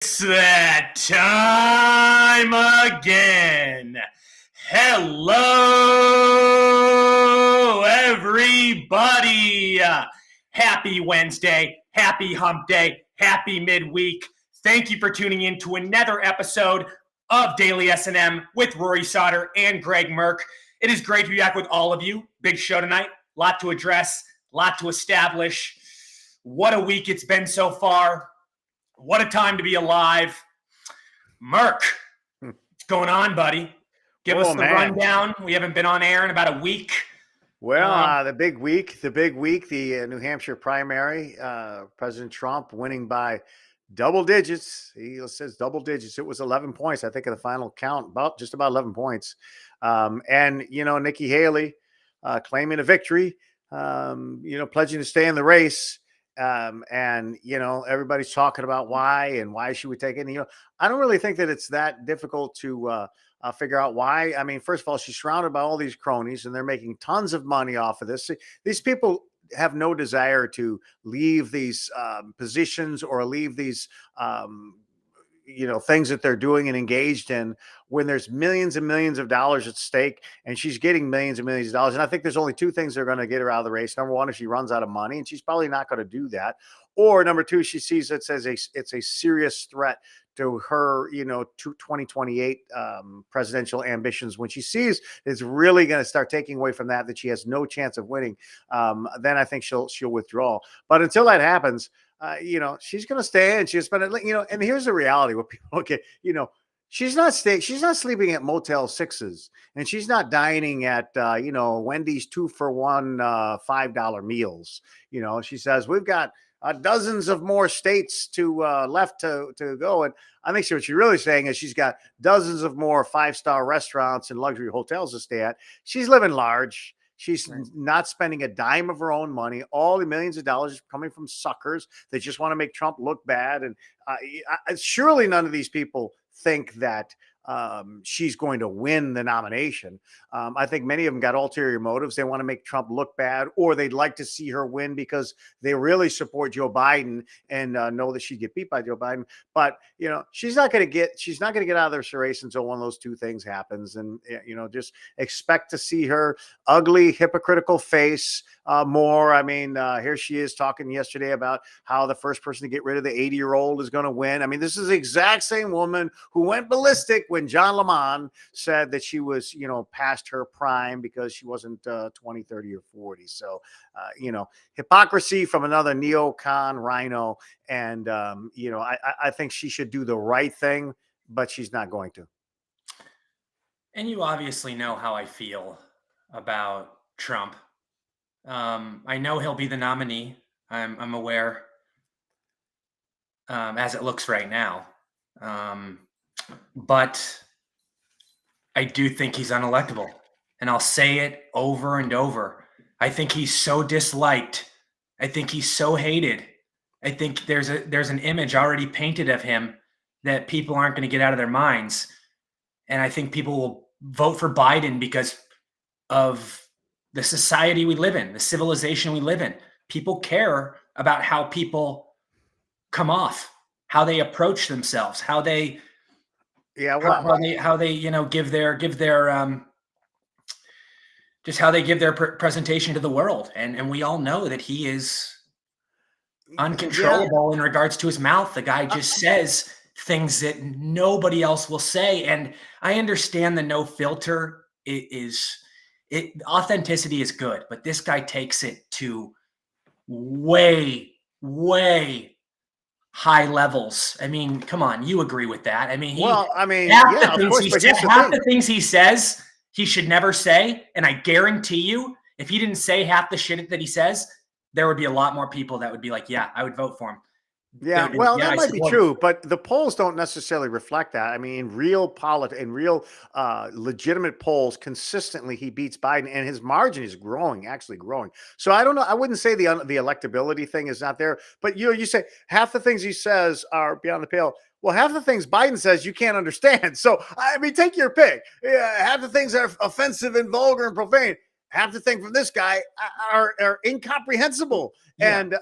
It's that time again. Hello, everybody. Happy Wednesday. Happy hump day. Happy midweek. Thank you for tuning in to another episode of Daily S&M with Rory Sauter and Greg Merck. It is great to be back with all of you. Big show tonight. A lot to address, a lot to establish. What a week it's been so far. What a time to be alive. Merck, what's going on, buddy? Give us the rundown. We haven't been on air in about a week. Well, the big week, the New Hampshire primary, President Trump winning by double digits. He says double digits. It was 11 points, I think, in the final count, just about 11 points. And, Nikki Haley claiming a victory, pledging to stay in the race. Everybody's talking about why she would take it. I don't really think that it's that difficult to figure out why. I mean, first of all, she's surrounded by all these cronies and they're making tons of money off of this. These people have no desire to leave these positions or leave these things that they're doing and engaged in when there's millions and millions of dollars at stake, and she's getting millions and millions of dollars. And I think there's only two things that are going to get her out of the race. Number one, if she runs out of money, and she's probably not going to do that. Or number two, she sees it as it's a serious threat to her, 2028 presidential ambitions. When she sees it's really going to start taking away from that she has no chance of winning, then I think she'll withdraw. But until that happens, she's going to stay and she's spend it, and here's the reality with people. Okay. She's not sleeping at Motel 6s, and she's not dining at, Wendy's 2-for-1, $5 meals. She says, we've got dozens of more states to left to go. And I think what she's really saying is she's got dozens of more 5-star restaurants and luxury hotels to stay at. She's living large. She's not spending a dime of her own money. All the millions of dollars coming from suckers that just want to make Trump look bad. And surely none of these people think that she's going to win the nomination. I think many of them got ulterior motives. They want to make Trump look bad, or they'd like to see her win because they really support Joe Biden and know that she'd get beat by Joe Biden. But she's not going to get out of this race until one of those two things happens. And just expect to see her ugly, hypocritical face more. I mean, here she is talking yesterday about how the first person to get rid of the 80-year-old is going to win. I mean, this is the exact same woman who went ballistic when John Lemon said that she was, past her prime because she wasn't 20, 30, or 40. So, hypocrisy from another neocon rhino. And, I think she should do the right thing, but she's not going to. And you obviously know how I feel about Trump. I know he'll be the nominee. I'm aware, as it looks right now. But I do think he's unelectable, and I'll say it over and over. I think he's so disliked. I think he's so hated. I think there's an image already painted of him that people aren't going to get out of their minds. And I think people will vote for Biden because of the society we live in, the civilization we live in. People care about how people come off, how they approach themselves, how they how they give their just how they give their presentation to the world. And we all know that he is uncontrollable in regards to his mouth. The guy just says things that nobody else will say. And I understand the no filter authenticity is good, but this guy takes it to way, way high levels. I mean, come on, you agree with that? I mean, half the things he says, he should never say. And I guarantee you, if he didn't say half the shit that he says, there would be a lot more people that would be like, yeah, I would vote for him. Yeah, that might be true, but the polls don't necessarily reflect that. I mean, in real legitimate polls, consistently he beats Biden, and his margin is actually growing. So I don't know. I wouldn't say the electability thing is not there, but you say half the things he says are beyond the pale. Well, half the things Biden says you can't understand. So I mean, take your pick. Yeah, half the things are offensive and vulgar and profane. half the thing from this guy are incomprehensible and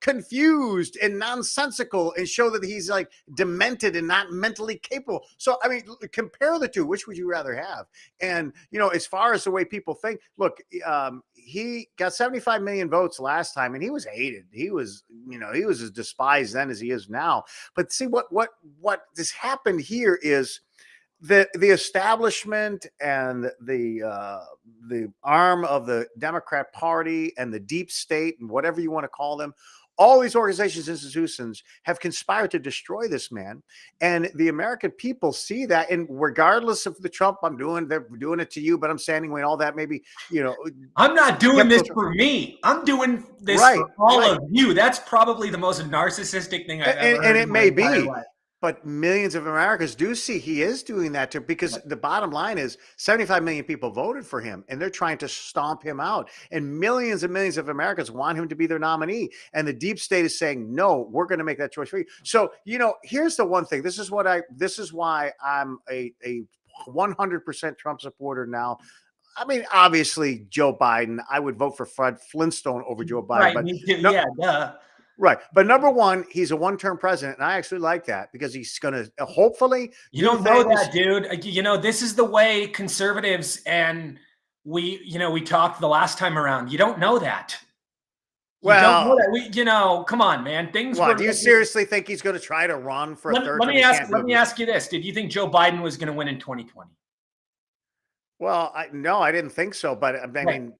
confused and nonsensical, and show that he's like demented and not mentally capable. So I mean, compare the two. Which would you rather have? And as far as the way people think, look, he got 75 million votes last time, and he was hated. He was as despised then as he is now. But see, what has happened here is the establishment and the arm of the Democrat Party and the deep state and whatever you want to call them, all these organizations, institutions have conspired to destroy this man. And the American people see that. And regardless of the Trump, they're doing it to you, but I'm standing away and all that. Maybe, I'm not doing this for me. I'm doing this for all of you. That's probably the most narcissistic thing I've ever heard. And it may be. But millions of Americans do see he is doing that too, because the bottom line is 75 million people voted for him, and they're trying to stomp him out. And millions of Americans want him to be their nominee. And the deep state is saying, no, we're going to make that choice for you. So, here's the one thing. This is why I'm a 100% Trump supporter now. I mean, obviously, Joe Biden, I would vote for Fred Flintstone over Joe Biden. Right, but me too. Yeah, duh. Right. But number one, he's a one-term president. And I actually like that, because he's going to hopefully. You don't know that, dude. This is the way conservatives and we talked the last time around. You don't know that. You don't know that. Come on, man. Do you seriously think he's going to try to run for a third? Let me ask you this. Did you think Joe Biden was going to win in 2020? Well, no, I didn't think so, but I mean,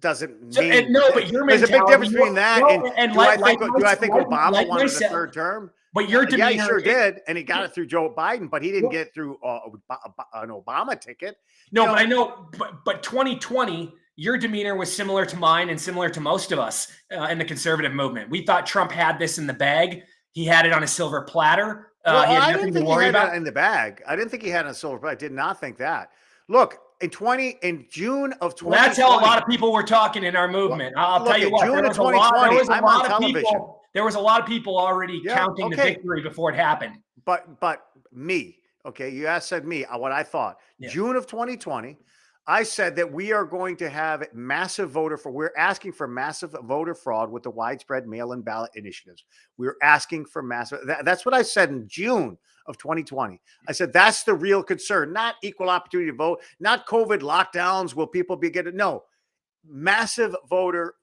doesn't mean no. But your there's a big difference between that and do I think Obama wanted a third term? But your demeanor, he sure did, and he got it through Joe Biden, but he didn't get it through an Obama ticket. No, but I know, but 2020, your demeanor was similar to mine and similar to most of us in the conservative movement. We thought Trump had this in the bag. He had it on a silver platter. He had nothing to worry about in the bag. I didn't think he had it on a silver platter. I did not think that. Look, in June of 2020. That's how a lot of people were talking in our movement. I'll tell you what. June of 2020, I'm on television. There was a lot of people already counting the victory before it happened. But me, okay, you said me, what I thought. Yeah. June of 2020, I said that we are going to have we're asking for massive voter fraud with the widespread mail-in ballot initiatives. We're asking for massive. That's what I said in June of 2020. I said, that's the real concern, not equal opportunity to vote, not COVID lockdowns. Will people be getting? No, massive voter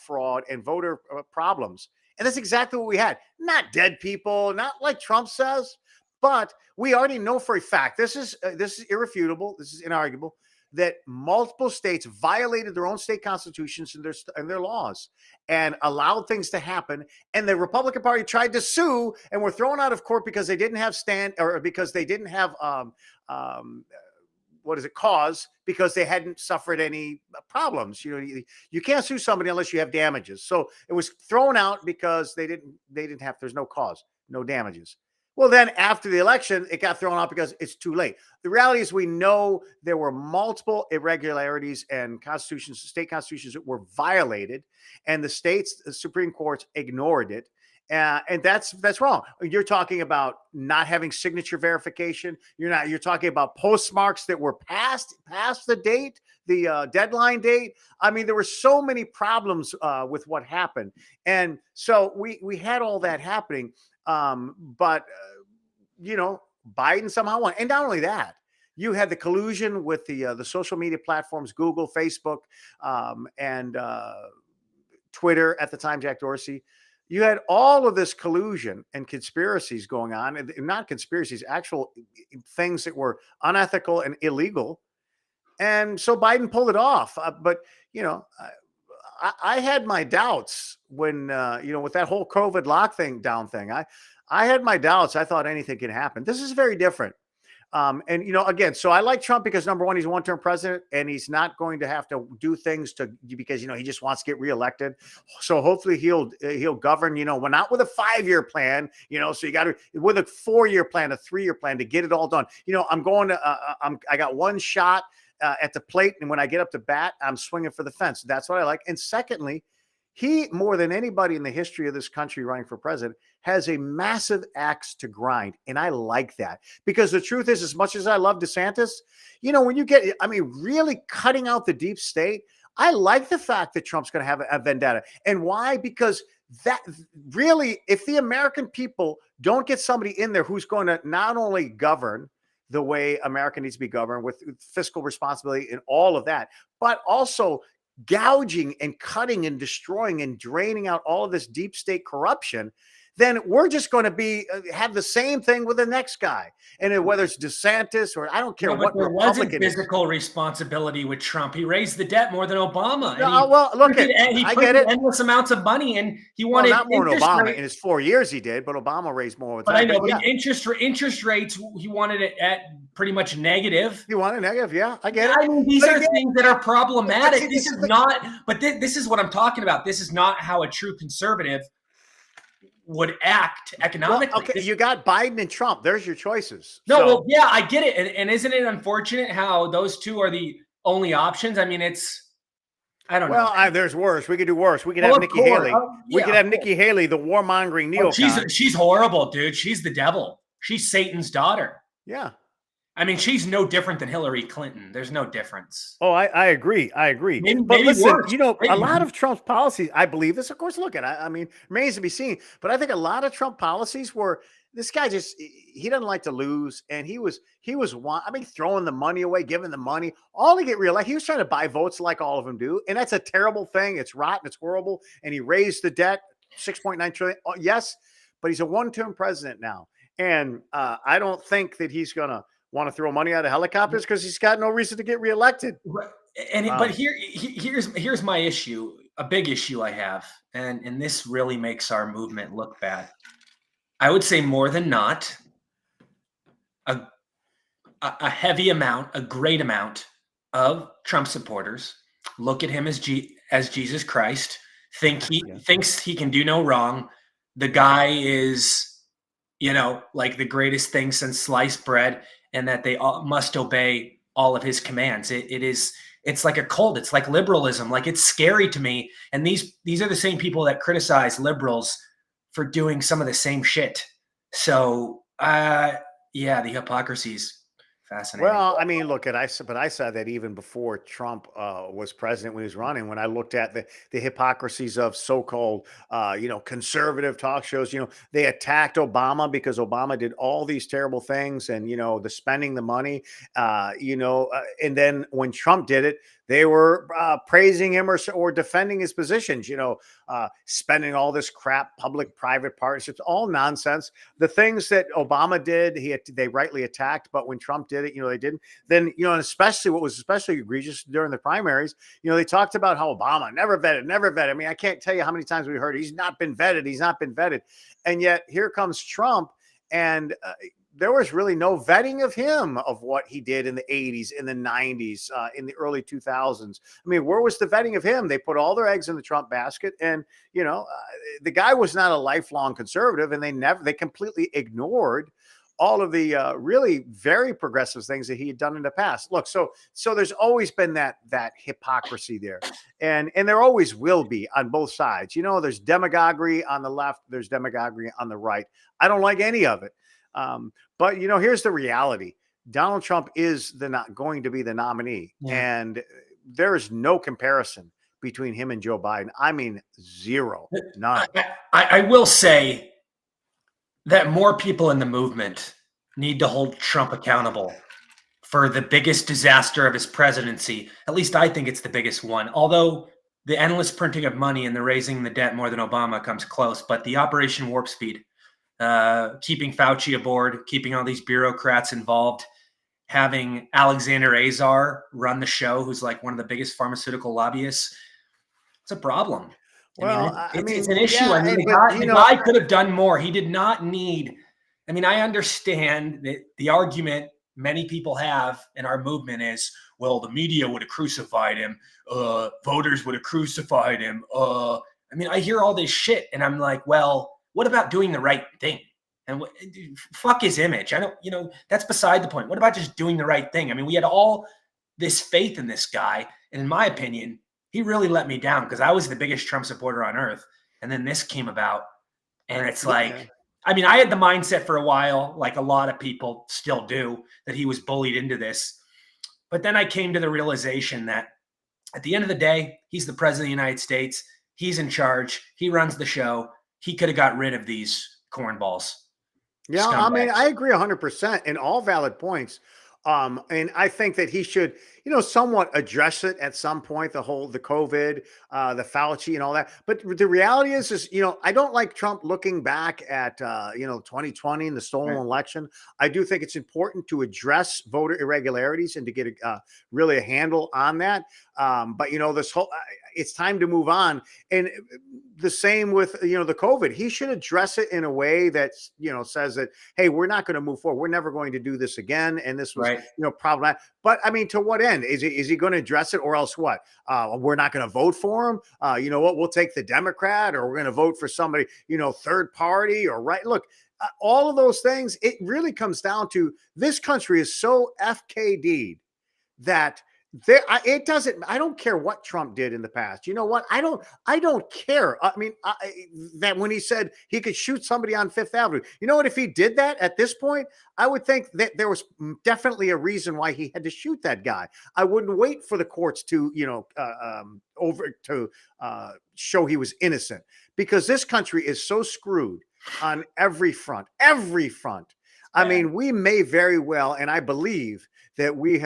fraud and voter problems. And that's exactly what we had. Not dead people, not like Trump says, but we already know for a fact. This is irrefutable. This is inarguable, that multiple states violated their own state constitutions and their laws and allowed things to happen. And the Republican Party tried to sue and were thrown out of court because they didn't have because they didn't have cause, because they hadn't suffered any problems. You can't sue somebody unless you have damages. So it was thrown out because they didn't have, there's no cause, no damages. Well, then after the election, it got thrown out because it's too late. The reality is we know there were multiple irregularities and state constitutions that were violated, and the Supreme Courts ignored it. And that's wrong. You're talking about not having signature verification. You're talking about postmarks that were past the date, the deadline date. I mean, there were so many problems with what happened. And so we had all that happening. But Biden somehow won. And not only that, you had the collusion with the social media platforms, Google, Facebook, and Twitter at the time, Jack Dorsey. You had all of this collusion and conspiracies going on, and not conspiracies, actual things that were unethical and illegal. And so Biden pulled it off. But I had my doubts when, with that whole COVID lockdown thing. I had my doubts. I thought anything could happen. This is very different. Again, so I like Trump because, number one, he's a one-term president, and he's not going to have to do things because he just wants to get reelected. So hopefully he'll govern, not with a 5-year plan, so you got to, with a 4-year plan, a 3-year plan to get it all done. I got one shot at the plate, and when I get up to bat, I'm swinging for the fence. That's what I like. And secondly, he, more than anybody in the history of this country running for president, has a massive axe to grind. And I like that, because the truth is, as much as I love DeSantis, when you get, really cutting out the deep state, I like the fact that Trump's going to have a vendetta. And why? Because that really, if the American people don't get somebody in there who's going to not only govern the way America needs to be governed with fiscal responsibility and all of that, but also gouging and cutting and destroying and draining out all of this deep state corruption, then we're just going to have the same thing with the next guy. And whether it's DeSantis or I don't care what there wasn't Republican physical responsibility with Trump. He raised the debt more than Obama. No, well, look, he I get it. Endless amounts of money, and he wanted not more than Obama. rate. In his 4 years, he did, but Obama raised more. But I know, but interest rates, he wanted it at pretty much negative. You want it negative? Yeah, I get it. I mean, these are things that are problematic. This is not, but this is what I'm talking about. This is not how a true conservative would act economically. Well, okay, you got Biden and Trump. There's your choices. No, well, yeah, I get it. And isn't it unfortunate how those two are the only options? I mean, I don't know. Well, there's worse. We could do worse. We could have Nikki Haley. We could have Nikki Haley, the warmongering neocon. She's horrible, dude. She's the devil. She's Satan's daughter. Yeah. I mean, she's no different than Hillary Clinton. There's no difference. Oh, I agree. I agree. But listen, a lot of Trump's policies, I believe this, of course, look at, I mean, remains to be seen. But I think a lot of Trump policies were, this guy he doesn't like to lose. And he was throwing the money away, giving the money, all to get reelected. He was trying to buy votes like all of them do. And that's a terrible thing. It's rotten. It's horrible. And he raised the debt, 6.9 trillion. Yes, but he's a one-term president now. And I don't think that he's going to want to throw money out of helicopters because he's got no reason to get reelected. But here's my issue, a big issue I have, and this really makes our movement look bad. I would say more than not, a heavy amount, a great amount of Trump supporters look at him as Jesus Christ, thinks he can do no wrong. The guy is, like the greatest thing since sliced bread, and that they all must obey all of his commands. It's like a cult. It's like liberalism. Like, it's scary to me. And these are the same people that criticize liberals for doing some of the same shit. So, the hypocrisy's fascinating. Well, I mean, look, I said that even before Trump was president, when he was running, when I looked at the hypocrisies of so-called, conservative talk shows, they attacked Obama because Obama did all these terrible things and, the spending the money, and then when Trump did it, they were praising him or defending his positions, spending all this crap, public-private partnerships, all nonsense. The things that Obama did, they rightly attacked, but when Trump did it, they didn't. Then, and especially what was especially egregious during the primaries, they talked about how Obama never vetted. I mean, I can't tell you how many times we heard he's not been vetted. And yet here comes Trump, and there was really no vetting of him, of what he did in the 80s, in the 90s, in the early 2000s. I mean, where was the vetting of him? They put all their eggs in the Trump basket, and the guy was not a lifelong conservative, and they completely ignored all of the really very progressive things that he had done in the past. Look, so there's always been that hypocrisy there, and there always will be on both sides. There's demagoguery on the left, there's demagoguery on the right. I don't like any of it. But here's the reality. Donald Trump is not going to be the nominee. Yeah. And there is no comparison between him and Joe Biden. I mean, zero, none. I will say that more people in the movement need to hold Trump accountable for the biggest disaster of his presidency. At least I think it's the biggest one. Although the endless printing of money and the raising the debt more than Obama comes close, but the Operation Warp Speed, keeping Fauci aboard, keeping all these bureaucrats involved, having Alexander Azar run the show, who's like one of the biggest pharmaceutical lobbyists. It's a problem. Well, it's an issue. Yeah, the guy could have done more. He did not need. I mean, I understand that the argument many people have in our movement is, well, the media would have crucified him. Voters would have crucified him. I mean, I hear all this shit, and I'm like, well, what about doing the right thing? And fuck his image. I don't, that's beside the point. What about just doing the right thing? I mean, we had all this faith in this guy. And in my opinion, he really let me down because I was the biggest Trump supporter on earth. And then this came about. And it's Yeah. like, I mean, I had the mindset for a while, like a lot of people still do, that he was bullied into this. But then I came to the realization that at the end of the day, he's the president of the United States. He's in charge. He runs the show. He could have got rid of these cornballs, Yeah, I mean, scumbags. I agree 100% in all valid points. And I think that he should, somewhat address it at some point, the COVID, the Fauci and all that. But the reality is, I don't like Trump looking back at, 2020 and the stolen Right. election. I do think it's important to address voter irregularities and to get really a handle on that. But, this whole, it's time to move on. And the same with, the COVID, he should address it in a way that, says that, hey, we're not going to move forward. We're never going to do this again. And this was, Right. problematic. But I mean, to what end? Is he going to address it or else what? We're not going to vote for him. You know what? We'll take the Democrat or we're going to vote for somebody, third party or right. Look, all of those things, it really comes down to this country is so FKD'd that it doesn't. I don't care what Trump did in the past. You know what? I don't care. I mean, that when he said he could shoot somebody on Fifth Avenue, you know what? If he did that at this point, I would think that there was definitely a reason why he had to shoot that guy. I wouldn't wait for the courts to, show he was innocent, because this country is so screwed on every front. Every front. I Yeah. mean, we may very well, and I believe that we've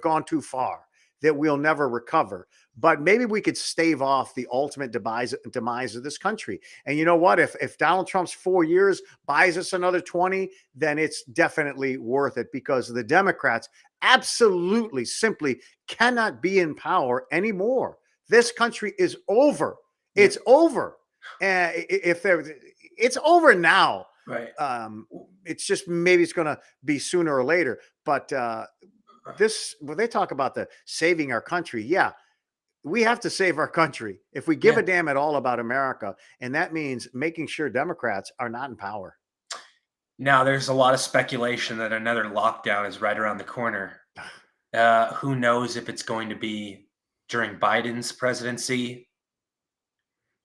gone too far, that we'll never recover. But maybe we could stave off the ultimate demise of this country. And you know what? If Donald Trump's 4 years buys us another 20, then it's definitely worth it, because the Democrats absolutely simply cannot be in power anymore. This country is over. Yeah. It's over. It's over now. Right. It's just maybe it's going to be sooner or later. But when they talk about the saving our country, yeah, we have to save our country if we give Yeah. a damn at all about America. And that means making sure Democrats are not in power. Now, there's a lot of speculation that another lockdown is right around the corner. Who knows if it's going to be during Biden's presidency,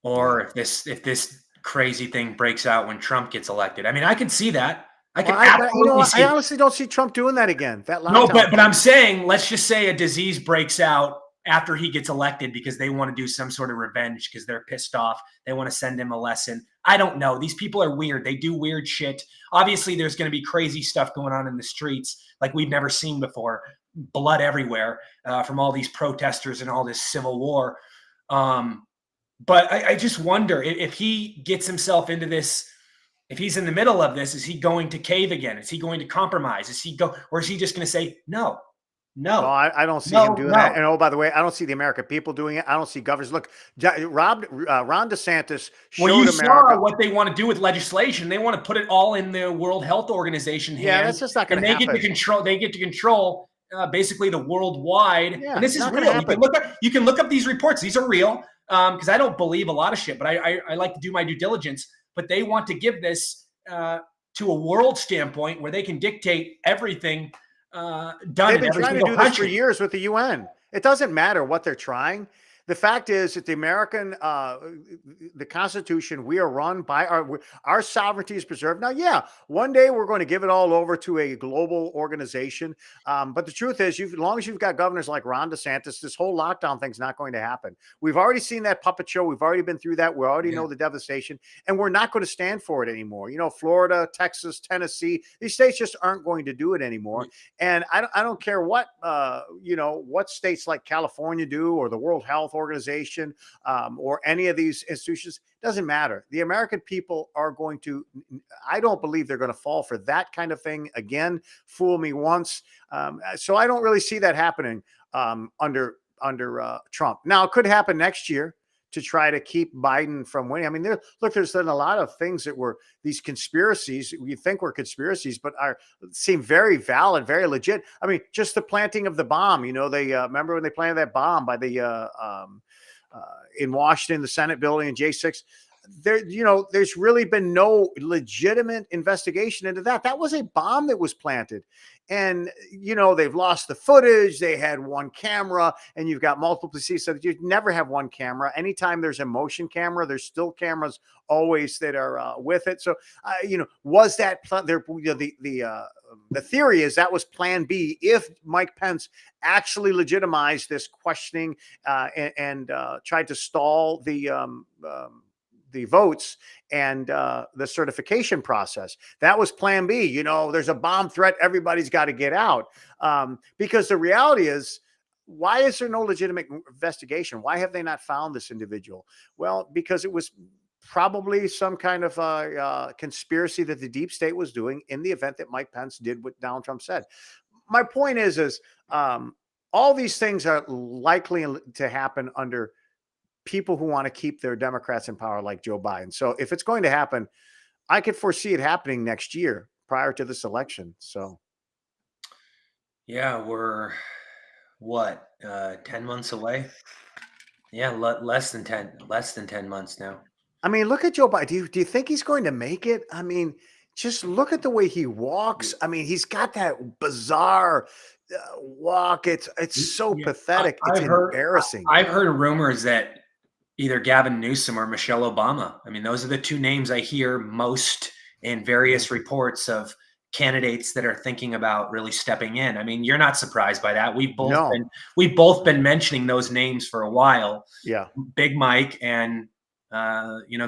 or Yeah. if this crazy thing breaks out when Trump gets elected. I mean, I can see that. I can Well, but you know absolutely what? see. I honestly don't see Trump doing that again. That No, lockdown. but I'm saying, let's just say a disease breaks out after he gets elected because they want to do some sort of revenge because they're pissed off. They want to send him a lesson. I don't know. These people are weird. They do weird shit. Obviously, there's going to be crazy stuff going on in the streets like we've never seen before. Blood everywhere from all these protesters and all this civil war. But I just wonder if he gets himself into this. If he's in the middle of this, is he going to cave again? Is he going to compromise? Or is he just going to say no? No, I don't see him doing that. And oh, by the way, I don't see the American people doing it. I don't see governors. Look, Ron DeSantis showed Well, you America saw what they want to do with legislation. They want to put it all in the World Health Organization hands. Yeah, that's just not going to and happen. They get to control basically the worldwide. Yeah, and this is not real. gonna happen. You can look up these reports. These are real because I don't believe a lot of shit, but I like to do my due diligence. But they want to give this to a world standpoint where they can dictate everything done. They've been in every trying to single do this for country. years with the UN. It doesn't matter what they're trying. The fact is that the Constitution, we are run by our sovereignty is preserved. Now, yeah, one day we're going to give it all over to a global organization. But the truth is, as long as you've got governors like Ron DeSantis, this whole lockdown thing's not going to happen. We've already seen that puppet show. We've already been through that. We already know the devastation, and we're not going to stand for it anymore. Florida, Texas, Tennessee, these states just aren't going to do it anymore. And I don't care what, what states like California do, or the World Health Organization, or any of these institutions. Doesn't matter. The American people are going to, I don't believe they're going to fall for that kind of thing again. Fool me once. So I don't really see that happening under Trump. Now, it could happen next year to try to keep Biden from winning. I mean, there's been a lot of things that were these conspiracies you think were conspiracies, but seem very valid, very legit. I mean, just the planting of the bomb. They remember when they planted that bomb by the in Washington, the Senate building in J6. there's really been no legitimate investigation into that. That was a bomb that was planted. And, they've lost the footage. They had one camera, and you've got multiple scenes. So you never have one camera. Anytime there's a motion camera, there's still cameras always that are with it. So, was that there? The theory is that was plan B if Mike Pence actually legitimized this questioning and tried to stall the votes and the certification process. That was plan B. There's a bomb threat. Everybody's got to get out. Because the reality is, why is there no legitimate investigation? Why have they not found this individual? Well, because it was probably some kind of conspiracy that the deep state was doing in the event that Mike Pence did what Donald Trump said. My point is all these things are likely to happen under people who want to keep their Democrats in power, like Joe Biden. So if it's going to happen, I could foresee it happening next year prior to this election. So, yeah, we're what 10 months away. Yeah, less than 10 months now. I mean, look at Joe Biden. Do you think he's going to make it? I mean, just look at the way he walks. I mean, he's got that bizarre walk. It's so pathetic. It's embarrassing. I've heard rumors that either Gavin Newsom or Michelle Obama. I mean, those are the two names I hear most in various reports of candidates that are thinking about really stepping in. I mean, you're not surprised by that. We've both been mentioning those names for a while. Yeah. Big Mike and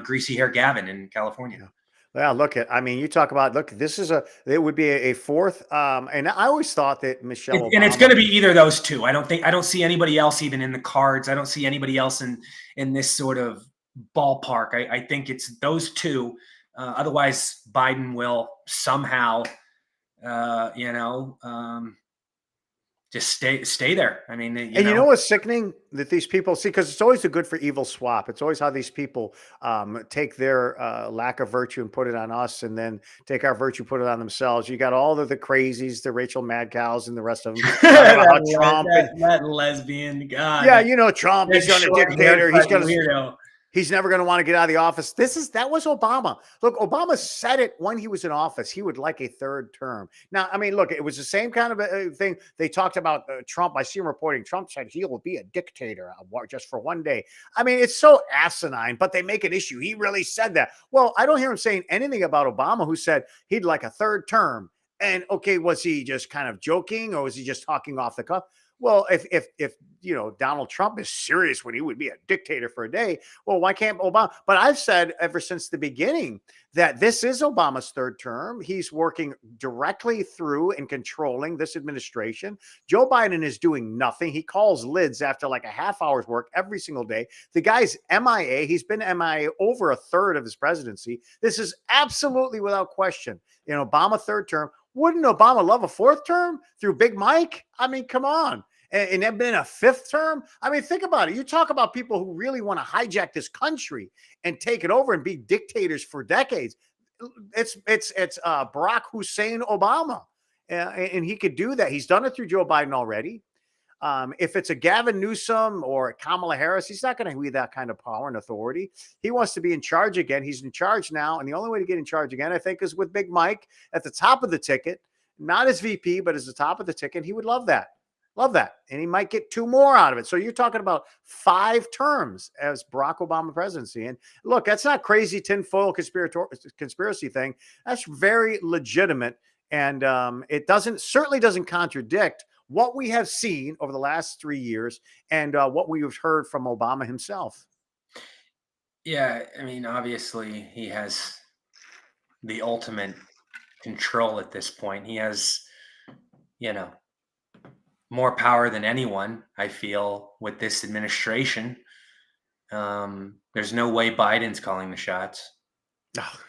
greasy hair Gavin in California. Yeah. Well, you talk about, it would be a fourth. And I always thought that Michelle Obama, and it's going to be either of those two. I don't see anybody else even in the cards. I don't see anybody else in this sort of ballpark. I think it's those two. Otherwise Biden will somehow, just stay there. I mean, you know what's sickening that these people see, because it's always a good for evil swap. It's always how these people take their lack of virtue and put it on us, and then take our virtue, put it on themselves. You got all the crazies, the Rachel Madcows, and the rest of them. that lesbian guy. Yeah, Trump. He's going to dictator. He's going to. He's never going to want to get out of the office. That was Obama. Look, Obama said it when he was in office. He would like a third term. Now, I mean, look, it was the same kind of a thing. They talked about Trump. I see him reporting. Trump said he will be a dictator just for one day. I mean, it's so asinine, but they make an issue. He really said that. Well, I don't hear him saying anything about Obama, who said he'd like a third term. And okay, was he just kind of joking, or was he just talking off the cuff? Well, if Donald Trump is serious when he would be a dictator for a day, well, why can't Obama? But I've said ever since the beginning that this is Obama's third term. He's working directly through and controlling this administration. Joe Biden is doing nothing. He calls lids after like a half hour's work every single day. The guy's MIA. He's been MIA over a third of his presidency. This is absolutely without question Obama third term. Wouldn't Obama love a fourth term through Big Mike? I mean, come on. And then been a fifth term. I mean, think about it. You talk about people who really want to hijack this country and take it over and be dictators for decades. It's Barack Hussein Obama, and he could do that. He's done it through Joe Biden already. If it's a Gavin Newsom or Kamala Harris, he's not going to be that kind of power and authority. He wants to be in charge again. He's in charge now. And the only way to get in charge again, I think, is with Big Mike at the top of the ticket, not as VP, but as the top of the ticket. He would love that. Love that. And he might get 2 more out of it. So you're talking about 5 terms as Barack Obama presidency. And look, that's not crazy tinfoil conspiracy thing. That's very legitimate. And it certainly doesn't contradict what we have seen over the last 3 years and what we've heard from Obama himself. Yeah, I mean, obviously he has the ultimate control at this point. He has, more power than anyone, I feel, with this administration. There's no way Biden's calling the shots. Oh,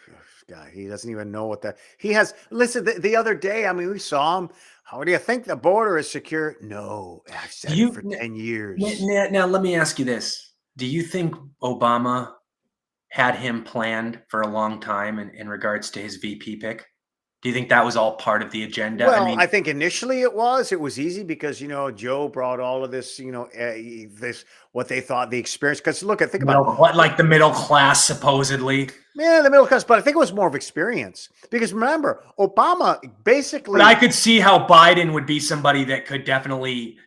God, he doesn't even know what he has. Listen, the other day, I mean, we saw him. How do you think the border is secure? No, I've said it for 10 years. Now, let me ask you this. Do you think Obama had him planned for a long time in regards to his VP pick? Do you think that was all part of the agenda? I Well, mean, I think initially it was easy because, Joe brought all of this, this, what they thought the experience. Because look, I think about what, like the middle class supposedly? man, the middle class, but I think it was more of experience because remember, Obama But I basically, could see how Biden would be somebody that could definitely,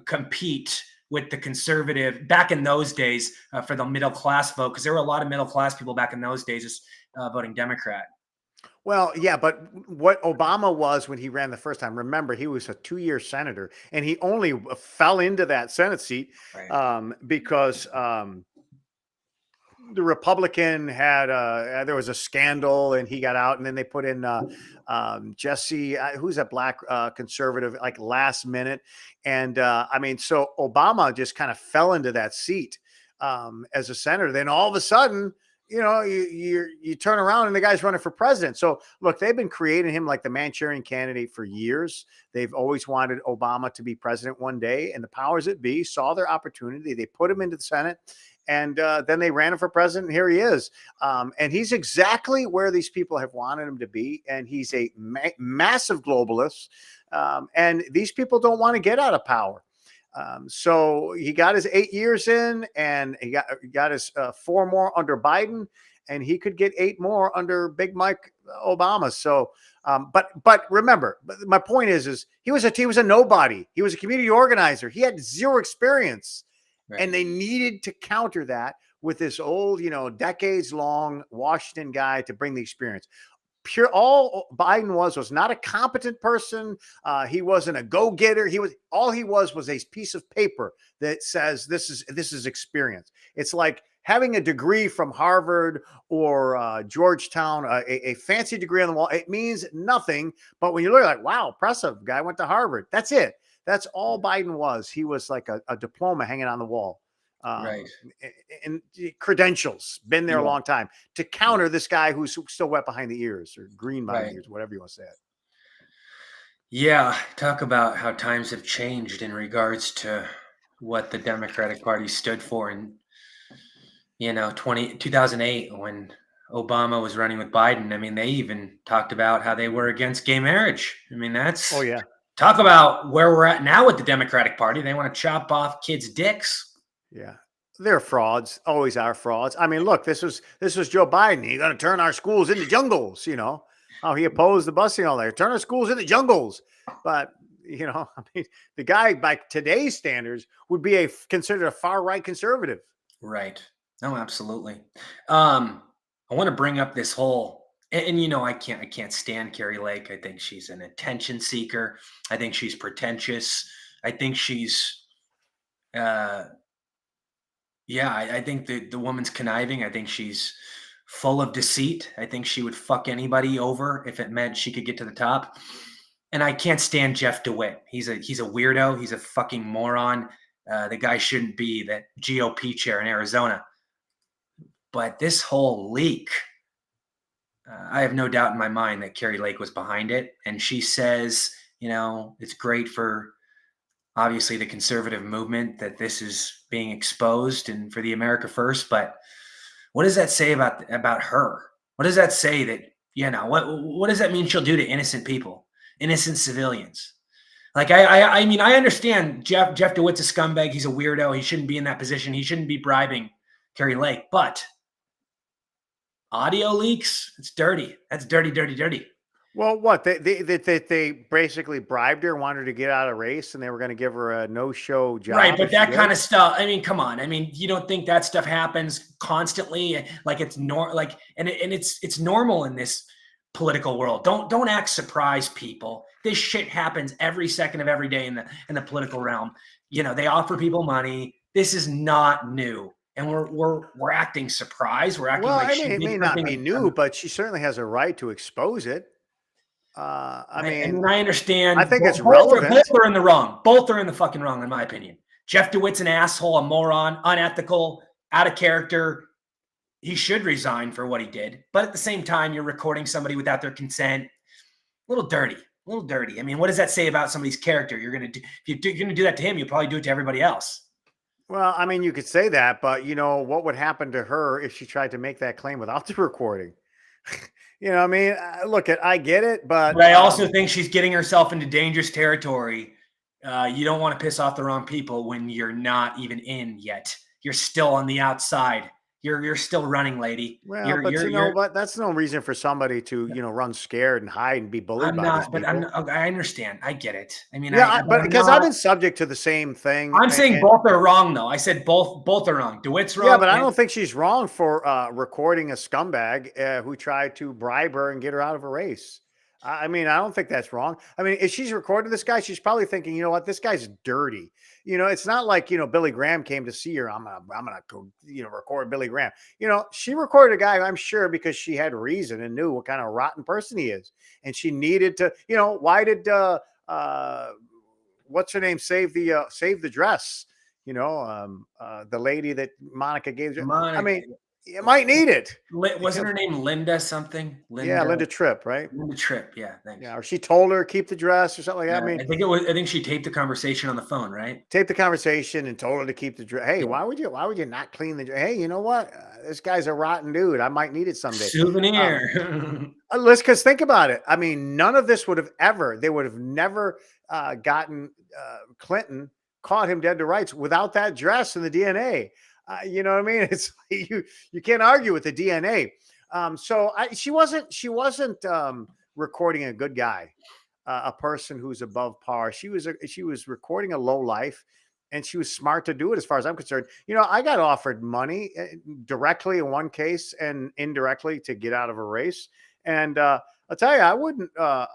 compete with the conservative back in those days for the middle class vote, because there were a lot of middle class people back in those days just voting Democrat. well, yeah, but what Obama was when he ran the first time, remember, he was a 2-year senator and he only fell into that Senate seat Right. because the Republican had there was a scandal and he got out, and then they put in Jesse, who's a black conservative, like last minute, and I mean, so Obama just kind of fell into that seat as a senator. Then all of a sudden, you turn around and the guy's running for president. So look, they've been creating him like the Manchurian candidate for years. They've always wanted Obama to be president one day, and the powers that be saw their opportunity. They put him into the Senate. And then they ran him for president. And here he is. And he's exactly where these people have wanted him to be. And he's a massive globalist. And these people don't want to get out of power. So he got his 8 years in, and he got his 4 more under Biden, and he could get 8 more under Big Mike Obama. So, but remember, my point is he was a nobody. He was a community organizer. He had zero experience. Right. And they needed to counter that with this old, decades long Washington guy to bring the experience. All Biden was not a competent person. He wasn't a go-getter. He was a piece of paper that says this is experience. It's like having a degree from Harvard or Georgetown, a fancy degree on the wall. It means nothing. But when you look like, wow, impressive guy went to Harvard. That's it. That's all Biden was. He was like a diploma hanging on the wall. Right. And credentials, been there a long time to counter this guy who's still wet behind the ears or green behind the ears, whatever you want to say it. Yeah. Talk about how times have changed in regards to what the Democratic Party stood for in, 2008 when Obama was running with Biden. I mean, they even talked about how they were against gay marriage. I mean, Oh yeah. Talk about where we're at now with the Democratic Party. They want to chop off kids' dicks. Yeah. They're frauds, always are frauds. I mean, look, this was Joe Biden. He's going to turn our schools into jungles, how he opposed the busing all there. Turn our schools into jungles. But, I mean, the guy by today's standards would be considered a far right conservative. Right. No, absolutely. I want to bring up this whole and I can't stand Carrie Lake. I think she's an attention seeker. I think she's pretentious. I think she's I think the woman's conniving. I think she's full of deceit. I think she would fuck anybody over if it meant she could get to the top. And I can't stand Jeff DeWitt. He's a weirdo. He's a fucking moron. The guy shouldn't be the GOP chair in Arizona. But this whole leak, I have no doubt in my mind that Carrie Lake was behind it. And she says, it's great for obviously the conservative movement that this is being exposed and for the America First. But what does that say about her? What does that say that, what does that mean she'll do to innocent people, innocent civilians? Like, I mean, I understand Jeff DeWitt's a scumbag. He's a weirdo. He shouldn't be in that position. He shouldn't be bribing Carrie Lake, but audio leaks, it's dirty. That's dirty, dirty, dirty. Well, what they basically bribed her, wanted her to get out of race, and they were going to give her a no-show job. Right, but that kind of stuff. I mean, come on. I mean, you don't think that stuff happens constantly? Like it's it's normal in this political world. Don't act surprised, people. This shit happens every second of every day in the political realm. They offer people money. This is not new. And we're acting surprised. We're acting like it may not be new, but she certainly has a right to expose it. I mean, I understand. I think it's relevant. Both are in the wrong. Both are in the fucking wrong, in my opinion. Jeff DeWitt's an asshole, a moron, unethical, out of character. He should resign for what he did. But at the same time, you're recording somebody without their consent. A little dirty. I mean, what does that say about somebody's character? You're going to do that to him, you'll probably do it to everybody else. Well, I mean, you could say that, but what would happen to her if she tried to make that claim without the recording? You know what I mean? I get it, but But I also think she's getting herself into dangerous territory. You don't want to piss off the wrong people when you're not even in yet. You're still on the outside. You're still running, lady. well, You're but you're you know, you're but that's no reason for somebody to, run scared and hide and be bullied I'm by these not, but I'm people. not, I understand. I get it. I mean, Yeah, but but I'm because I've not. been subject to the same thing, I'm saying and both are wrong, though. I said both are wrong. DeWitt's yeah, wrong, but I and don't think she's wrong for recording a scumbag who tried to bribe her and get her out of a race. I mean, I don't think that's wrong. I mean, if she's recording this guy, she's probably thinking, you know what, this guy's dirty. It's not like Billy Graham came to see her. I'm gonna go, record Billy Graham. She recorded a guy, I'm sure, because she had reason and knew what kind of rotten person he is, and she needed to. Why did what's her name save the dress? The lady that Monica gave. I Monica. mean, you might need it. Wasn't her name Linda something? Yeah, Linda Tripp, right? Linda Tripp. Yeah, thanks. Yeah, or she told her keep the dress or something like that. I mean, I think it was. I think she taped the conversation on the phone, right? tape the conversation and told her to keep the dress. Hey, Yeah. why would you not clean the dress? Hey, you know what? This guy's a rotten dude. I might need it someday. Souvenir. Because think about it. I mean, none of this they would have never gotten Clinton, caught him dead to rights without that dress and the DNA. You know what I mean? It's you can't argue with the DNA. She wasn't recording a good guy, a person who's above par. She was recording a low life, and she was smart to do it, as far as I'm concerned. I got offered money directly in one case and indirectly to get out of a race, and I'll tell you, I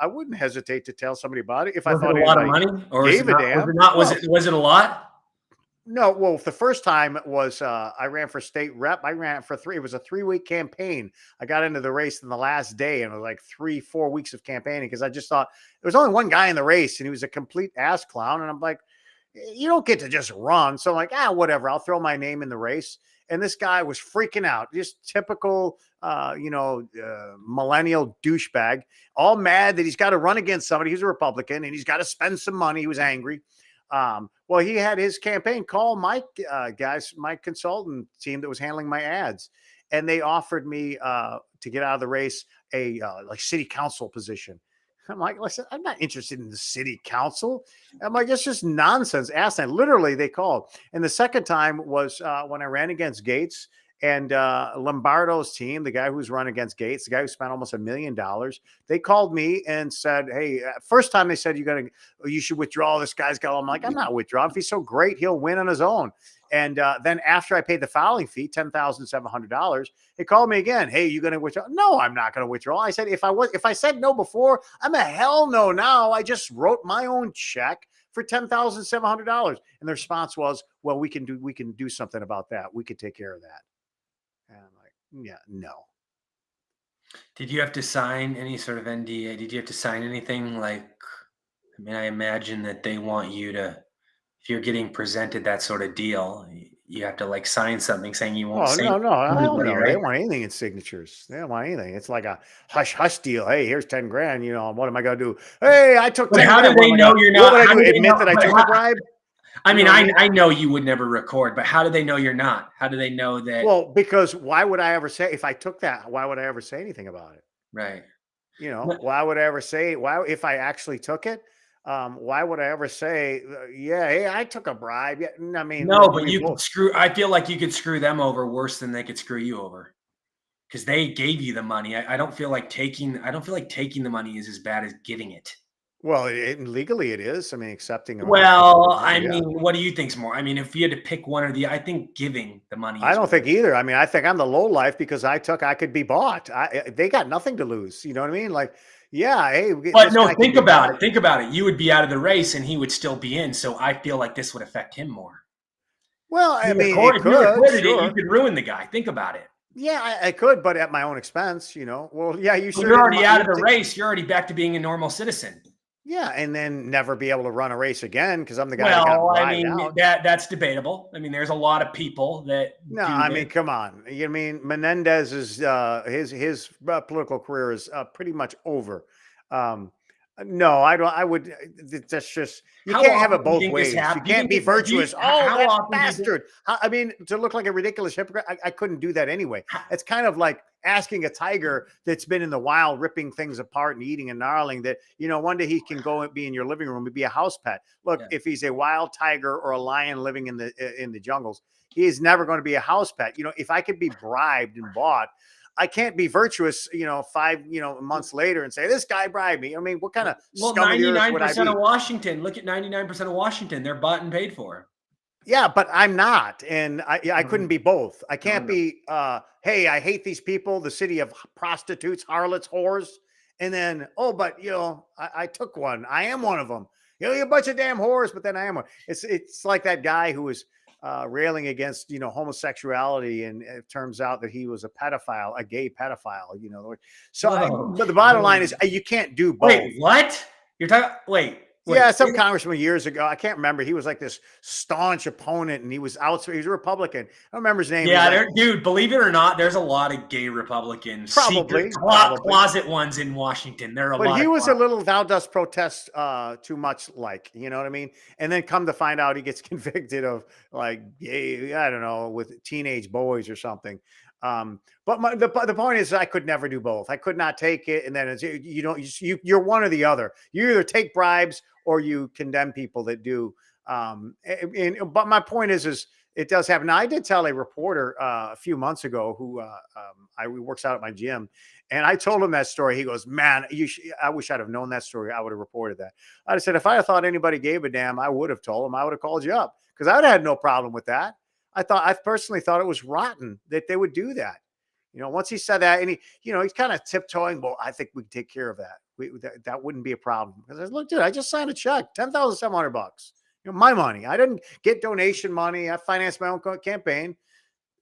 wouldn't hesitate to tell somebody about it if I Was it thought a lot of anybody money, or gave a damn. was it not? Well, Was it a lot? no, well, the first time it was I ran for state rep. I ran for it was a 3-week campaign. I got into the race in the last day, and it was like 3-4 weeks of campaigning because I just thought there was only one guy in the race, and he was a complete ass clown. And I'm like, you don't get to just run. So I'm like, whatever, I'll throw my name in the race. And this guy was freaking out, just typical, millennial douchebag, all mad that he's got to run against somebody who's a Republican and he's got to spend some money. He was angry. Well, he had his campaign call my my consultant team that was handling my ads, and they offered me to get out of the race a like city council position. I'm like, listen, I'm not interested in the city council. I'm like, it's just nonsense. Asinine. Literally, they called. And the second time was when I ran against Gates and Lombardo's team, the guy who's run against Gates, the guy who spent almost $1 million. They called me and said, hey, first time they said, you should withdraw. This guy's got, I'm like, I'm not withdrawing. If he's so great, he'll win on his own. And then after I paid the filing fee, $10,700, they called me again. Hey, you going to withdraw? No, I'm not going to withdraw. I said, if I said no before, I'm a hell no now. I just wrote my own check for $10,700. And the response was, well, we can do something about that. We could take care of that. And I'm like, yeah, no. Did you have to sign any sort of NDA? Did you have to sign anything? I mean, I imagine that they want you to, if you're getting presented that sort of deal, you have to sign something saying you won't say No. I don't anybody, know. They right? don't want anything in signatures. They don't want anything. It's like a hush deal. Hey, here's 10 grand. What am I going to do? Hey, I took But 10 how do grand. they know you're not? What would How I do do? they Admit know? that I But took a bribe? I mean, know what I mean? I know you would never record, but how do they know you're not? How do they know that? Well, because why would I ever say, if I took that, why would I ever say anything about it? Right. Why would I ever say, if I actually took it? Why would I ever say, yeah, hey, I took a bribe? Yeah, I mean, No, look, but you could I feel like you could screw them over worse than they could screw you over because they gave you the money. I don't feel like taking the money is as bad as giving it. well, legally it is. I mean, accepting. Well, I Yeah. mean, what do you think's more? I mean, if you had to pick one or the, I think giving the money I is don't think worse. either. I mean, I think I'm the low life because I could be bought. They got nothing to lose. You know what I mean? Like, yeah, hey, But this no, guy could think be about bought. it. Think about it. You would be out of the race and he would still be in. So I feel like this would affect him more. Well, I mean, If you recorded it, you sure. could ruin the guy. Think about it. Yeah, I could, but at my own expense, Well, yeah, you should. You're already out of the race. You're already back to being a normal citizen. Yeah, and then never be able to run a race again because I'm the guy that got Well, I bribed mean, out. that's debatable. I mean, there's a lot of people that No, do I this. mean, come on. You mean Menendez is his political career is pretty much over. No, I don't. I would. That's just you How can't have often it do you both think this ways. You happens? Do you can't think be this- do you- virtuous. how That often do you think- bastard. I mean, to look like a ridiculous hypocrite, I couldn't do that anyway. It's kind of like asking a tiger that's been in the wild, ripping things apart and eating and gnarling, that, one day he can go and be in your living room and be a house pet. Look, Yeah. if he's a wild tiger or a lion living in the jungles, he is never going to be a house pet. If I could be bribed and bought, I can't be virtuous, 5, months later and say, this guy bribed me. I mean, what kind of scum of the earth would I 99% be? of Washington, look at 99% of Washington. They're bought and paid for. Yeah, but I'm not. And I couldn't be both. I can't No. be, hey, I hate these people, the city of prostitutes, harlots, whores. And then, oh, but, I took one. I am one of them. You're a bunch of damn whores, but then I am one. It's like that guy who was railing against, homosexuality. And it turns out that he was a pedophile, a gay pedophile, So, Whoa. but the bottom line is you can't do both. Wait, what? You're talking, wait. Yeah, some congressman years ago. I can't remember. He was like this staunch opponent, and he was out. He was a Republican. I don't remember his name. Yeah, dude. Believe it or not, there's a lot of gay Republicans, Probably. closet ones in Washington. There are a lot. But he was a little "thou dost protest" too much, like, you know what I mean. And then come to find out, he gets convicted of like gay, I don't know, with teenage boys or something. But the point is, I could never do both. I could not take it, and then you're one or the other. You either take bribes or you condemn people that do. But my point is it does happen. Now, I did tell a reporter a few months ago who works out at my gym, and I told him that story. He goes, "Man, I wish I'd have known that story. I would have reported that." I said, if I had thought anybody gave a damn, I would have told him. I would have called you up, because I would have had no problem with that. I personally thought it was rotten that they would do that. Once he said that, and he's kind of tiptoeing. Well, I think we can take care of that. That wouldn't be a problem. Because I said, look, dude, I just signed a check, $10,700. My money. I didn't get donation money. I financed my own campaign.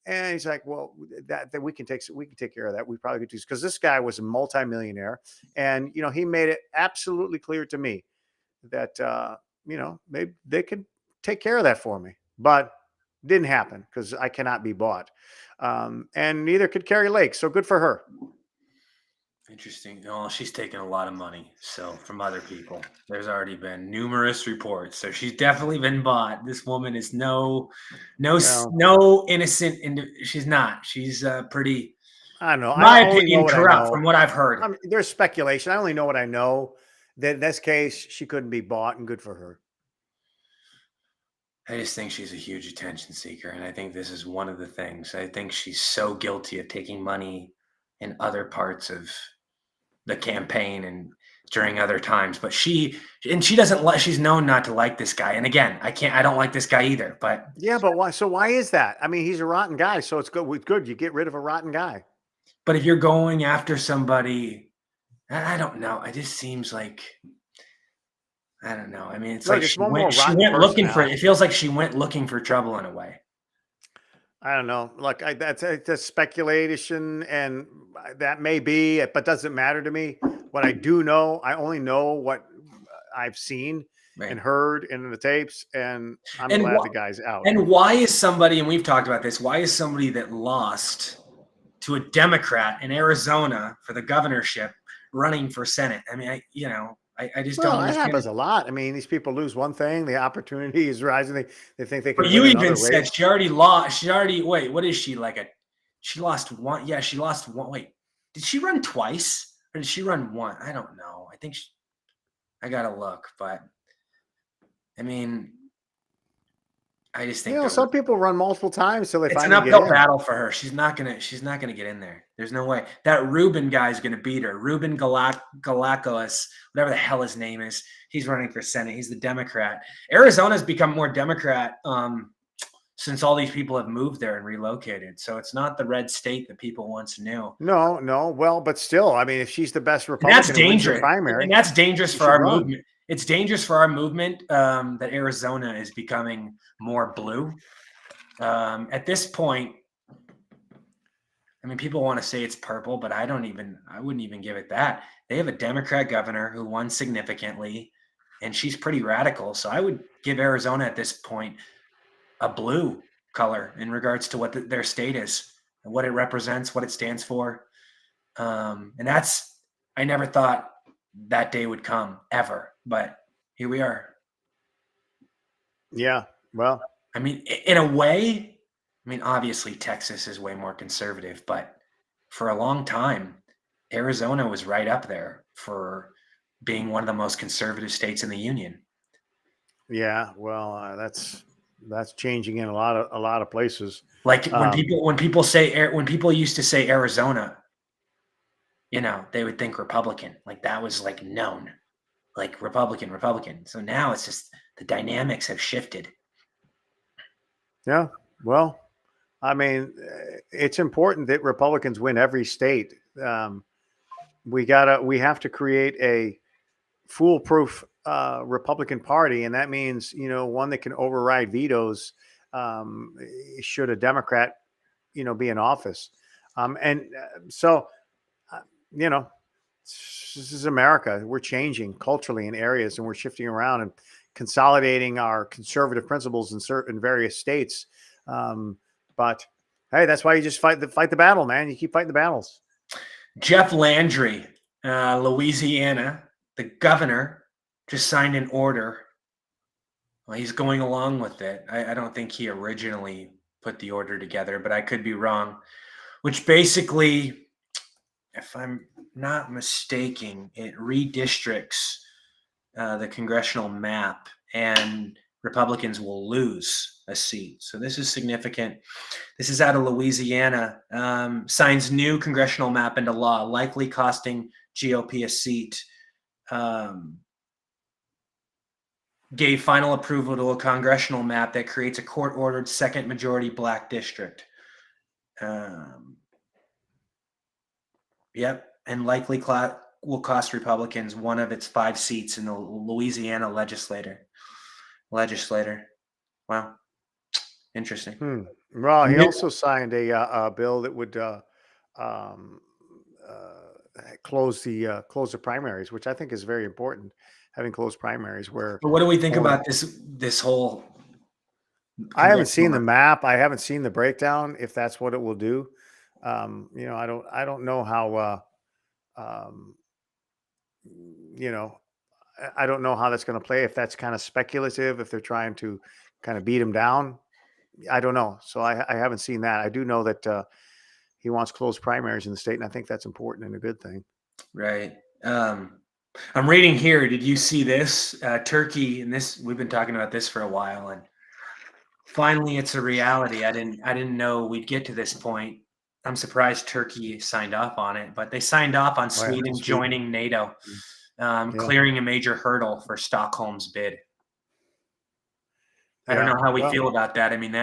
And he's like, well, that we can take care of that. We probably could do, because this guy was a multimillionaire, and he made it absolutely clear to me that maybe they could take care of that for me, but didn't happen because I cannot be bought. And neither could Carrie Lake. So good for her. Interesting. Oh, she's taken a lot of money. So from other people, there's already been numerous reports. So she's definitely been bought. This woman is no innocent. She's not. She's pretty. I don't know. My opinion, corrupt from what I've heard. I mean, there's speculation. I only know what I know. That in this case, she couldn't be bought, and good for her. I just think she's a huge attention seeker, and I think this is one of the things. I think she's so guilty of taking money in other parts of the campaign and during other times, but she doesn't like, she's known not to like this guy. And again, I don't like this guy either, but yeah, but why? So why is that? I mean, he's a rotten guy. So it's good. You get rid of a rotten guy. But if you're going after somebody, I don't know. It just seems like, I don't know. I mean, it's like she went looking for it. It feels like she went looking for trouble in a way. I don't know. Look, that's speculation, and that may be, but doesn't matter to me. What I do know, I only know what I've seen and heard in the tapes, and I'm glad the guy's out. And why is somebody, and we've talked about this, why is somebody that lost to a Democrat in Arizona for the governorship running for Senate? I mean, I just don't understand. That happens a lot. I mean, these people lose one thing, the opportunity is rising. They think they can. But you even said she already lost. Wait, what is she like? She lost one. Yeah, she lost one. Wait, did she run twice or did she run one? I don't know. I think I gotta look, but I mean, I just think some people run multiple times till they it's finally an uphill battle for her. She's not gonna get in there. There's no way that Ruben guy's gonna beat her. Ruben Galakos, whatever the hell his name is, he's running for Senate. He's the Democrat. Arizona's become more Democrat since all these people have moved there and relocated. So it's not the red state that people once knew. No. Well, but still, I mean, if she's the best Republican, that's dangerous. Primary, and that's dangerous for our movement. It's dangerous for our movement that Arizona is becoming more blue. At this point, I mean, people want to say it's purple, but I wouldn't even give it that. They have a Democrat governor who won significantly, and she's pretty radical. So I would give Arizona at this point a blue color in regards to what their state is and what it represents, what it stands for. And I never thought that day would come ever, but here we are. Yeah. Well, I mean, in a way, obviously Texas is way more conservative, but for a long time, Arizona was right up there for being one of the most conservative states in the union. Yeah, well, that's changing in a lot of places. Like Um, when people say when people used to say Arizona, they would think Republican. Like that was like known, like Republican, Republican. So now it's just the dynamics have shifted. yeah, well, I mean, it's important that Republicans win every state. Um, we have to create a foolproof Republican Party, and that means one that can override vetoes. Um, should a Democrat be in office, and so uh, you know this is America. We're changing culturally in areas, and we're shifting around and consolidating our conservative principles in certain various states. Um, but hey, that's why you just fight the battle, man. You keep fighting the battles. Jeff Landry, Louisiana, the governor, just signed an order. Well, he's going along with it. I don't think he originally put the order together, but I could be wrong. Which basically, if I'm not mistaken, it redistricts the congressional map, and Republicans will lose a seat. So this is significant. This is out of Louisiana. Signs new congressional map into law, likely costing GOP a seat. Gave final approval to a congressional map that creates a court-ordered second majority black district. Yep, and likely will cost Republicans one of its 5 seats in the Louisiana legislator. Wow, interesting. Well, he Nick- also signed a bill that would um, close the primaries, which I think is very important. Having closed primaries, where But what do we think only about this whole I haven't seen congressional? the map. I haven't seen the breakdown. If that's what it will do, I don't know how. Um, you know, I don't know how that's going to play. If that's kind of speculative, if they're trying to kind of beat him down, I don't know. So I haven't seen that. I do know that he wants closed primaries in the state, and I think that's important and a good thing. Right. I'm reading here. Did you see this? Turkey, and this we've been talking about this for a while, and finally it's a reality. I didn't know we'd get to this point. I'm surprised Turkey signed off on it, but they signed off on Oh, yeah, Sweden Sweden. joining NATO, Yeah, clearing a major hurdle for Stockholm's bid. I don't yeah. know how we Well, feel about that. I mean,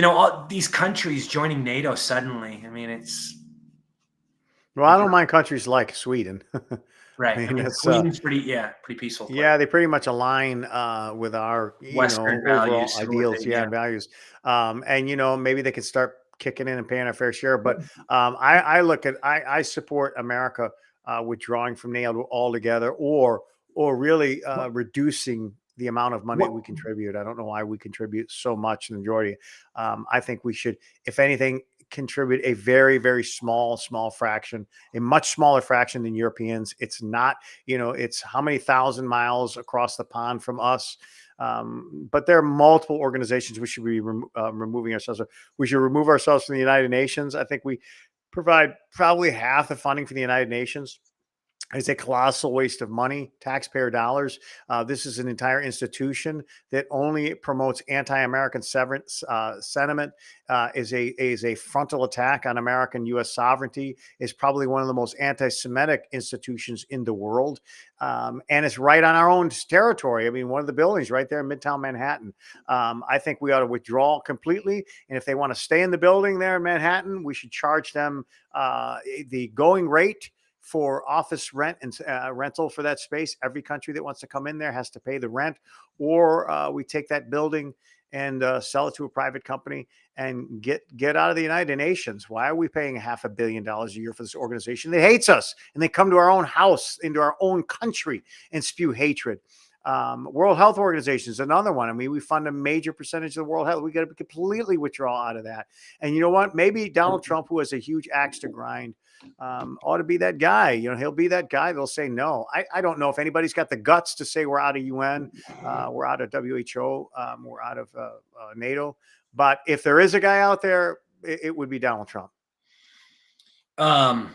all these countries joining NATO suddenly. I mean, I don't mind countries like Sweden. I right. I mean, mean, it's Sweden's pretty peaceful place. yeah, they pretty much align with our Western overall values, ideals, yeah, yeah. and values. And maybe they could start kicking in and paying our fair share. But I support America withdrawing from NATO altogether, or really reducing the amount of money that What we contribute. I don't know why we contribute so much in the majority. I think we should, if anything, contribute a very, very small fraction, a much smaller fraction than Europeans. It's not, it's how many thousand miles across the pond from us. But there are multiple organizations we should be removing ourselves. We should remove ourselves from the United Nations. I think we provide probably half the funding for the United Nations. It's a colossal waste of money, taxpayer dollars. This is an entire institution that only promotes anti-American sentiment. Is a frontal attack on American U.S. sovereignty. Is probably one of the most anti-Semitic institutions in the world, and it's right on our own territory. I mean, one of the buildings right there in Midtown Manhattan. I think we ought to withdraw completely, and if they want to stay in the building there in Manhattan, we should charge them the going rate for office rent and rental for that space. Every country that wants to come in there has to pay the rent, or we take that building and sell it to a private company and get out of the United Nations. Why are we paying $500 million a year for this organization that hates us, and they come to our own house, into our own country, and spew hatred? World Health Organization is another one. I mean, we fund a major percentage of the World Health. We got to completely withdraw out of that. And you know what? Maybe Donald Trump, who has a huge axe to grind, ought to be that guy. He'll be that guy. They'll say no. I don't know if anybody's got the guts to say we're out of UN, we're out of WHO, we're out of NATO. But if there is a guy out there, it would be Donald Trump. Um,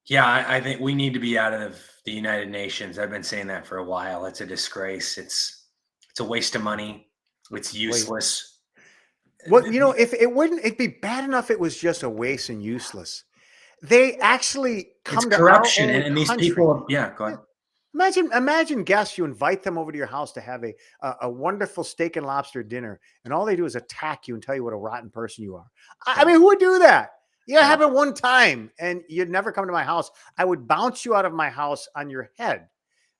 yeah, I think we need to be out of the United Nations. I've been saying that for a while. It's a disgrace. It's a waste of money. It's Wait, useless. well, if it wouldn't, it'd be bad enough it was just a waste and useless. They actually It's come to our corruption, own and these country. people. Yeah, go Yeah. ahead. Imagine guests, you invite them over to your house to have a wonderful steak and lobster dinner, and all they do is attack you and tell you what a rotten person you are. I Yeah, mean, who would do that? Yeah, it yeah. happened one time, and you'd never come to my house. I would bounce you out of my house on your head.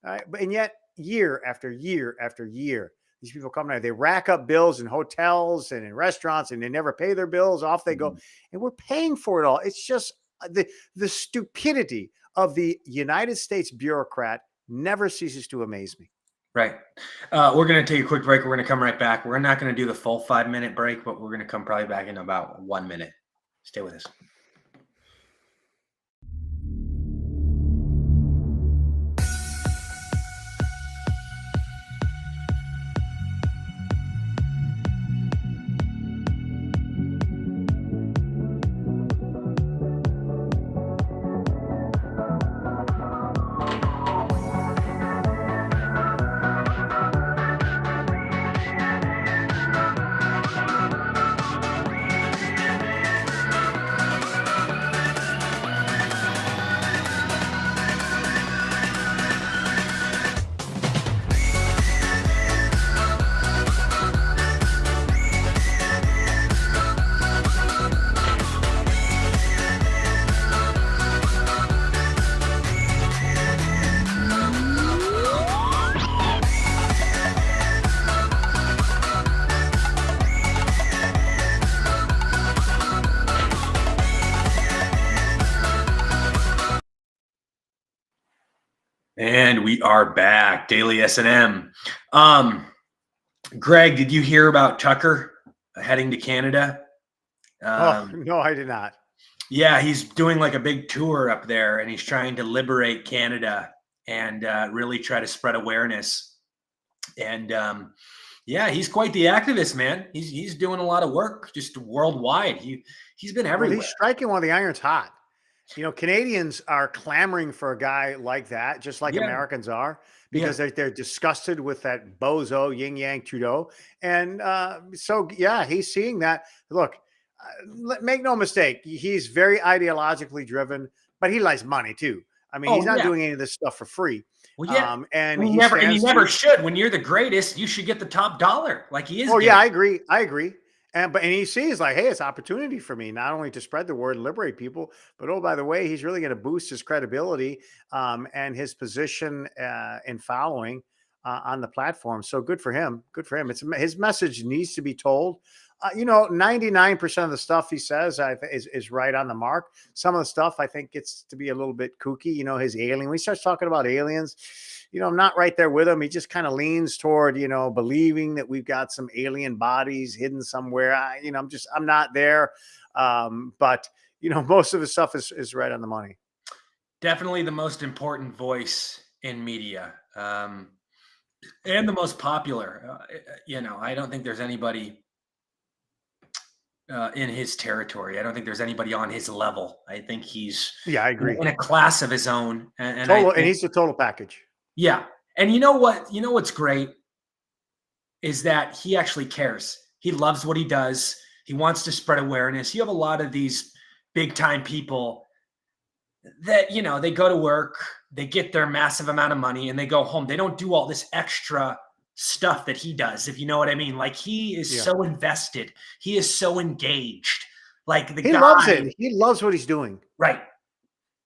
All right. And yet, year after year after year, these people come there, they rack up bills in hotels and in restaurants, and they never pay their bills. Off they go, Mhm. and we're paying for it all. It's just the stupidity of the United States bureaucrat never ceases to amaze me. Right. We're going to take a quick break. We're going to come right back. We're not going to do the full 5 minute break, but we're going to come probably back in about 1 minute. Stay with us. And we are back. Daily S&M. Greg, did you hear about Tucker heading to Canada? Oh Um, no, I did not. yeah, he's doing like a big tour up there, and he's trying to liberate Canada and really try to spread awareness. And yeah, he's quite the activist, man. He's doing a lot of work just worldwide. He's been Well, he's everywhere. striking while the iron's hot. Canadians are clamoring for a guy like that, just like Yeah, Americans are, yeah. because they're disgusted with that bozo Ying Yang Trudeau. And so, yeah, he's seeing that. Look, make no mistake, he's very ideologically driven, but he likes money too. I mean, he's Oh not yeah. doing any of this stuff for free. Well, yeah. And And he you stands never to, should. When you're the greatest, you should get the top dollar, like he is oh yeah, getting. I agree. I agree. And he sees like, hey, it's opportunity for me not only to spread the word and liberate people, but oh, by the way, he's really going to boost his credibility and his position in following on the platform. So good for him. Good for him. His message needs to be told. 99% of the stuff he says is right on the mark. Some of the stuff I think gets to be a little bit kooky. His alien. When he starts talking about aliens, I'm not right there with him. He just kind of leans toward, believing that we've got some alien bodies hidden somewhere. I'm not there. But most of the stuff is right on the money. Definitely the most important voice in media, and the most popular. I don't think there's anybody in his territory. I don't think there's anybody on his level. I think he's Yeah, I in, agree. in a class of his own, and I Total, and think, he's the total package. yeah. And you know what? You know what's great is that he actually cares. He loves what he does. He wants to spread awareness. You have a lot of these big time people that they go to work, they get their massive amount of money, and they go home. They don't do all this extra stuff that he does, if you know what I mean. Like, he is Yeah, so invested, he is so engaged, like the he loves guy. it. He loves what he's doing. Right.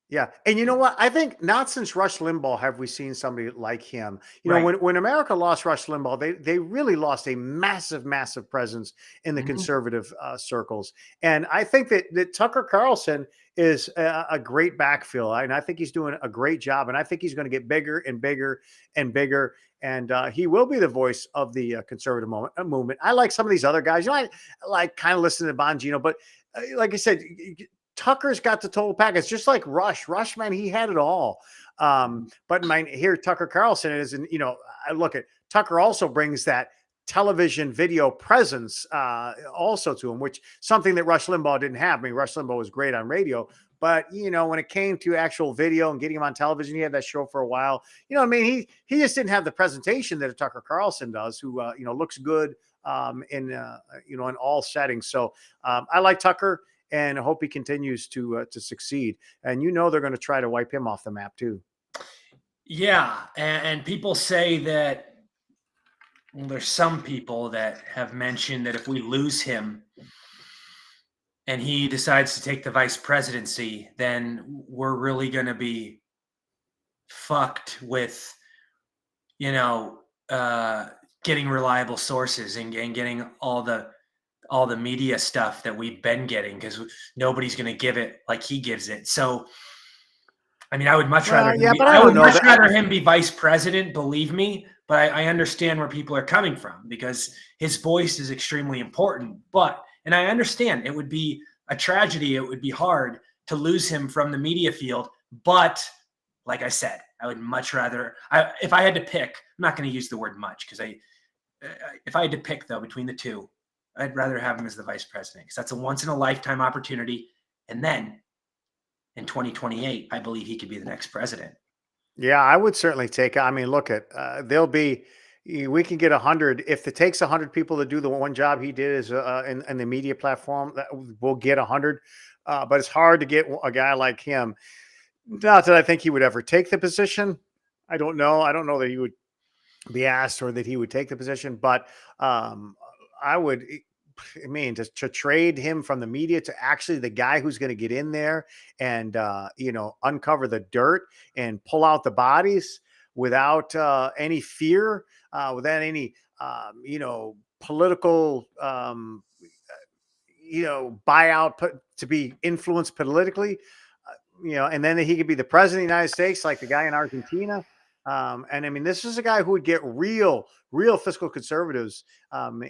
Yeah. And you know what? I think not since Rush Limbaugh have we seen somebody like him. Right. When America lost Rush Limbaugh, they really lost a massive, massive presence in the Mhm. conservative circles. And I think that Tucker Carlson is a great backfill. And I think he's doing a great job. And I think he's going to get bigger and bigger and bigger. And he will be the voice of the conservative movement. I like some of these other guys. I like kind of listening to Bongino, but like I said, Tucker's got the total package, just like Rush. Rush, man, he had it all. But here, Tucker Carlson is, and I look at Tucker also brings that television video presence also to him, which something that Rush Limbaugh didn't have. I mean, Rush Limbaugh was great on radio, But when it came to actual video and getting him on television, he had that show for a while. I mean, he just didn't have the presentation that a Tucker Carlson does, who looks good in all settings. So I like Tucker and I hope he continues to succeed. And they're going to try to wipe him off the map too. Yeah, and people say that, well, there's some people that have mentioned that if we lose him and he decides to take the vice presidency, then we're really going to be fucked with, getting reliable sources and getting all the media stuff that we've been getting, because nobody's going to give it like he gives it. So, I mean, I would much rather him be vice president, believe me. But I understand where people are coming from, because his voice is extremely important. And I understand it would be a tragedy. It would be hard to lose him from the media field. But like I said, I would much rather, if I had to pick, I'm not going to use the word much, because if I had to pick though between the two, I'd rather have him as the vice president, because that's a once in a lifetime opportunity. And then in 2028, I believe he could be the next president. Yeah, I would certainly take. I mean, look at we can get 100 if it takes 100 people to do the one job he did is in the media platform. We'll get 100, but it's hard to get a guy like him. Not that I think he would ever take the position. I don't know. I don't know that he would be asked or that he would take the position, but I would. I mean, to trade him from the media to actually the guy who's going to get in there and, uncover the dirt and pull out the bodies without any fear, without any, political, buyout to be influenced politically, and then he could be the president of the United States, like the guy in Argentina. And I mean, this is a guy who would get real fiscal conservatives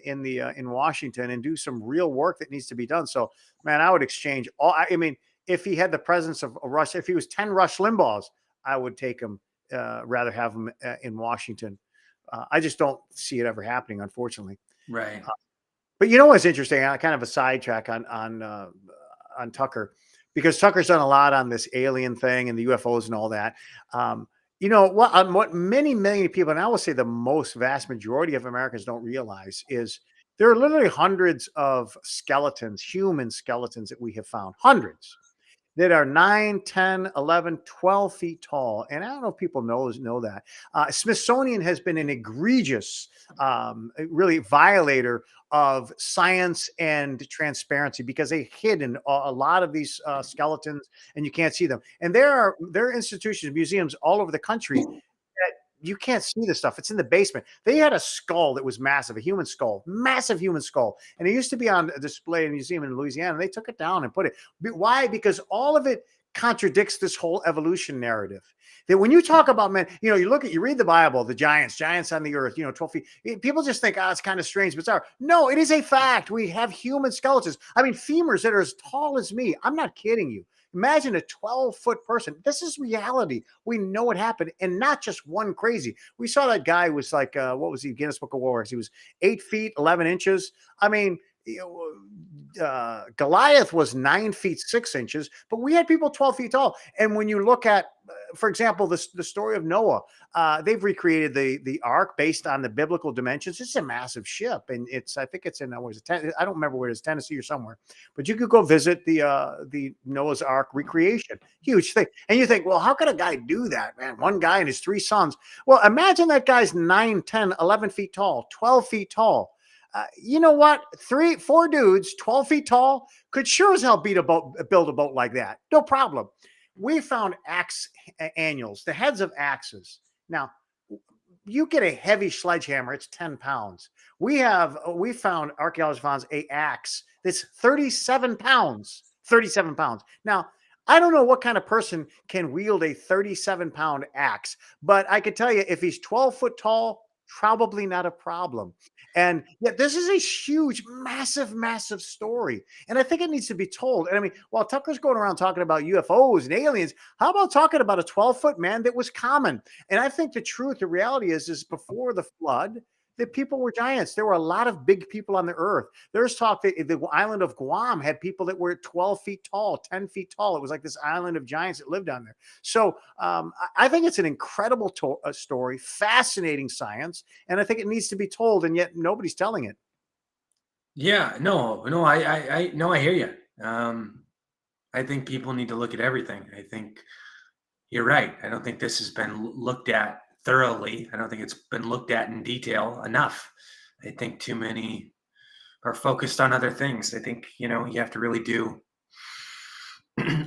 in Washington and do some real work that needs to be done. So, man, I would exchange all. I mean, if he had the presence of Rush, if he was 10 Rush Limbaughs, I would take him. Rather have him in Washington. I just don't see it ever happening, unfortunately. Right. But what's interesting? Kind of a sidetrack on Tucker, because Tucker's done a lot on this alien thing and the UFOs and all that. What many people, and I will say the vast majority of Americans don't realize is there are literally hundreds of skeletons, human skeletons that we have found, hundreds that are 9, 10, 11, 12 feet tall. And I don't know if people know that. Smithsonian has been an egregious, really violator of science and transparency, because they hidden a lot of these skeletons and you can't see them. And there are institutions, museums all over the country that you can't see this stuff. It's in the basement. They had a skull that was massive, a human skull, massive human skull. And it used to be on display in a museum in Louisiana. And they took it down and put it. Why? Because all of it contradicts this whole evolution narrative. That when you talk about men, you read the Bible, the giants on the earth, 12 feet. People just think, it's kind of strange, bizarre. No, it is a fact. We have human skeletons. I mean, femurs that are as tall as me. I'm not kidding you. Imagine a 12-foot person. This is reality. We know what happened, and not just one crazy. We saw that guy was like, what was he? Guinness Book of World Records. He was 8 feet, 11 inches. I mean, Goliath was 9 feet, 6 inches, but we had people 12 feet tall. And when you look at, for example, the story of Noah, they've recreated the ark based on the biblical dimensions. It's a massive ship, and I think it's in, I don't remember where it is, Tennessee or somewhere, but you could go visit the Noah's Ark recreation. Huge thing. And you think, well, how could a guy do that, man? One guy and his 3 sons. Well, imagine that guy's 9, 10, 11 feet tall, 12 feet tall. You know what? 3, 4 dudes, 12 feet tall, could sure as hell build a boat like that. No problem. We found axe annuals, the heads of axes. Now, you get a heavy sledgehammer, it's 10 pounds. We found, archaeologists found a axe that's 37 pounds. 37 pounds. Now, I don't know what kind of person can wield a 37-pound axe, but I could tell you, if he's 12 foot tall, probably not a problem. And yet this is a huge, massive, massive story. And I think it needs to be told. And I mean, while Tucker's going around talking about UFOs and aliens, how about talking about a 12-foot man that was common? And I think the reality is before the flood, The people were giants. There were a lot of big people on the earth. There's talk that the island of Guam had people that were 12 feet tall, 10 feet tall. It was like this island of giants that lived on there. So I think it's an incredible story, fascinating science, and I think it needs to be told, and yet nobody's telling it. Yeah, no, no, I hear you. I think people need to look at everything. I think you're right. I don't think this has been looked at thoroughly. I don't think it's been looked at in detail enough. I think too many are focused on other things. I think, you have to really do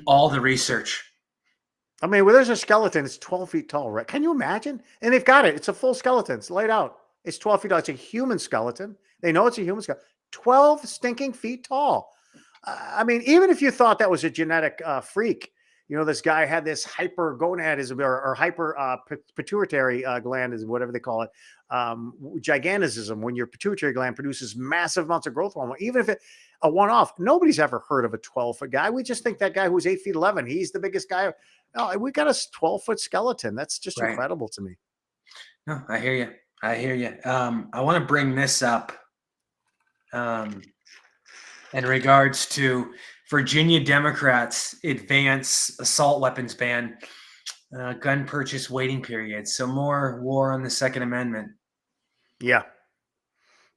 all the research. I mean, well, there's a skeleton. It's 12 feet tall, right? Can you imagine? And they've got it. It's a full skeleton. It's laid out. It's 12 feet tall. It's a human skeleton. They know it's a human skeleton. 12 stinking feet tall. I mean, even if you thought that was a genetic freak, this guy had this hypergonadism or hyper pituitary gland, is whatever they call it, gigantism, when your pituitary gland produces massive amounts of growth hormone. Even if it's a one-off, nobody's ever heard of a 12-foot guy. We just think that guy who's 8 feet 11, he's the biggest guy. No, we got a 12-foot skeleton. That's just Right. incredible to me. No, I hear you. I hear you. I want to bring this up in regards to Virginia Democrats advance assault weapons ban, gun purchase waiting period. So more war on the Second Amendment. Yeah.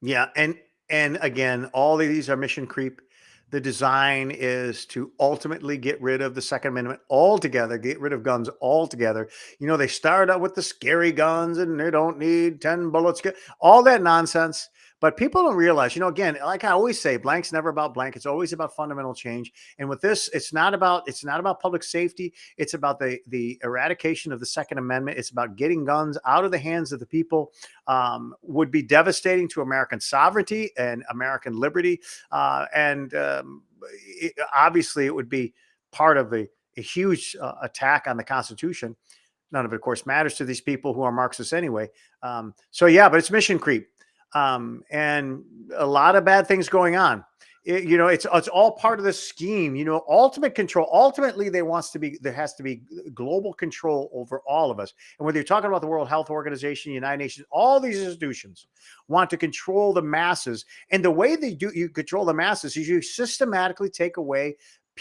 Yeah. And again, all of these are mission creep. The design is to ultimately get rid of the Second Amendment altogether, get rid of guns altogether. They start out with the scary guns and they don't need 10 bullets, all that nonsense. But people don't realize, again, like I always say, blank's never about blank. It's always about fundamental change. And with this, it's not about public safety. It's about the eradication of the Second Amendment. It's about getting guns out of the hands of the people. Would be devastating to American sovereignty and American liberty. Obviously, it would be part of a huge attack on the Constitution. None of it, of course, matters to these people who are Marxists anyway. But it's mission creep. And a lot of bad things going on. It's all part of the scheme. Ultimate control. Ultimately, there has to be global control over all of us. And whether you're talking about the World Health Organization, United Nations, all these institutions want to control the masses. And the way you control the masses is you systematically take away,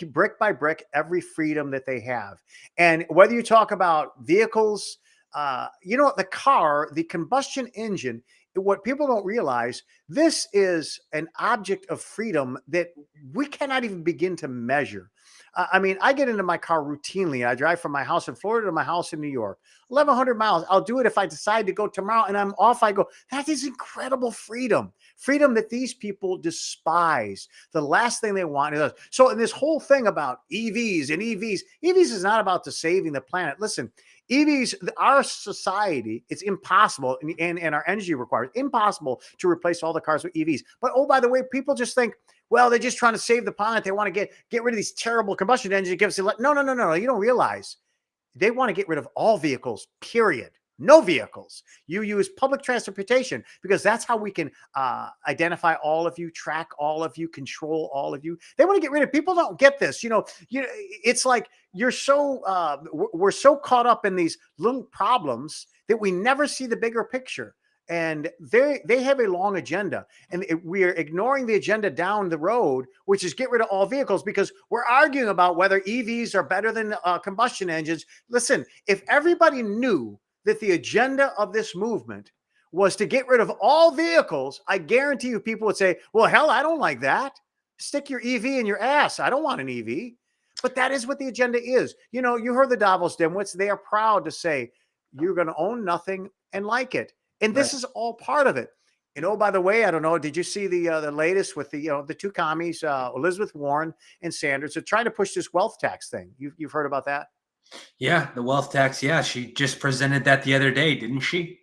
brick by brick, every freedom that they have. And whether you talk about vehicles, the car, the combustion engine, what people don't realize, this is an object of freedom that we cannot even begin to measure. I mean, I get into my car routinely. I drive from my house in Florida to my house in New York, 1,100 miles. I'll do it if I decide to go tomorrow and I'm off. I go. That is incredible freedom that these people despise. The last thing they want is us. So in this whole thing about EVs is not about saving the planet. Listen, EVs, our society, it's impossible, and our energy requires impossible to replace all the cars with EVs. But oh, by the way, people just think, well, they're just trying to save the planet. They want to get rid of these terrible combustion engines. It gives no. You don't realize they want to get rid of all vehicles. Period. No vehicles. You use public transportation because that's how we can identify all of you, track all of you, control all of you. They want to get rid of. People don't get this. It's like we're so caught up in these little problems that we never see the bigger picture. And they have a long agenda, and we are ignoring the agenda down the road, which is get rid of all vehicles because we're arguing about whether EVs are better than combustion engines. Listen, if everybody knew that the agenda of this movement was to get rid of all vehicles, I guarantee you people would say, well, hell, I don't like that. Stick your EV in your ass. I don't want an EV. But that is what the agenda is. You heard the Davos dimwits. They are proud to say you're going to own nothing and like it. And this is all part of it. And oh, by the way, I don't know, did you see the latest with the two commies, Elizabeth Warren and Sanders, are trying to push this wealth tax thing? You've heard about that? Yeah, the wealth tax. Yeah, she just presented that the other day, didn't she?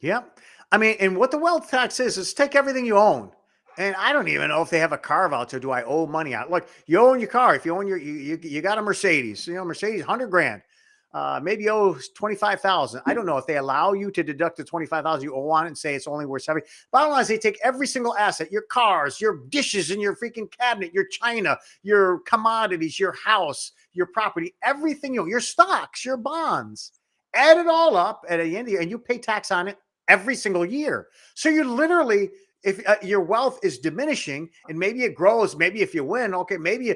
Yep. I mean, and what the wealth tax is take everything you own. And I don't even know if they have a car voucher. Do I owe money out? Look, you own your car. If you own you got a Mercedes, Mercedes, $100,000. Maybe you owe 25,000. I don't know if they allow you to deduct the 25,000 you owe on it and say it's only worth 70. Bottom line is they take every single asset, your cars, your dishes in your freaking cabinet, your china, your commodities, your house, your property, everything, your stocks, your bonds, add it all up at the end of the year, and you pay tax on it every single year. So you're literally, if your wealth is diminishing and maybe it grows, maybe if you win, okay, maybe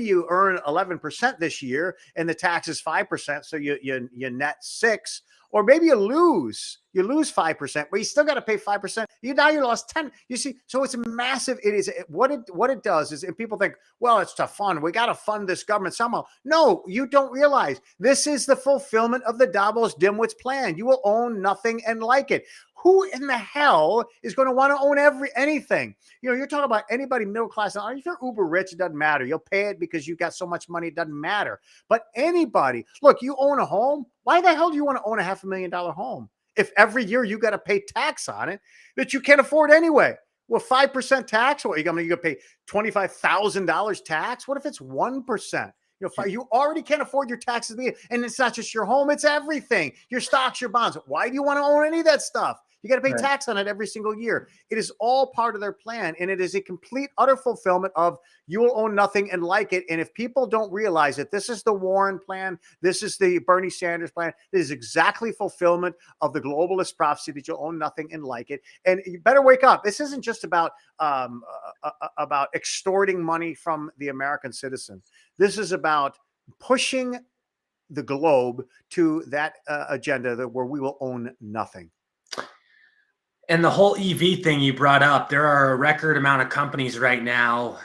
you earn 11% this year and the tax is 5%, so you net 6, or maybe you lose 5%, but you still got to pay 5%. You lost 10. You see, so it's massive. It is what it does is, and people think, well, it's to fund. We got to fund this government somehow. No, you don't realize this is the fulfillment of the Davos dimwits plan. You will own nothing and like it. Who in the hell is going to want to own anything? You know, you're talking about anybody middle class. If you're uber rich, it doesn't matter. You'll pay it because you got so much money, it doesn't matter. But anybody, look, you own a home. Why the hell do you want to own a $500,000 home if every year you got to pay tax on it that you can't afford anyway? Well, 5% tax, what, you're going to pay $25,000 tax? What if it's 1%? You already can't afford your taxes, and it's not just your home, it's everything. Your stocks, your bonds. Why do you want to own any of that stuff? You got to pay tax on it every single year. It is all part of their plan, and it is a complete, utter fulfillment of you will own nothing and like it. And if people don't realize it, this is the Warren plan. This is the Bernie Sanders plan. This is exactly fulfillment of the globalist prophecy that you'll own nothing and like it. And you better wake up. This isn't just about extorting money from the American citizen. This is about pushing the globe to that agenda where we will own nothing. And the whole EV thing you brought up, there are a record amount of companies right now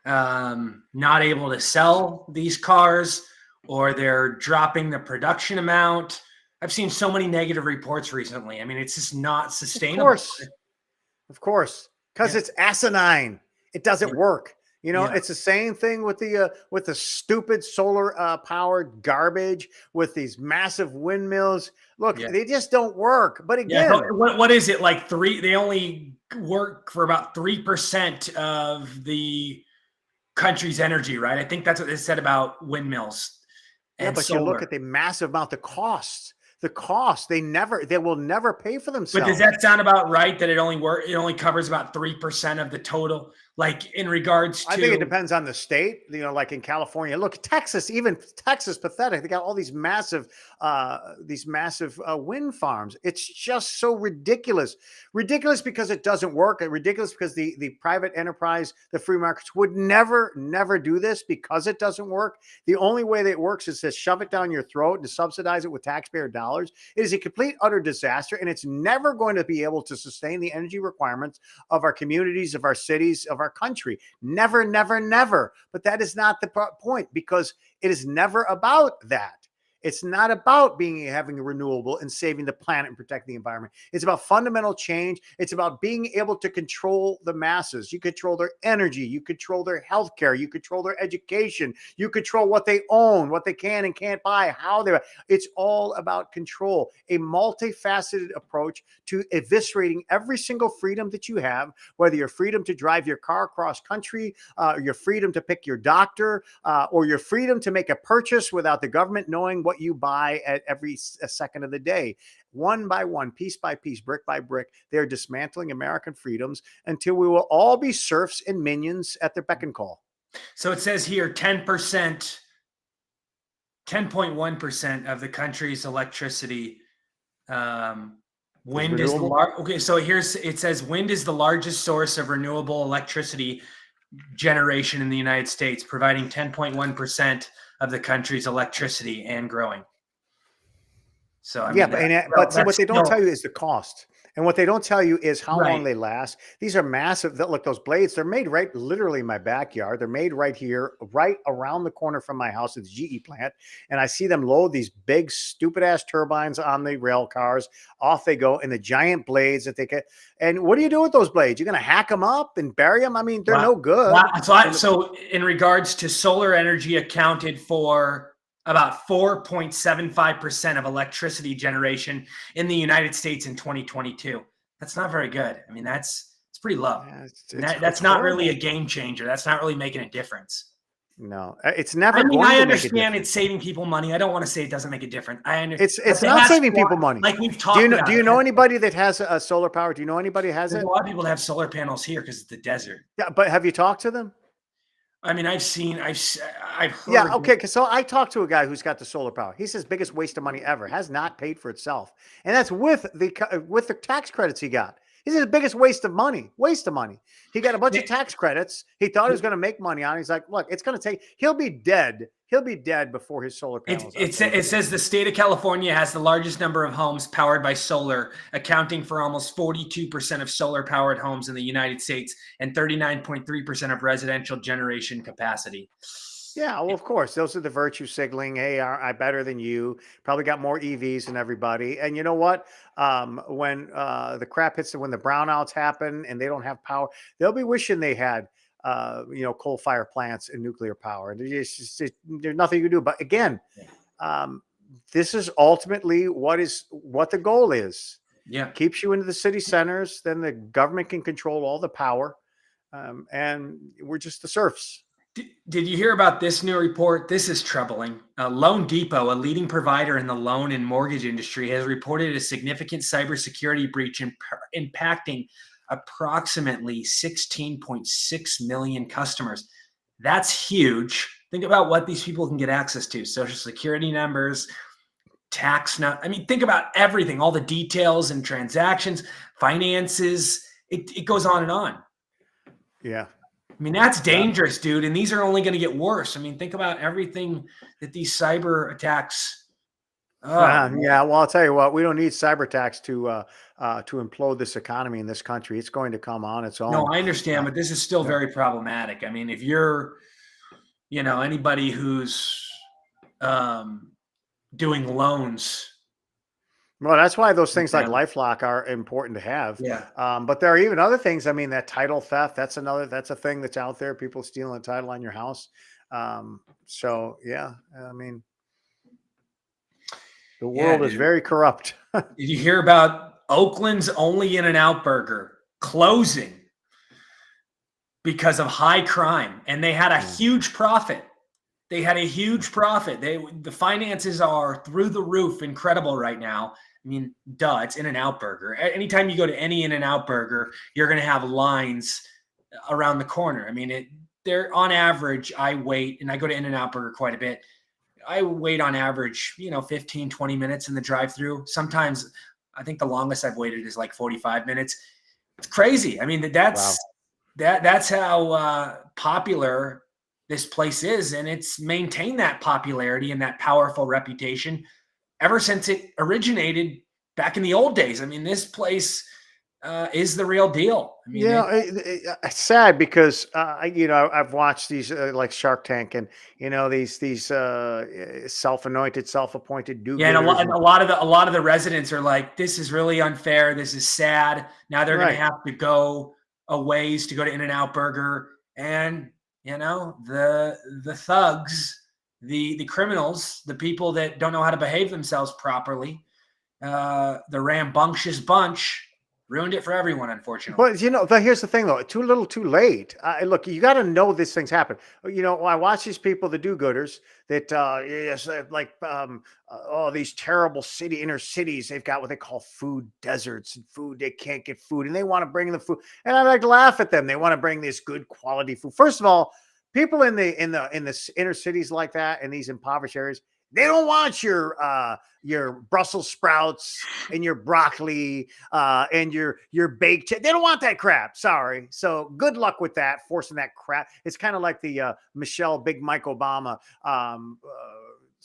not able to sell these cars, or they're dropping the production amount. I've seen so many negative reports recently. I mean, it's just not sustainable. Of course, because it's asinine. It doesn't work. You know, it's the same thing with the stupid solar powered garbage with these massive windmills. Look, they just don't work. But again, what is it like? They only work for about 3% of the country's energy, right? I think that's what they said about windmills. But solar. You look at the massive amount, the cost. They will never pay for themselves. But does that sound about right? That it only covers about 3% of the total? Like in regards to, I think it depends on the state. You know, like in California, look, Texas, pathetic. They got all these massive wind farms. It's just so ridiculous because it doesn't work. And ridiculous because the private enterprise, the free markets would never do this because it doesn't work. The only way that it works is to shove it down your throat and to subsidize it with taxpayer dollars. It is a complete, utter disaster, and it's never going to be able to sustain the energy requirements of our communities, of our cities, of our country. Never. But that is not the point, because it is never about that. It's not about having a renewable and saving the planet and protecting the environment. It's about fundamental change. It's about being able to control the masses. You control their energy. You control their healthcare. You control their education. You control what they own, what they can and can't buy, how they. It's all about control. A multifaceted approach to eviscerating every single freedom that you have, whether your freedom to drive your car across country, your freedom to pick your doctor, or your freedom to make a purchase without the government knowing what you buy at every second of the day. One by one, piece by piece, brick by brick, they're dismantling American freedoms until we will all be serfs and minions at their beck and call. So it says here 10%, 10.1% of the country's electricity. Wind is okay. So it says wind is the largest source of renewable electricity generation in the United States, providing 10.1% of the country's electricity and growing. So I mean, but what they don't tell you is the cost. And what they don't tell you is how long they last. These are massive. Look, those blades, they're made right literally in my backyard. They're made right here, right around the corner from my house at the GE plant. And I see them load these big, stupid ass turbines on the rail cars. Off they go. And the giant blades that they get. And what do you do with those blades? You're going to hack them up and bury them? I mean, they're no good. So in regards to solar energy, accounted for about 4.75% of electricity generation in the United States in 2022. That's not very good. I mean, it's pretty low. Yeah, that's not really a game changer. That's not really making a difference. No, it's never. I understand it's saving people money. I don't want to say it doesn't make a difference. I understand it's not saving people money. Like we've talked about. Do you know anybody that has a solar power? Do you know anybody that has it? A lot of people have solar panels here because it's the desert. Yeah, but have you talked to them? I mean, I've Yeah, heard. okay. So I talked to a guy who's got the solar power. He says biggest waste of money ever, has not paid for itself, and that's with the tax credits he got. He says the biggest waste of money. Waste of money. He got a bunch of tax credits. He thought he was going to make money on it. He's like, look, it's going to take. He'll be dead. He'll be dead before his solar panels are paid It for. says the state of California has the largest number of homes powered by solar, accounting for almost 42% of solar powered homes in the United States and 39.3% of residential generation capacity. Yeah, well, of course, those are the virtue signaling. Hey, I better than you. Probably got more EVs than everybody. And you know what? When the crap hits, when the brownouts happen and they don't have power, they'll be wishing they had, coal fire plants and nuclear power. And there's nothing you can do. But again, um, this is ultimately what the goal is. Yeah. Keeps you into the city centers, then the government can control all the power, and we're just the serfs. Did you hear about this new report? This is troubling. Loan Depot, a leading provider in the loan and mortgage industry, has reported a significant cybersecurity breach impacting approximately 16.6 million customers. That's huge. Think about what these people can get access to: social security numbers, I mean, think about everything, all the details and transactions, finances. It goes on and on. Yeah. I mean, that's Yeah. dangerous, dude. And these are only going to get worse. I mean, think about everything that these cyber attacks. Oh, Yeah, well, I'll tell you what, we don't need cyber attacks to implode this economy in this country. It's going to come on its no, own. I understand, Uh, but this is still yeah. very problematic. I mean, if you're, anybody who's um, doing loans, Well, that's why those things like yeah, LifeLock are important to have. yeah, But there are even other things. I mean, that title theft, that's a thing that's out there. People stealing the title on your house. So yeah, I mean, the yeah, world is dude. very corrupt. Did you hear about Oakland's only In-N-Out Burger closing because of high crime? And they had a Yeah. huge profit. They had a huge profit. The finances are through the roof, incredible right now. I mean, duh, it's In-N-Out Burger. Anytime you go to any In-N-Out Burger, you're going to have lines around the corner. I mean, they're on average, I wait, and I go to In-N-Out Burger quite a bit. I wait on average, 15, 20 minutes in the drive-through. Sometimes I think the longest I've waited is like 45 minutes. It's crazy. I mean, Wow. that's how popular this place is, and it's maintained that popularity and that powerful reputation ever since it originated back in the old days. I mean, this place is the real deal. I mean, Yeah, it's sad because I've watched these like Shark Tank, and these self-anointed, self-appointed yeah, and do-gooders, and and a lot of the residents are like, "This is really unfair. This is sad." Now they're going to right. have to go a ways to go to In-N-Out Burger, and the thugs, the criminals, the people that don't know how to behave themselves properly, the rambunctious bunch ruined it for everyone, unfortunately. But here's the thing, though. Too little, too late. Look, you got to know these things happen. I watch these people, the do-gooders, that yes, like these terrible inner cities. They've got what they call food deserts and food. They can't get food, and they want to bring the food. And I like to laugh at them. They want to bring this good quality food. First of all, people in the inner cities like that, in these impoverished areas, they don't want your Brussels sprouts and your broccoli and your baked. They don't want that crap. Sorry. So good luck with that. Forcing that crap. It's kind of like the Michelle Big Mike Obama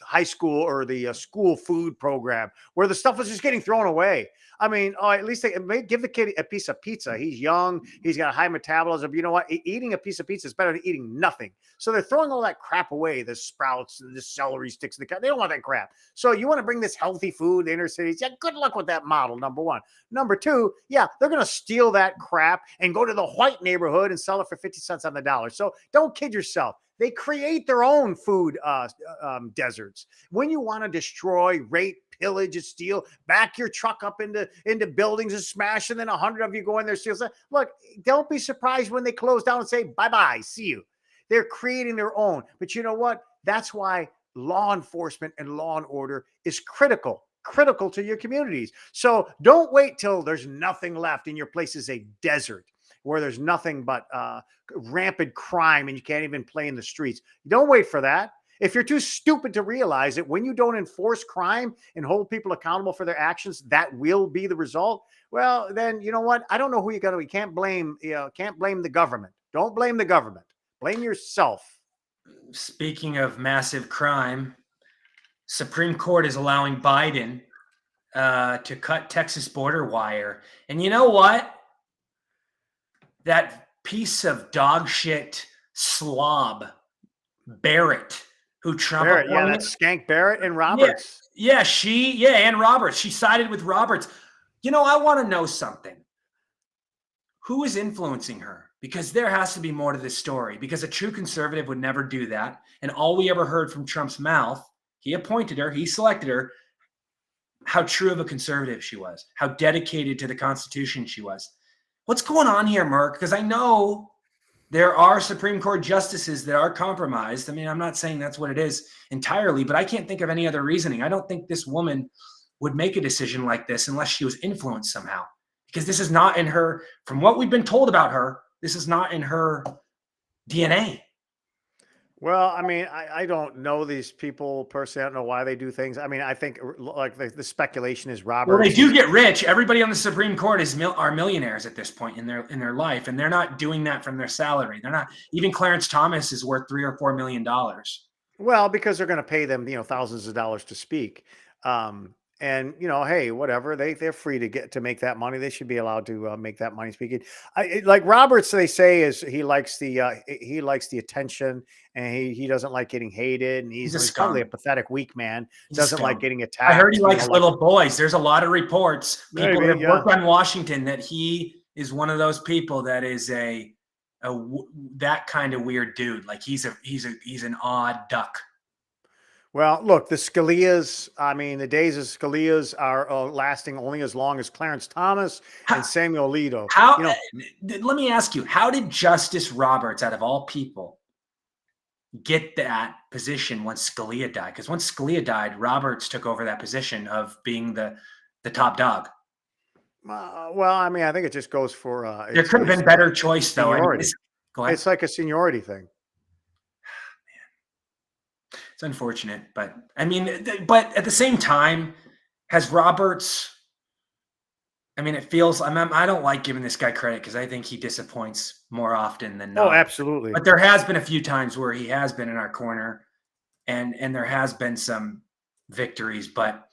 high school or the school food program where the stuff was just getting thrown away. I mean, at least they may give the kid a piece of pizza. He's young. He's got a high metabolism. You know what? Eating a piece of pizza is better than eating nothing. So they're throwing all that crap away, the sprouts and the celery sticks. They don't want that crap. So you want to bring this healthy food to inner cities? Yeah, good luck with that model, number one. Number two, yeah, they're going to steal that crap and go to the white neighborhood and sell it for 50 cents on the dollar. So don't kid yourself. They create their own food deserts. When you want to destroy, rape, pillage, and steal, back your truck up into buildings and smash, and then 100 of you go in there steal. Look, don't be surprised when they close down and say bye-bye, see you. They're creating their own. But you know what? That's why law enforcement and law and order is critical to your communities. So don't wait till there's nothing left and your place is a desert. where there's nothing but rampant crime and you can't even play in the streets. Don't wait for that. If you're too stupid to realize it, when you don't enforce crime and hold people accountable for their actions, that will be the result. Well, then you know what? I don't know who you got to. You can't blame. Can't blame the government. Don't blame the government. Blame yourself. Speaking of massive crime, Supreme Court is allowing Biden to cut Texas border wire, and you know what? That piece of dog shit slob Barrett, who Trump Barrett, yeah, appointed. that's Skank Barrett and Roberts. Yeah, and Roberts. She sided with Roberts. You know, I want to know something. Who is influencing her? Because there has to be more to this story, because a true conservative would never do that. And all we ever heard from Trump's mouth, he appointed her, he selected her, how true of a conservative she was, how dedicated to the Constitution she was. What's going on here, Merck? Because I know there are Supreme Court justices that are compromised. I mean, I'm not saying that's what it is entirely, but I can't think of any other reasoning. I don't think this woman would make a decision like this unless she was influenced somehow, because this is not in her, from what we've been told about her, this is not in her DNA. Well, I mean, I don't know these people personally. I don't know why they do things. I mean, I think like the speculation is Roberts. Well, they do get rich. Everybody on the Supreme Court are millionaires at this point in their life, and they're not doing that from their salary. They're not. Even Clarence Thomas is worth $3 or $4 million. Well, because they're going to pay them, thousands of dollars to speak. And hey, whatever, they're free to make that money. They should be allowed to make that money speaking. Like Roberts, they say, is he likes the attention, and he doesn't like getting hated, and he's probably a pathetic, weak man. Doesn't like getting attacked. I heard he likes little boys. There's a lot of reports. People that have worked on Washington that he is one of those people that is that kind of weird dude. Like he's an odd duck. Well, look, the Scalias, I mean, the days of Scalias are lasting only as long as Clarence Thomas and Samuel Alito. Let me ask you, how did Justice Roberts, out of all people, get that position once Scalia died? Because once Scalia died, Roberts took over that position of being the top dog. Well, I mean, I think it just goes for... there could have been better choice, though. Go ahead. It's like a seniority thing. It's unfortunate, but I mean, but at the same time, has Roberts, I mean, it feels, I don't like giving this guy credit because I think he disappoints more often than not. Oh, absolutely. But there has been a few times where he has been in our corner, and there has been some victories, but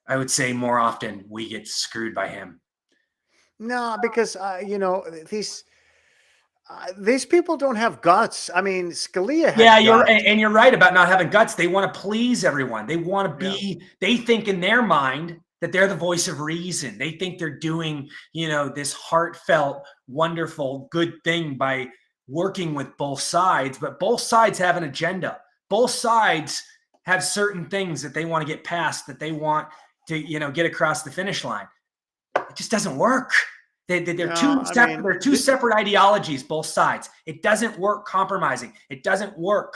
I would say more often we get screwed by him. No, because, these people don't have guts. I mean, Scalia had guts. You're right about not having guts. They want to please everyone. They want to be, they think in their mind that they're the voice of reason. They think they're doing, this heartfelt, wonderful, good thing by working with both sides, but both sides have an agenda. Both sides have certain things that they want to get past, that they want to, get across the finish line. It just doesn't work. They're two separate ideologies, both sides. It doesn't work compromising. It doesn't work.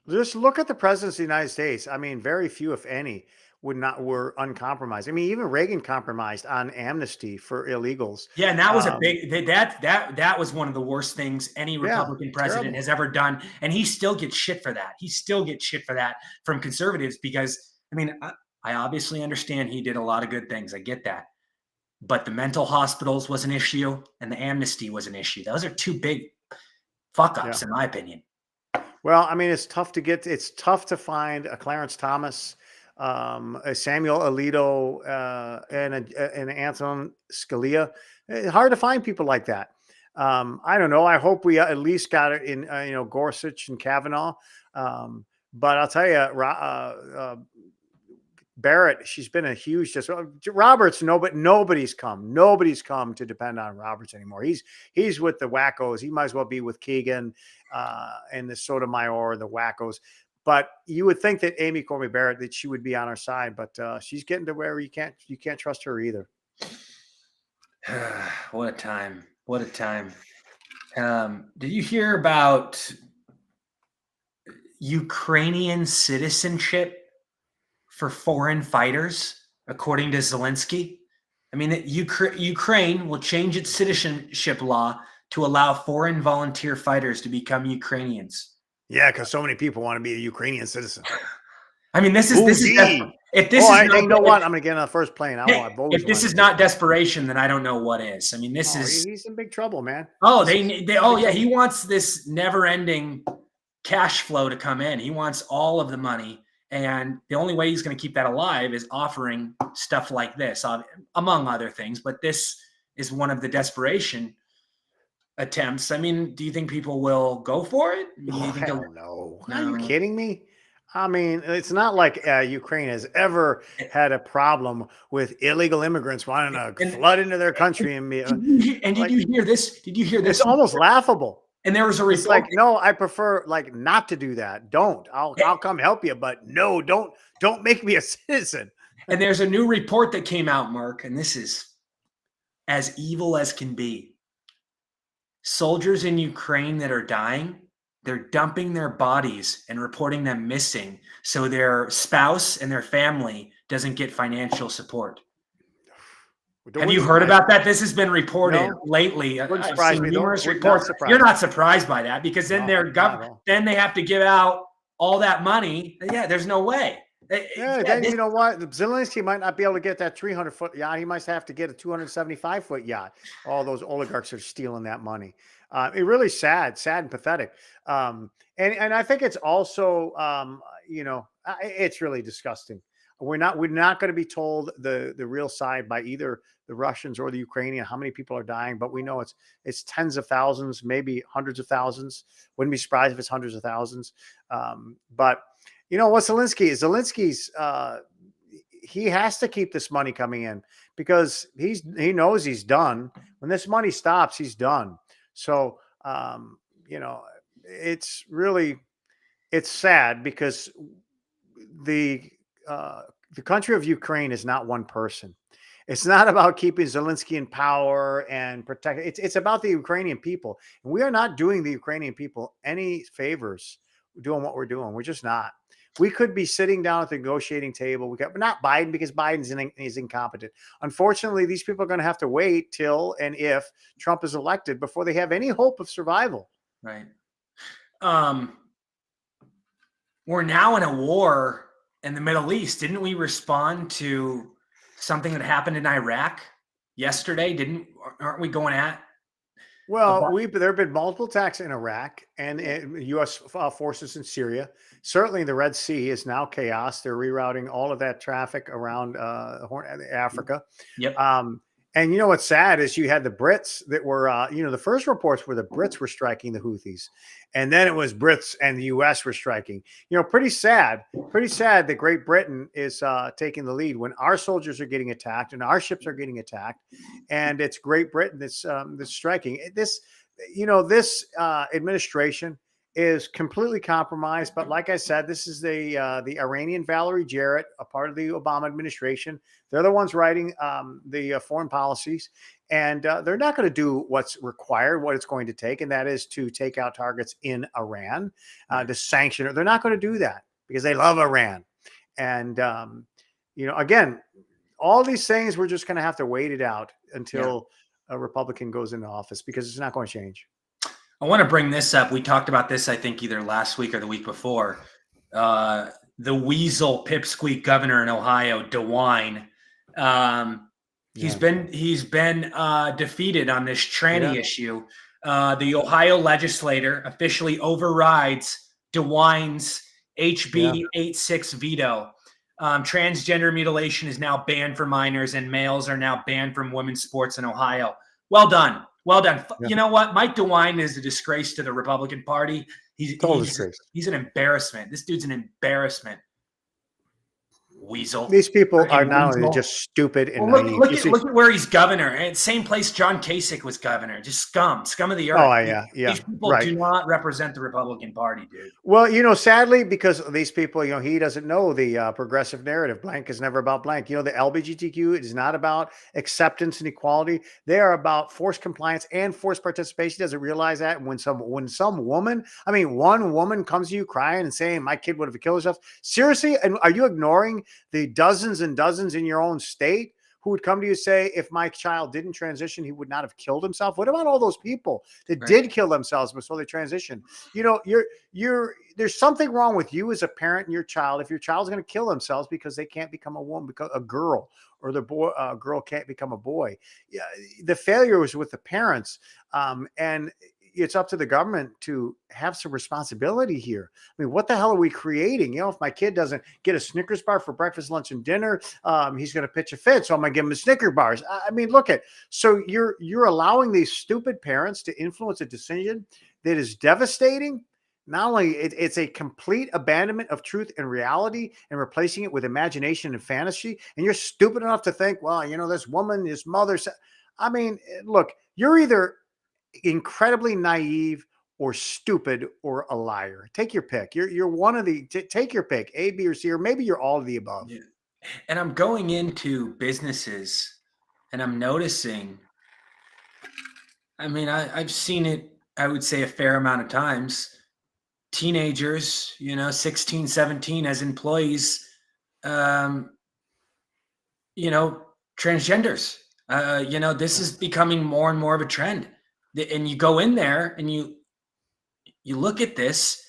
Just look at the presidents of the United States. I mean, very few, if any, were uncompromised. I mean, even Reagan compromised on amnesty for illegals. Yeah, and that was a big that was one of the worst things any Republican president has ever done. And he still gets shit for that. He still gets shit for that from conservatives because, I mean, I obviously understand he did a lot of good things. I get that. But the mental hospitals was an issue and the amnesty was an issue. Those are two big fuck ups, in my opinion. Well, I mean, it's tough to find a Clarence Thomas, a Samuel Alito, and an Antonin Scalia. It's hard to find people like that. I don't know. I hope we at least got it in, Gorsuch and Kavanaugh. But I'll tell you, Barrett, she's been a huge Roberts. Nobody's come to depend on Roberts anymore. He's with the wackos. He might as well be with Keegan and the Sotomayor, the wackos. But you would think that Amy Coney Barrett, that she would be on our side, but she's getting to where you can't trust her either. What a time! What a time! Did you hear about Ukrainian citizenship for foreign fighters, according to Zelensky? I mean, Ukraine will change its citizenship law to allow foreign volunteer fighters to become Ukrainians. Yeah, because so many people want to be a Ukrainian citizen. I mean, this is Bougie. if this is You know not what? I'm going to get on the first plane. I've always if this wanted is to. not desperation, then I don't know what is. I mean, this Oh, is he's in big trouble, man. oh This is they oh big yeah, trouble. he wants this never-ending cash flow to come in. He wants all of the money, and the only way he's going to keep that alive is offering stuff like this, among other things. But this is one of the desperation attempts. I mean, do you think people will go for it? I mean, do Oh, you think hell no. Are you no? kidding me? I mean, it's not like Ukraine has ever had a problem with illegal immigrants wanting to And, flood into their country and be did like, you hear this? Did you hear it's this? almost laughable. And there was a It's report. like, no, I prefer like not to do that. Don't. I'll come help you, but no, don't make me a citizen. And there's a new report that came out, Mark, and this is as evil as can be. Soldiers in Ukraine that are dying, they're dumping their bodies and reporting them missing so their spouse and their family doesn't get financial support. Have you heard about that? This has been reported lately. Wouldn't I've surprise seen me, numerous though. reports. You're not surprised by that because then then they have to give out all that money. Yeah, there's no way. Yeah, then you know what? Zelensky might not be able to get that 300-foot yacht. He might have to get a 275-foot yacht. All those oligarchs are stealing that money. It really sad and pathetic. And I think it's also, it's really disgusting. We're not going to be told the real side by either the Russians or the Ukrainian how many people are dying, but we know it's tens of thousands, maybe hundreds of thousands. Wouldn't be surprised if it's hundreds of thousands. But you know what Zelensky's he has to keep this money coming in because he knows he's done. When this money stops, he's done. So it's sad because the country of Ukraine is not one person. It's not about keeping Zelensky in power and protect. It's about the Ukrainian people, and we are not doing the Ukrainian people any favors doing what we're doing. We're just not. We could be sitting down at the negotiating table. But not Biden because Biden's is incompetent. Unfortunately, these people are going to have to wait till and if Trump is elected before they have any hope of survival. Right. We're now in a war in the Middle East. Didn't we respond to something that happened in Iraq yesterday? Aren't we going at? Well, there have been multiple attacks in Iraq and U.S. forces in Syria. Certainly, the Red Sea is now chaos. They're rerouting all of that traffic around Africa. Yep. And you know what's sad is you had the Brits that were, the first reports were the Brits were striking the Houthis, and then it was Brits and the U.S. were striking. Pretty sad that Great Britain is taking the lead when our soldiers are getting attacked and our ships are getting attacked, and it's Great Britain that's striking. This administration is completely compromised. But like I said, this is the Iranian Valerie Jarrett, a part of the Obama administration. They're the ones writing the foreign policies, and they're not going to do what's required, what it's going to take, and that is to take out targets in Iran, to sanction it. They're not going to do that because they love Iran. And, again, all these things, we're just going to have to wait it out until a Republican goes into office because it's not going to change. I want to bring this up. We talked about this, I think, either last week or the week before. The weasel pipsqueak governor in Ohio, DeWine. He's been defeated on this tranny issue. The Ohio legislature officially overrides DeWine's HB 86 veto. Transgender mutilation is now banned for minors, and males are now banned from women's sports in Ohio. Well done. Well done. Yeah. You know what? Mike DeWine is a disgrace to the Republican Party. He's an embarrassment. This dude's an embarrassment. Weasel. These people are not only just stupid and naive. Look at where he's governor. And same place John Kasich was governor. Just scum of the earth. Oh, yeah. These people do not represent the Republican Party, dude. Well, sadly, because these people, he doesn't know the progressive narrative. Blank is never about blank. The LGBTQ is not about acceptance and equality. They are about forced compliance and forced participation. He doesn't realize that. When some woman, one woman comes to you crying and saying, my kid would have killed herself. Seriously? And are you ignoring the dozens and dozens in your own state who would come to you say, if my child didn't transition, he would not have killed himself? What about all those people that Right. did kill themselves before they transitioned? You know, there's something wrong with you as a parent and your child. If your child's going to kill themselves because they can't become a woman, because a girl, or the boy, girl can't become a boy. Yeah, the failure was with the parents. And it's up to the government to have some responsibility here. I mean, what the hell are we creating? You know, if my kid doesn't get a Snickers bar for breakfast, lunch, and dinner, he's going to pitch a fit. So I'm going to give him a Snickers bars. I mean, look at, so you're allowing these stupid parents to influence a decision that is devastating. Not only it's a complete abandonment of truth and reality and replacing it with imagination and fantasy. And you're stupid enough to think, well, you know, this woman, this mother. I mean, look, you're either incredibly naive or stupid or a liar. Take your pick. You're one of the, take your pick, A, B, or C, or maybe you're all of the above. Yeah. And I'm going into businesses and I'm noticing, I mean, I've seen it, I would say a fair amount of times. Teenagers, you know, 16, 17 as employees, um, you know, transgenders. You know, this is becoming more and more of a trend. And you go in there and you look at this,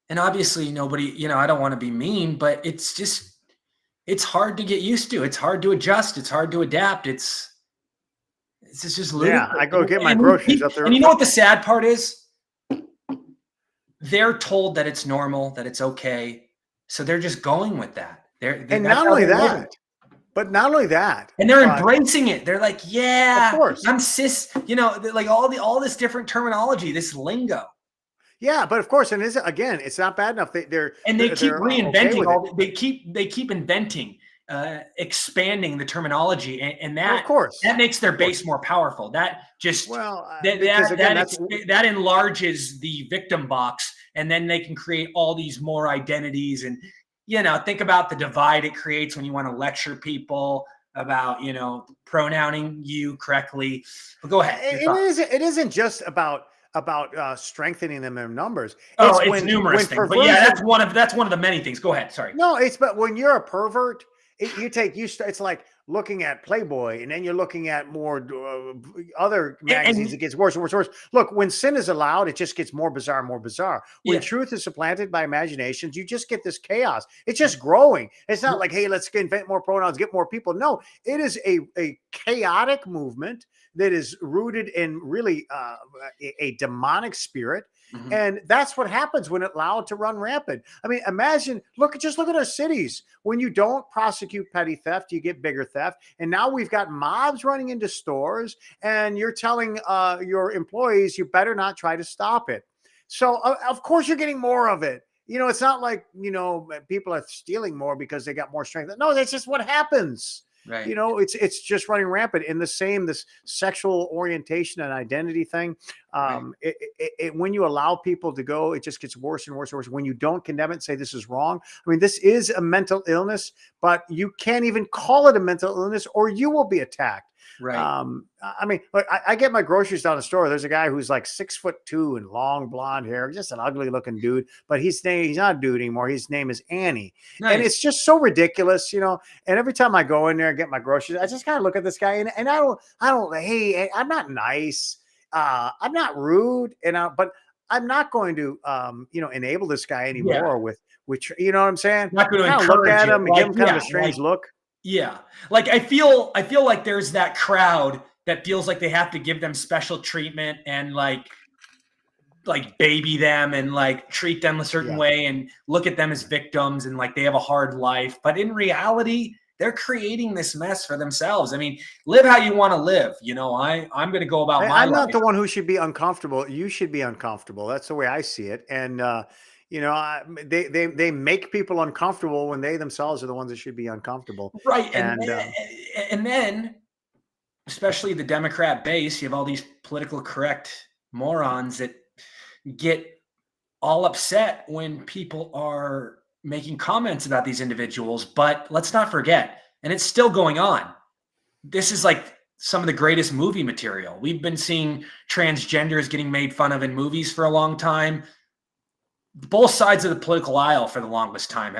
and obviously nobody, you know, I don't want to be mean, but it's hard to get used to. It's hard to adjust. It's hard to adapt. It's just ludicrous. Yeah, I go get my And groceries up there. And you know what the sad part is? They're told that it's normal, that it's okay. So they're just going with that. And not only that, but not only that, and they're embracing it. They're like, yeah, of course, I'm cis, you know, like all this different terminology, this lingo. Yeah, but of course, and again, it's not bad enough. They keep reinventing okay they keep inventing, expanding the terminology, and that, well, of course, that makes their base more powerful. That just that enlarges the victim box, and then they can create all these more identities. And you know, think about the divide it creates when you want to lecture people about, you know, pronouncing you correctly. But go ahead. It isn't just about strengthening them in numbers. It's numerous things. But yeah, that's one of the many things. Go ahead. Sorry. No, but when you're a pervert, it's like looking at Playboy, and then you're looking at more other magazines. It gets worse and worse and worse. Look, when sin is allowed, it just gets more bizarre and more bizarre. When truth is supplanted by imaginations, you just get this chaos. It's just growing. It's not like, hey, let's invent more pronouns, get more people. No, it is a chaotic movement that is rooted in really a demonic spirit. Mm-hmm. And that's what happens when it's allowed to run rampant. I mean, imagine, just look at our cities. When you don't prosecute petty theft, you get bigger theft. And now we've got mobs running into stores, and you're telling your employees, you better not try to stop it. So of course you're getting more of it. You know, it's not like, you know, people are stealing more because they got more strength. No, that's just what happens. Right. You know, it's just running rampant. In this sexual orientation and identity thing. When you allow people to go, it just gets worse and worse and worse. When you don't condemn it and say this is wrong. I mean, this is a mental illness, but you can't even call it a mental illness, or you will be attacked. Right. I mean, look, I get my groceries down the store. There's a guy who's like 6'2" and long blonde hair, just an ugly looking dude, but he's not a dude anymore. His name is Annie. Nice. And it's just so ridiculous, you know, and every time I go in there and get my groceries, I just kind of look at this guy, and I don't, hey, I'm not nice. I'm not rude, but I'm not going to, you know, enable this guy anymore with, you know what I'm saying? Not going to look at him and give him kind of a strange look. Yeah. Like I feel like there's that crowd that feels like they have to give them special treatment and like baby them and like treat them a certain way and look at them as victims and like they have a hard life. But in reality, they're creating this mess for themselves. I mean, live how you want to live. You know, I'm going to go about my life. I'm not the one who should be uncomfortable. You should be uncomfortable. That's the way I see it. And, you know, they make people uncomfortable when they themselves are the ones that should be uncomfortable. Right. And then, especially the Democrat base, you have all these political correct morons that get all upset when people are making comments about these individuals. But let's not forget, and it's still going on, this is like some of the greatest movie material. We've been seeing transgenders getting made fun of in movies for a long time. Both sides of the political aisle for the longest time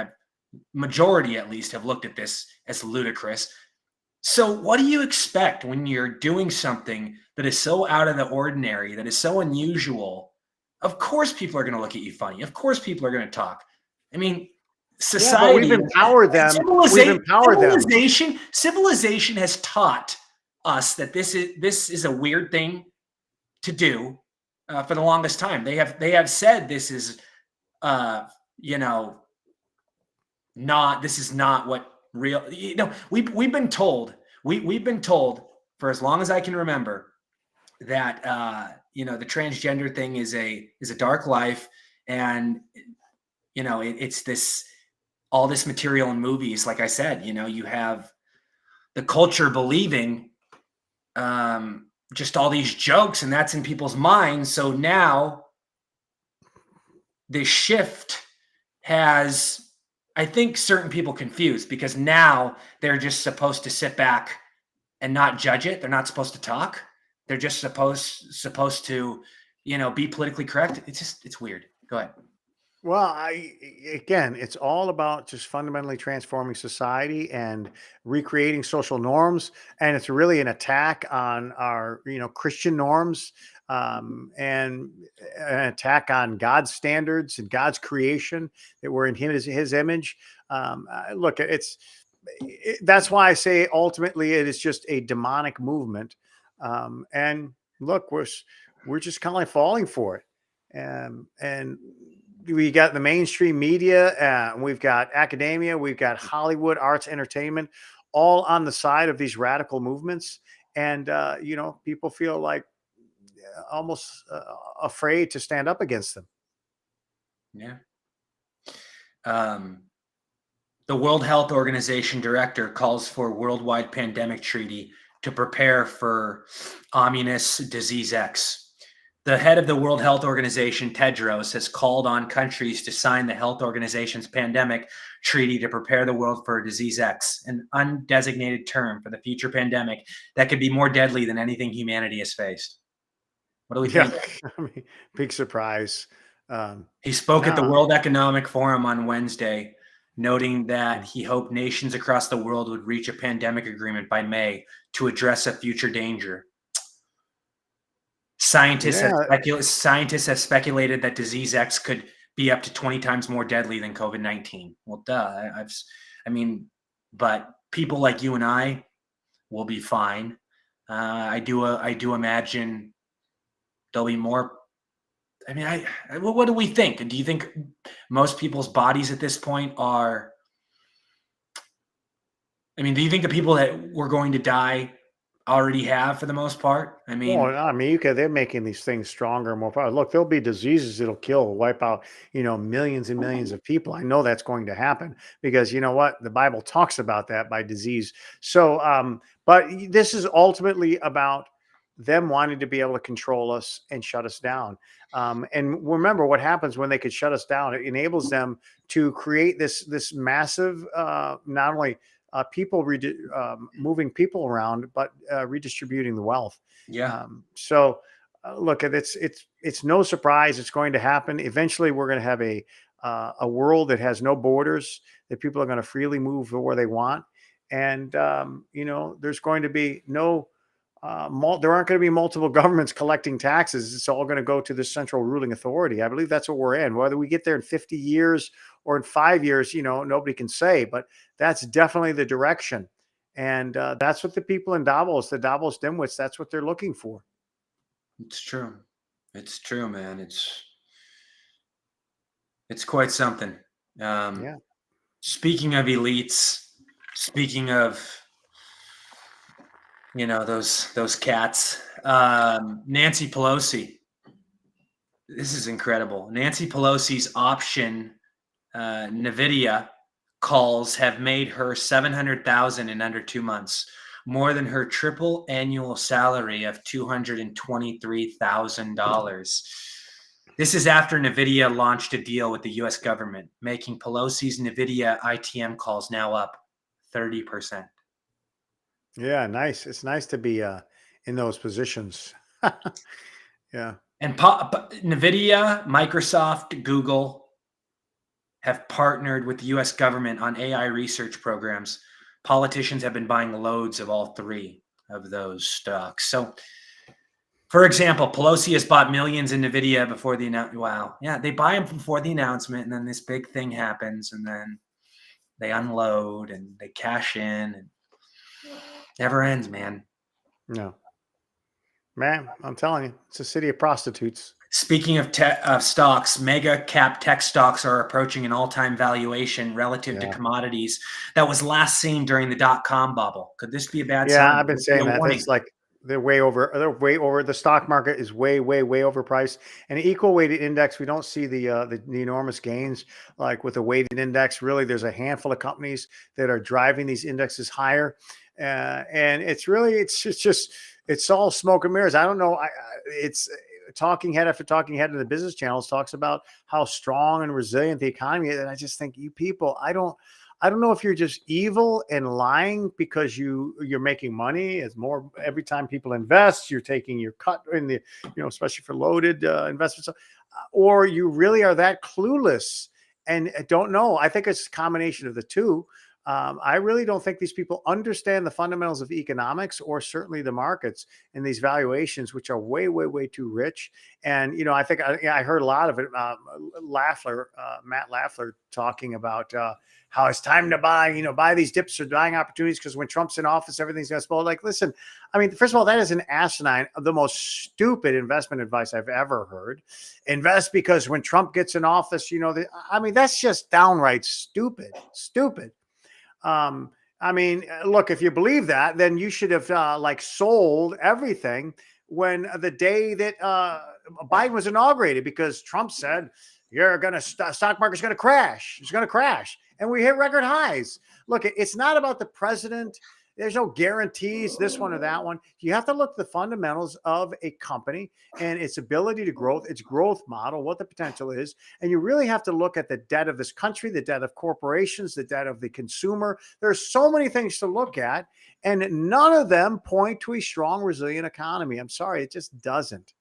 majority at least have looked at this as ludicrous. So, what do you expect when you're doing something that is so out of the ordinary, that is so unusual? Of course, people are going to look at you funny. Of course, people are going to talk. I mean, Yeah, but we've society, empowered them. We've empowered them. civilization has taught us that this is a weird thing to do for the longest time. They have said this is you know not this is not what real we've been told we've been told for as long as I can remember that the transgender thing is a dark life, and it's this all this material in movies. Like I said, you have the culture believing just all these jokes, and that's in people's minds. So now this shift has, I think, certain people confused, because now they're just supposed to sit back and not judge it. They're not supposed to talk. They're just supposed to, be politically correct. It's weird. Go ahead. Well, again, it's all about just fundamentally transforming society and recreating social norms, and it's really an attack on our, Christian norms, and an attack on God's standards and God's creation that we're in His image. Look, that's why I say ultimately it is just a demonic movement, and look, we're just kind of like falling for it, and we got the mainstream media, we've got academia, we've got Hollywood, arts, entertainment, all on the side of these radical movements. And, people feel like almost afraid to stand up against them. Yeah. Um, the World Health Organization director calls for worldwide pandemic treaty to prepare for ominous disease X. The head of the World Health Organization, Tedros, has called on countries to sign the health organization's pandemic treaty to prepare the world for disease X, an undesignated term for the future pandemic that could be more deadly than anything humanity has faced. What do we Yeah. think? I mean, big surprise. He spoke at the No. World Economic Forum on Wednesday, noting that Yeah. he hoped nations across the world would reach a pandemic agreement by May to address a future danger. Yeah. Scientists have speculated that disease X could be up to 20 times more deadly than COVID-19. Well, duh. I mean, but people like you and I will be fine. I do imagine there'll be more. I mean, what do we think? Do you think most people's bodies at this point are? I mean, do you think the people that were going to die already have, for the most part? I mean, Well, I mean, they're making these things stronger and more powerful. Look, there'll be diseases that'll kill, wipe out, millions and millions of people. I know that's going to happen because you know what? The Bible talks about that by disease. So, but this is ultimately about them wanting to be able to control us and shut us down. And remember what happens when they could shut us down. It enables them to create this massive, not only moving people around, but redistributing the wealth. yeah, So look, it's no surprise it's going to happen. Eventually, we're going to have a world that has no borders, that people are going to freely move where they want, and there's going to be no. There aren't going to be multiple governments collecting taxes. It's all going to go to the central ruling authority. I believe that's what we're in. Whether we get there in 50 years or in 5 years, nobody can say, but that's definitely the direction. And that's what the people in Davos, the Davos dimwits, that's what they're looking for. it's true. It's true, man. It's quite something. Um, Yeah. Speaking of elites, speaking of those cats, Nancy Pelosi. This is incredible. Nancy Pelosi's option, Nvidia calls have made her 700,000 in under 2 months, more than her triple annual salary of $223,000. This is after Nvidia launched a deal with the U.S. government, making Pelosi's Nvidia ITM calls now up 30%. Yeah. Nice. It's nice to be in those positions. Yeah. And Nvidia, Microsoft, Google have partnered with the U.S. government on AI research programs. politicians have been buying loads of all three of those stocks. So, for example, Pelosi has bought millions in Nvidia before the announcement. Wow, yeah, they buy them before the announcement, and then this big thing happens, and then they unload and they cash in, and never ends, man. No, man, I'm telling you, it's a city of prostitutes. Speaking of stocks, mega cap tech stocks are approaching an all-time valuation relative to Yeah. commodities that was last seen during the dot-com bubble. Could this be a bad Yeah, sign? I've been Could this be saying a that. warning? That's like they're way over. They're way over. The stock market is way, way, way overpriced. And an equal weighted index, we don't see the enormous gains like with a weighted index. Really, there's a handful of companies that are driving these indexes higher, and it's all smoke and mirrors. I don't know. It's talking head after talking head in the business channels talks about how strong and resilient the economy is, and I just think you people, I don't know if you're just evil and lying because you're making money. It's more every time people invest, you're taking your cut in the, especially for loaded investments, or you really are that clueless and don't know. I think it's a combination of the two. I really don't think these people understand the fundamentals of economics or certainly the markets and these valuations, which are way, way, way too rich. And, I think I heard a lot of it. Matt Lafler talking about how it's time to buy these dips or buying opportunities because when Trump's in office, everything's going to explode. Like, listen, I mean, first of all, that is an asinine, the most stupid investment advice I've ever heard. Invest because when Trump gets in office, that's just downright stupid. Look, if you believe that, then you should have sold everything when the day that Biden was inaugurated, because Trump said stock market's going to crash. It's going to crash, and we hit record highs. Look, it's not about the president. There's no guarantees, this one or that one. You have to look at the fundamentals of a company and its ability to grow, its growth model, what the potential is. And you really have to look at the debt of this country, the debt of corporations, the debt of the consumer. There's so many things to look at, and none of them point to a strong, resilient economy. I'm sorry, it just doesn't.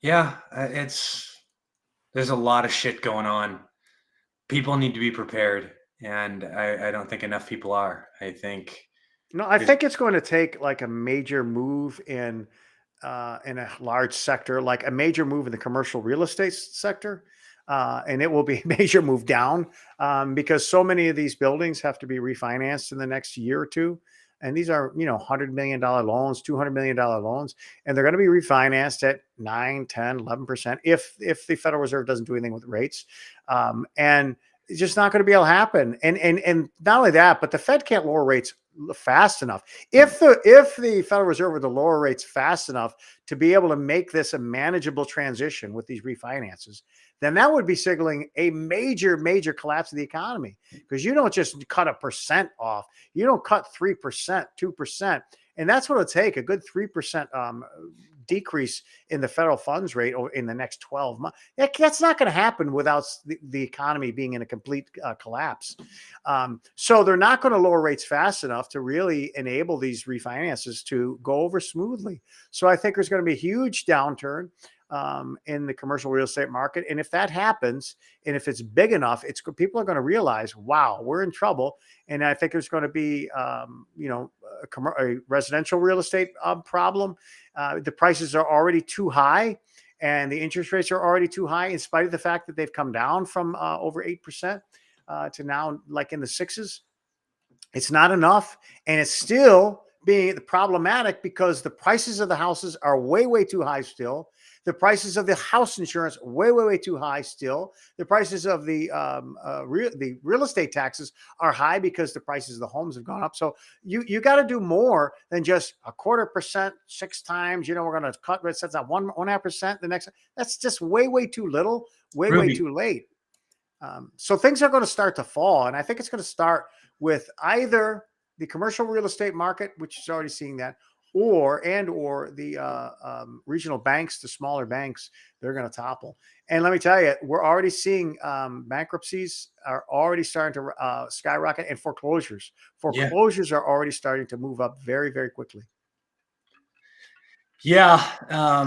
Yeah, there's a lot of shit going on. People need to be prepared, and I don't think enough people are. I think I think it's going to take like a major move in a large sector, like a major move in the commercial real estate sector. And it will be a major move down because so many of these buildings have to be refinanced in the next year or two. And these are, $100 million loans, $200 million loans, and they're going to be refinanced at 9, 10, 11% if the Federal Reserve doesn't do anything with rates. And it's just not going to be able to happen. And not only that, but the Fed can't lower rates fast enough. If the Federal Reserve were to lower rates fast enough to be able to make this a manageable transition with these refinances, then that would be signaling a major, major collapse of the economy, because you don't just cut 1% off. You don't cut 3%, 2%. And that's what it'll take, a good 3% decrease in the federal funds rate in the next 12 months. That's not going to happen without the economy being in a complete collapse. So they're not going to lower rates fast enough to really enable these refinances to go over smoothly. So I think there's going to be a huge downturn in the commercial real estate market. And if that happens, and if it's big enough, people are going to realize, wow, we're in trouble. And I think there's going to be, a residential real estate problem. The prices are already too high, and the interest rates are already too high, in spite of the fact that they've come down from over 8% to now like in the 6s. It's not enough, and it's still being problematic because the prices of the houses are way, way too high still. The prices of the house insurance way, way, way too high still. The prices of the real estate taxes are high because the prices of the homes have gone up. So you got to do more than just 0.25%, 6 times. We're going to cut rates. That's not 1.5%. The next, that's just way, way too little, way, way too late. So things are going to start to fall, and I think it's going to start with either the commercial real estate market, which is already seeing that, or the regional banks, the smaller banks, they're going to topple. And let me tell you, we're already seeing bankruptcies are already starting to skyrocket, and foreclosures are already starting to move up very, very quickly. Yeah. I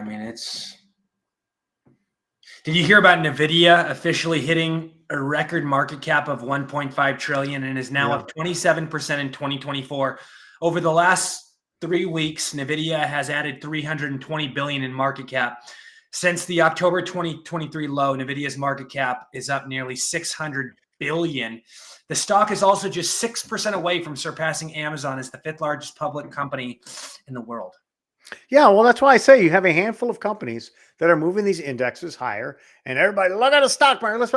mean, did you hear about NVIDIA officially hitting a record market cap of 1.5 trillion and is now Yeah. up 27% in 2024. Over the last 3 weeks, Nvidia has added 320 billion in market cap. Since the October 2023 low, Nvidia's market cap is up nearly 600 billion. The stock is also just 6% away from surpassing Amazon as the 5th largest public company in the world. Yeah, well, that's why I say you have a handful of companies that are moving these indexes higher, and everybody look at the stock market. Let's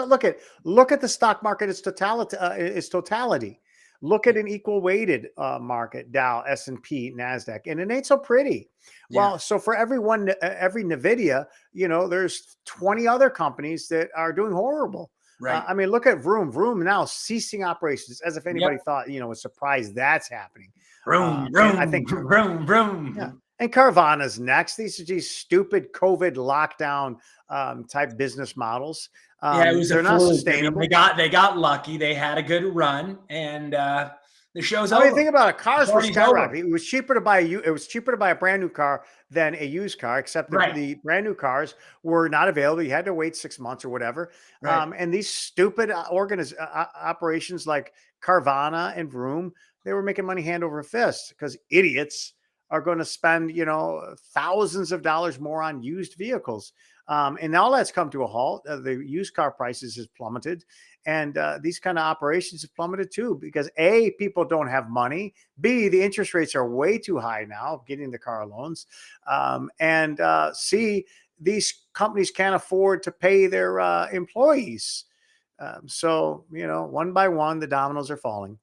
look at the stock market its totality. Look at an equal weighted market: Dow, S&P, Nasdaq, and it ain't so pretty. Yeah. Well, so for every Nvidia, there's 20 other companies that are doing horrible. Right. I mean, look at Vroom. Vroom now ceasing operations, as if anybody Yep. thought, was surprised that's happening. Vroom, And I vroom, think vroom, vroom. yeah. And Carvana's next. These are these stupid COVID lockdown type business models. Yeah, it was a They're not fluke. I mean, sustainable. they got lucky. They had a good run, and the show's I mean, over. think about it. Cars were Party's over. skyrocketing. It was cheaper to buy a brand new car than a used car, except that Right. the brand new cars were not available. You had to wait 6 months or whatever. Right. And these stupid operations like Carvana and Vroom, they were making money hand over fist because idiots are going to spend, thousands of dollars more on used vehicles. And all that's come to a halt. The used car prices has plummeted. And these kind of operations have plummeted too, because A, people don't have money. B, the interest rates are way too high now, getting the car loans. And C, these companies can't afford to pay their employees. So, one by one, the dominoes are falling.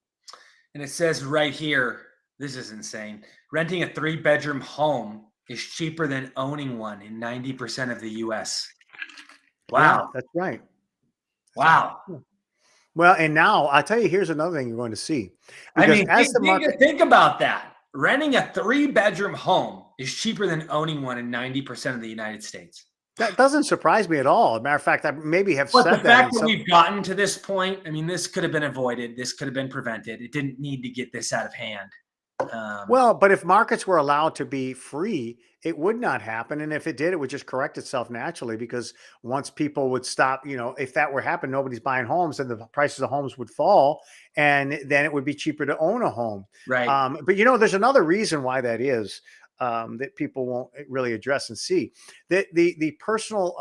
And it says right here, this is insane. Renting a 3-bedroom home is cheaper than owning one in 90% of the US. Wow. Yeah, that's right. Wow. Well, and now I'll tell you, here's another thing you're going to see. I Because mean, as the market, think about that. Renting a 3-bedroom home is cheaper than owning one in 90% of the United States. that doesn't surprise me at all. As a matter of fact, I maybe have But said the that. fact that we've gotten to this point, I mean, this could have been avoided. This could have been prevented. It didn't need to get this out of hand. Well, but if markets were allowed to be free, it would not happen. And if it did, it would just correct itself naturally, because once people would stop, if that were happening, nobody's buying homes, then the prices of homes would fall, and then it would be cheaper to own a home. Right. But there's another reason why that is, that people won't really address and see. That the personal,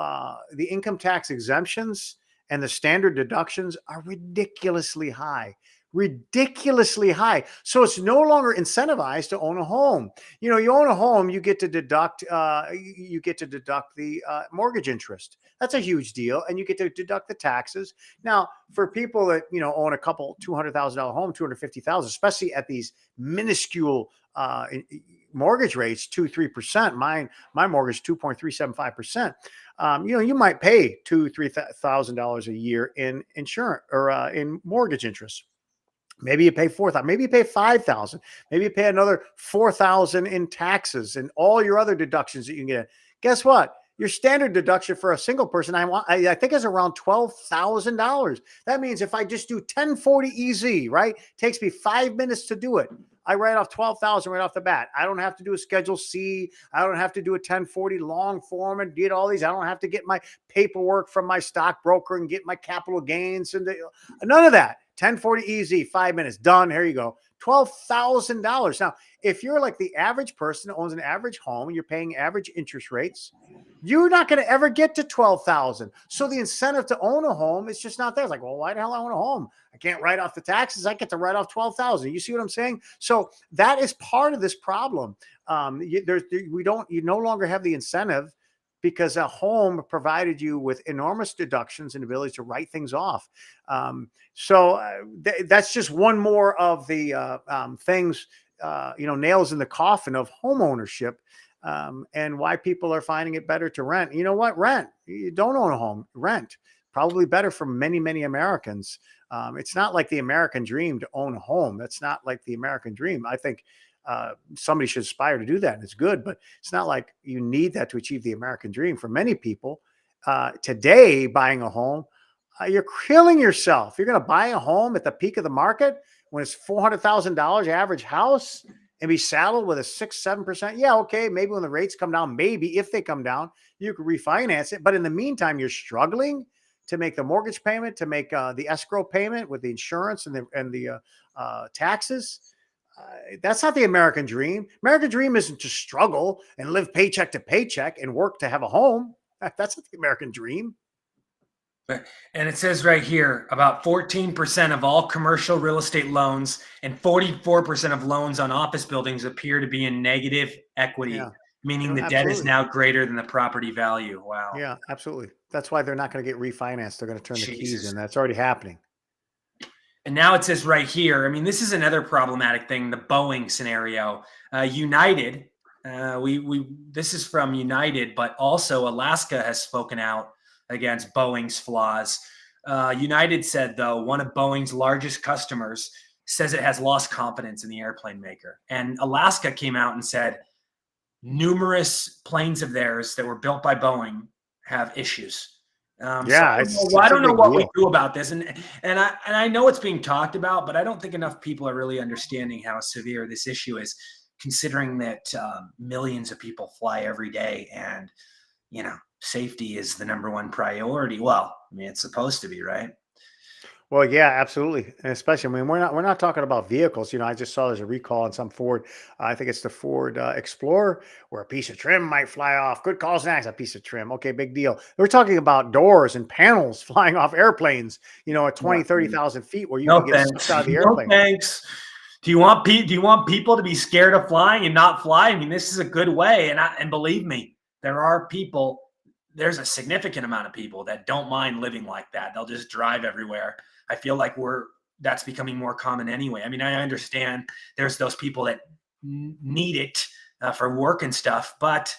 the income tax exemptions and the standard deductions are ridiculously high. Ridiculously high. So it's no longer incentivized to own a home. You own a home, you get to deduct the mortgage interest. That's a huge deal, and you get to deduct the taxes. Now, for people that own a couple $200,000 home, 250,000, especially at these minuscule mortgage rates, 2-3%. My mortgage 2.375%. You might pay $2,000-3,000 a year in insurance or in mortgage interest. Maybe you pay $4,000. Maybe you pay $5,000. Maybe you pay another $4,000 in taxes and all your other deductions that you can get. Guess what? Your standard deduction for a single person, I think, is around $12,000. That means if I just do 1040 EZ, right, takes me 5 minutes to do it. I write off $12,000 right off the bat. I don't have to do a Schedule C. I don't have to do a 1040 long form and get all these. I don't have to get my paperwork from my stockbroker and get my capital gains and none of that. 1040 EZ, 5 minutes, done. Here you go. $12,000. Now, if you're like the average person that owns an average home and you're paying average interest rates, you're not going to ever get to 12,000. So the incentive to own a home is just not there. It's like, well, why the hell I own a home? I can't write off the taxes. I get to write off 12,000. You see what I'm saying? So that is part of this problem. You no longer have the incentive, because a home provided you with enormous deductions and ability to write things off. That's just one more of the things, nails in the coffin of home ownership, and why people are finding it better to rent. You know what? Rent. You don't own a home, rent. Probably better for many, many Americans. It's not like the American dream to own a home. That's not like the American dream. I think somebody should aspire to do that, and it's good, but it's not like you need that to achieve the American dream. For many people today, buying a home, you're killing yourself. You're going to buy a home at the peak of the market when it's $400,000 average house and be saddled with a 6-7%. Yeah, okay, maybe when the rates come down, maybe if they come down, you could refinance it. But in the meantime, you're struggling. to make the mortgage payment, to make the escrow payment with the insurance and the taxes. That's not the American dream. American dream isn't to struggle and live paycheck to paycheck and work to have a home. That's not the American dream. And it says right here about 14% of all commercial real estate loans and 44% of loans on office buildings appear to be in negative equity, Yeah, meaning the debt is absolutely. now greater than the property value. Wow. Yeah, absolutely. That's why they're not going to get refinanced. They're going to turn the keys Jesus. in. That's already happening. And now it says right here, I mean, this is another problematic thing, the Boeing scenario. United, this is from United, but also Alaska has spoken out against Boeing's flaws. United said, though, one of Boeing's largest customers says it has lost confidence in the airplane maker. And Alaska came out and said numerous planes of theirs that were built by Boeing have issues. Yeah, I it's a don't know big what we deal. do about this, and I know it's being talked about, but I don't think enough people are really understanding how severe this issue is, considering that millions of people fly every day, and safety is the number one priority. Well, I mean, it's supposed to be, right? Well, yeah, absolutely. And especially, I mean, we're not talking about vehicles. I just saw there's a recall on some Ford. I think it's the Ford Explorer, where a piece of trim might fly off. Good calls next, a piece of trim. Okay, big deal. We're talking about doors and panels flying off airplanes, at Yeah. 20, 30,000 feet, where you No could get thanks. sucked out of the No airplane. thanks. Do you want people to be scared of flying and not fly? I mean, this is a good way, and believe me, there are people. There's a significant amount of people that don't mind living like that. They'll just drive everywhere. I feel like that's becoming more common anyway. I mean, I understand there's those people that need it for work and stuff, but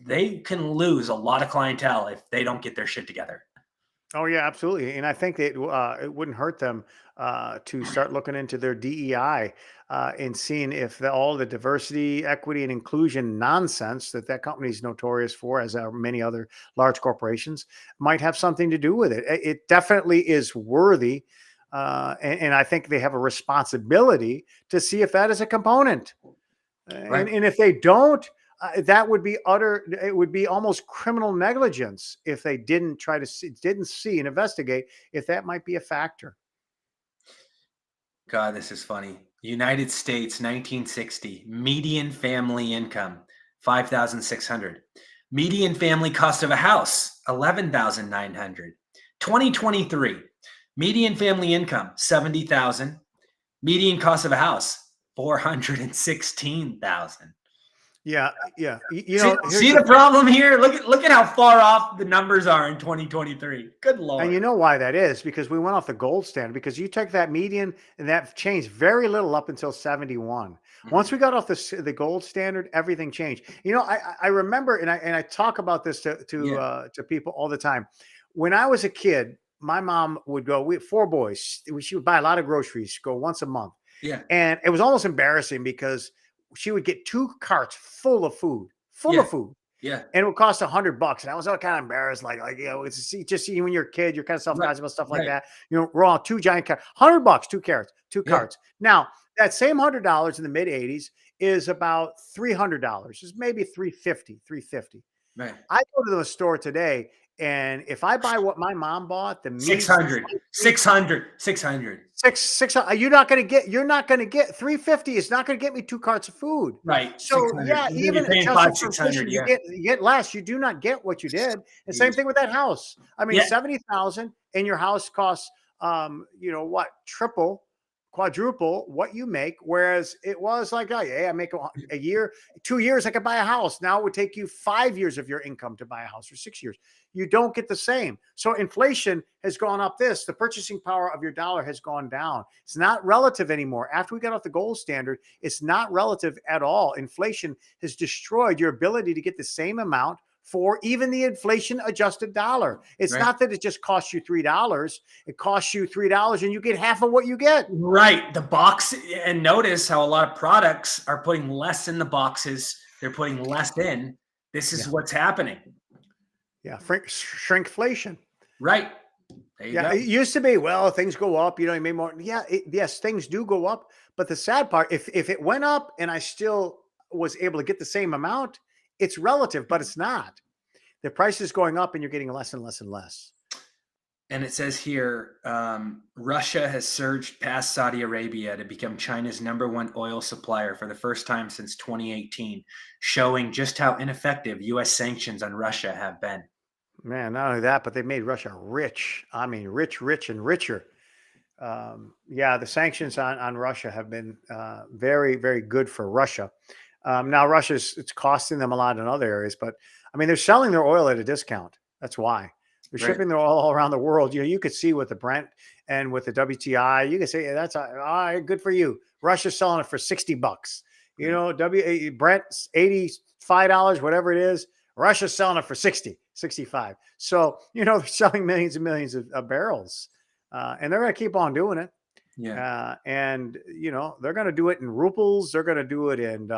they can lose a lot of clientele if they don't get their shit together. Oh yeah, absolutely. And I think that it wouldn't hurt them to start looking into their DEI and seeing if all the diversity, equity, and inclusion nonsense that company is notorious for, as are many other large corporations, might have something to do with it. It definitely is worthy, and I think they have a responsibility to see if that is a component. Right. And if they don't, that would be it would be almost criminal negligence if they didn't didn't see and investigate if that might be a factor. God, this is funny. United States, 1960, median family income, 5,600. Median family cost of a house, 11,900. 2023, median family income, 70,000. Median cost of a house, 416,000. Yeah, yeah. See the problem here? Look at how far off the numbers are in 2023. Good Lord. And you know why that is? Because we went off the gold standard, because you took that median and that changed very little up until 71. Once we got off the gold standard, everything changed. I remember, and I talk about this to people all the time. When I was a kid, my mom would go, we had 4 boys. She would buy a lot of groceries, go once a month. Yeah. And it was almost embarrassing because she would get 2 carts full of food, Yeah. and it would cost $100. And I was all kind of embarrassed, it's just see when you're a kid, you're kind of self-conscious about stuff like that. We're all 2 giant carts, $100, 2 carrots, 2 carts. Now that same $100 in the mid '80s is about $300. Is maybe 350. Right. I go to the store today, and if I buy what my mom bought, the meat, 600. you're not going to get 350. It's not going to get me 2 carts of food. Right. So 600. yeah, You're even paying adjusted 500, for 600. inflation, you get less. You do not get what you did. And same thing with that house. I mean, 70,000, and your house costs, triple, quadruple what you make. Whereas it was like, oh yeah, I make a year, 2 years, I could buy a house. Now it would take you 5 years of your income to buy a house, or 6 years. You don't get the same. So inflation has gone up. The purchasing power of your dollar has gone down. It's not relative anymore. After we got off the gold standard, it's not relative at all. Inflation has destroyed your ability to get the same amount for even the inflation adjusted dollar. It's not that it just costs you $3. It costs you $3 and you get half of what you get. Right. The box, and notice how a lot of products are putting less in the boxes. They're putting less in. This is what's happening. Yeah. Shrinkflation. Right. There you go. It used to be, well, things go up, you made more. Yeah. Yes, things do go up. But the sad part, if it went up and I still was able to get the same amount, it's relative, but it's not. The price is going up and you're getting less and less and less. And it says here, Russia has surged past Saudi Arabia to become China's #1 oil supplier for the first time since 2018, showing just how ineffective U.S. sanctions on Russia have been. Man, not only that, but they made Russia rich. I mean, rich, rich, and richer. Yeah, the sanctions on Russia have been very, very good for Russia. Now, it's costing them a lot in other areas, but I mean, they're selling their oil at a discount. That's why they're Right. shipping their oil all around the world. You know, you could see with the Brent and with the WTI, you could say, yeah, that's all right, good for you. Russia's selling it for $60. You Right. know, Brent's $85, whatever it is. Russia's selling it for 60, 65. So, you know, they're selling millions and millions of barrels, and they're going to keep on doing it. Yeah. And you know, they're going to do it in rubles. They're going to do it in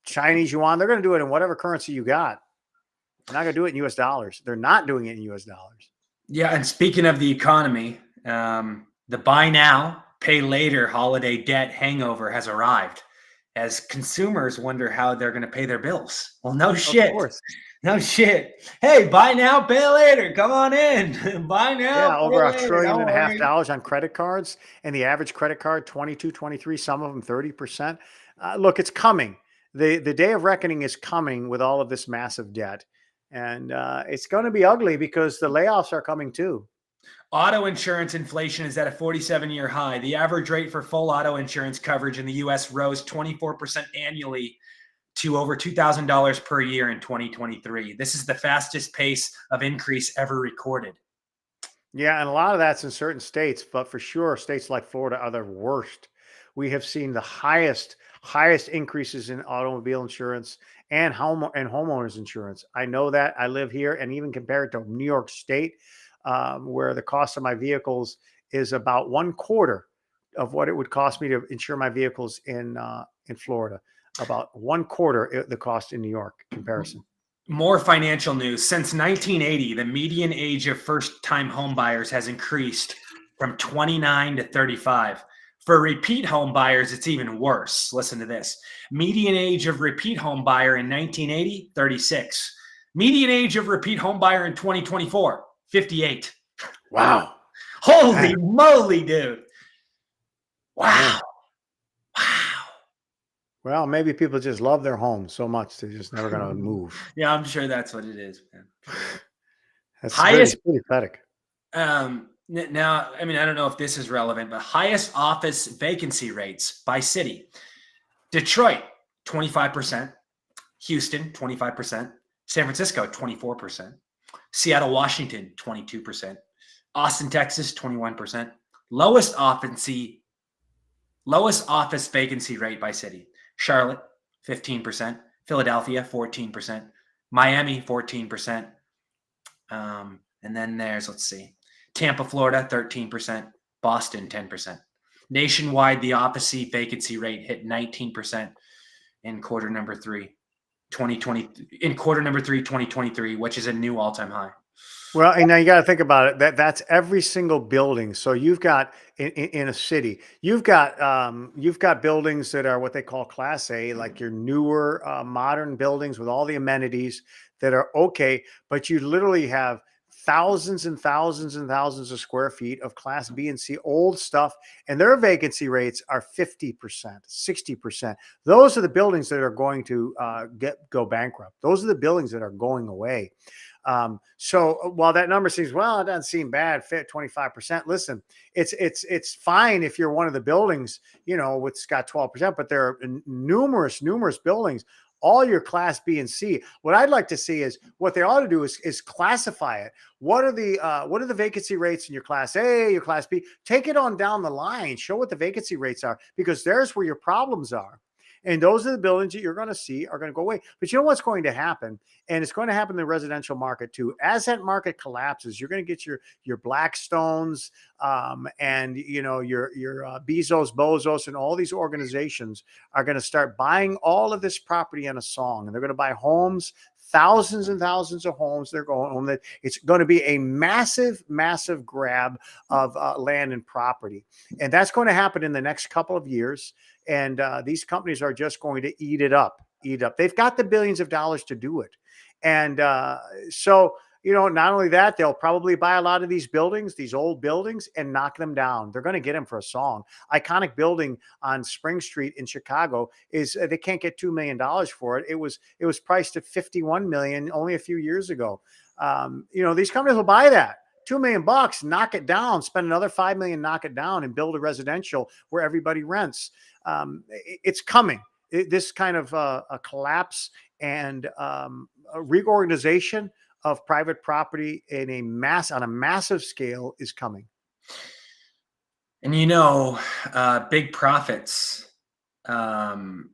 Chinese yuan. They're going to do it in whatever currency you got. They're not going to do it in US dollars. They're not doing it in US dollars. Yeah. And speaking of the economy, the buy now, pay later holiday debt hangover has arrived as consumers wonder how they're going to pay their bills. Well, no Of shit. course. No shit. Hey, buy now, pay later. Come on in. Buy now, Yeah, pay over a later. trillion Don't and a half worry. dollars on credit cards, and the average credit card 22, 23. Some of them 30%. Look, it's coming. The day of reckoning is coming with all of this massive debt. And it's going to be ugly because the layoffs are coming too. Auto insurance inflation is at a 47-year high. The average rate for full auto insurance coverage in the US rose 24% annually to over $2,000 per year in 2023. This is the fastest pace of increase ever recorded. Yeah, and a lot of that's in certain states, but for sure, states like Florida are the worst. We have seen the highest increases in automobile insurance and homeowners insurance. I know that. I live here, and even compared to New York State, where the cost of my vehicles is about one quarter of what it would cost me to insure my vehicles in Florida. About one quarter the cost in New York comparison. More financial news. Since 1980, the median age of first-time homebuyers has increased from 29 to 35. For repeat home buyers, it's even worse. Listen to this. Median age of repeat home buyer in 1980, 36. Median age of repeat home buyer in 2024, 58. Wow, Holy man, moly, dude. Wow. man. Wow. Well, maybe people just love their homes so much they're just never going to move. Yeah, I'm sure that's what it is, man. That's Highest pretty pathetic. Now, I mean, I don't know if this is relevant, but highest office vacancy rates by city. Detroit, 25%. Houston, 25%. San Francisco, 24%. Seattle, Washington, 22%. Austin, Texas, 21%. Lowest office vacancy rate by city. Charlotte, 15%. Philadelphia, 14%. Miami, 14%. And then there's, let's see, Tampa, Florida, 13%. Boston, 10%. Nationwide, the opposite vacancy rate hit 19% in quarter number three, 2023, which is a new all-time high. Well, and now you got to think about it. That's every single building. So you've got in a city, you've got buildings that are what they call Class A, like your newer modern buildings with all the amenities that are okay. But you literally have thousands and thousands and thousands of square feet of Class B and C old stuff, and their vacancy rates are 50%, 60%. Those are the buildings that are going to go bankrupt. Those are the buildings that are going away. So while that number seems, well, it doesn't seem bad, fit 25%. Listen, it's fine if you're one of the buildings, you know, it's got 12%, but there are numerous buildings, all your Class B and C. What I'd like to see is what they ought to do is classify it. What are the vacancy rates in your Class A, your Class B? Take it on down the line, show what the vacancy rates are, because there's where your problems are. And those are the buildings that you're going to see are going to go away. But you know what's going to happen? And it's going to happen in the residential market too. As that market collapses, you're going to get your Blackstones and you know your Bezos, Bozos, and all these organizations are going to start buying all of this property on a song, and they're going to buy homes. Thousands and thousands of homes they're going home. That it's going to be a massive grab of land and property, and that's going to happen in the next couple of years. And these companies are just going to eat it up. They've got the billions of dollars to do it. And so, not only that, they'll probably buy a lot of these buildings, these old buildings, and knock them down. They're going to get them for a song. Iconic building on Spring Street in Chicago is they can't get $2 million for it. It was priced at 51 million only a few years ago. These companies will buy that. $2 million, knock it down, spend another 5 million, knock it down, and build a residential where everybody rents. It's coming. This kind of a collapse and a reorganization of private property on a massive scale is coming. And big profits from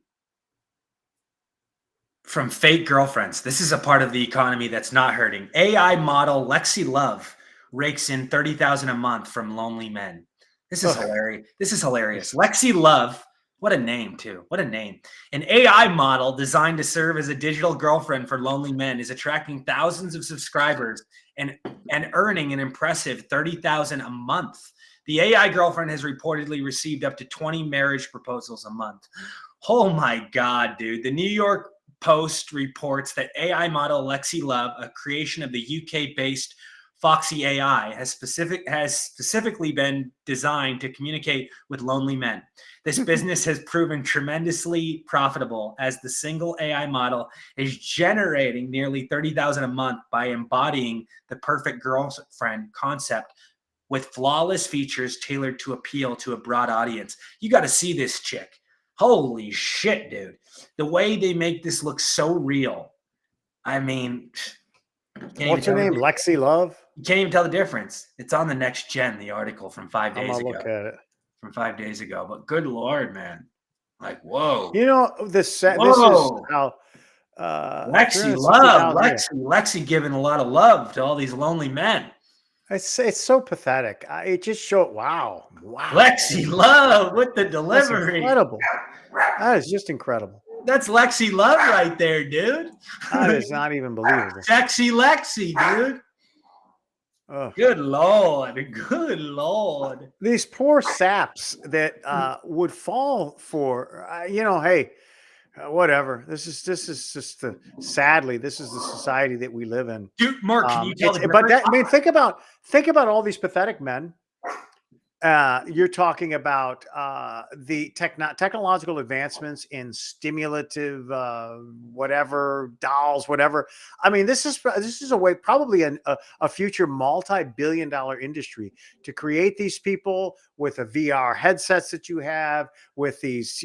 fake girlfriends. This is a part of the economy that's not hurting. AI model Lexi Love rakes in $30,000 a month from lonely men. This is hilarious. This is hilarious. Lexi Love, what a name too. What a name. An AI model designed to serve as a digital girlfriend for lonely men is attracting thousands of subscribers and earning an impressive $30,000 a month. The AI girlfriend has reportedly received up to 20 marriage proposals a month. Oh my God, dude. The New York Post reports that AI model Lexi Love, a creation of the UK-based Foxy AI, has specifically been designed to communicate with lonely men. This business has proven tremendously profitable as the single AI model is generating nearly $30,000 a month by embodying the perfect girlfriend concept with flawless features tailored to appeal to a broad audience. You got to see this chick. Holy shit, dude. The way they make this look so real. I mean, what's her name? Lexi Love? You can't even tell the difference. It's on the Next Gen, the article from 5 days ago. I'm gonna look at it. From 5 days ago. But good Lord, man. Like, whoa. This is how Lexi Love. Lexi giving a lot of love to all these lonely men. It's so pathetic. It just showed, wow. Lexi Love with the delivery. That's incredible. That is just incredible. That's Lexi Love right there, dude. That is not even believable. Sexy Lexi, dude. Oh. Good Lord. Good Lord. These poor saps that would fall for, hey, whatever. This is just sadly, this is the society that we live in. Dude, Mark, can you tell think about all these pathetic men. You're talking about the technological advancements in stimulative, whatever, dolls, whatever. I mean, this is a way, probably a future multi-billion-dollar industry to create these people with the VR headsets that you have, with these,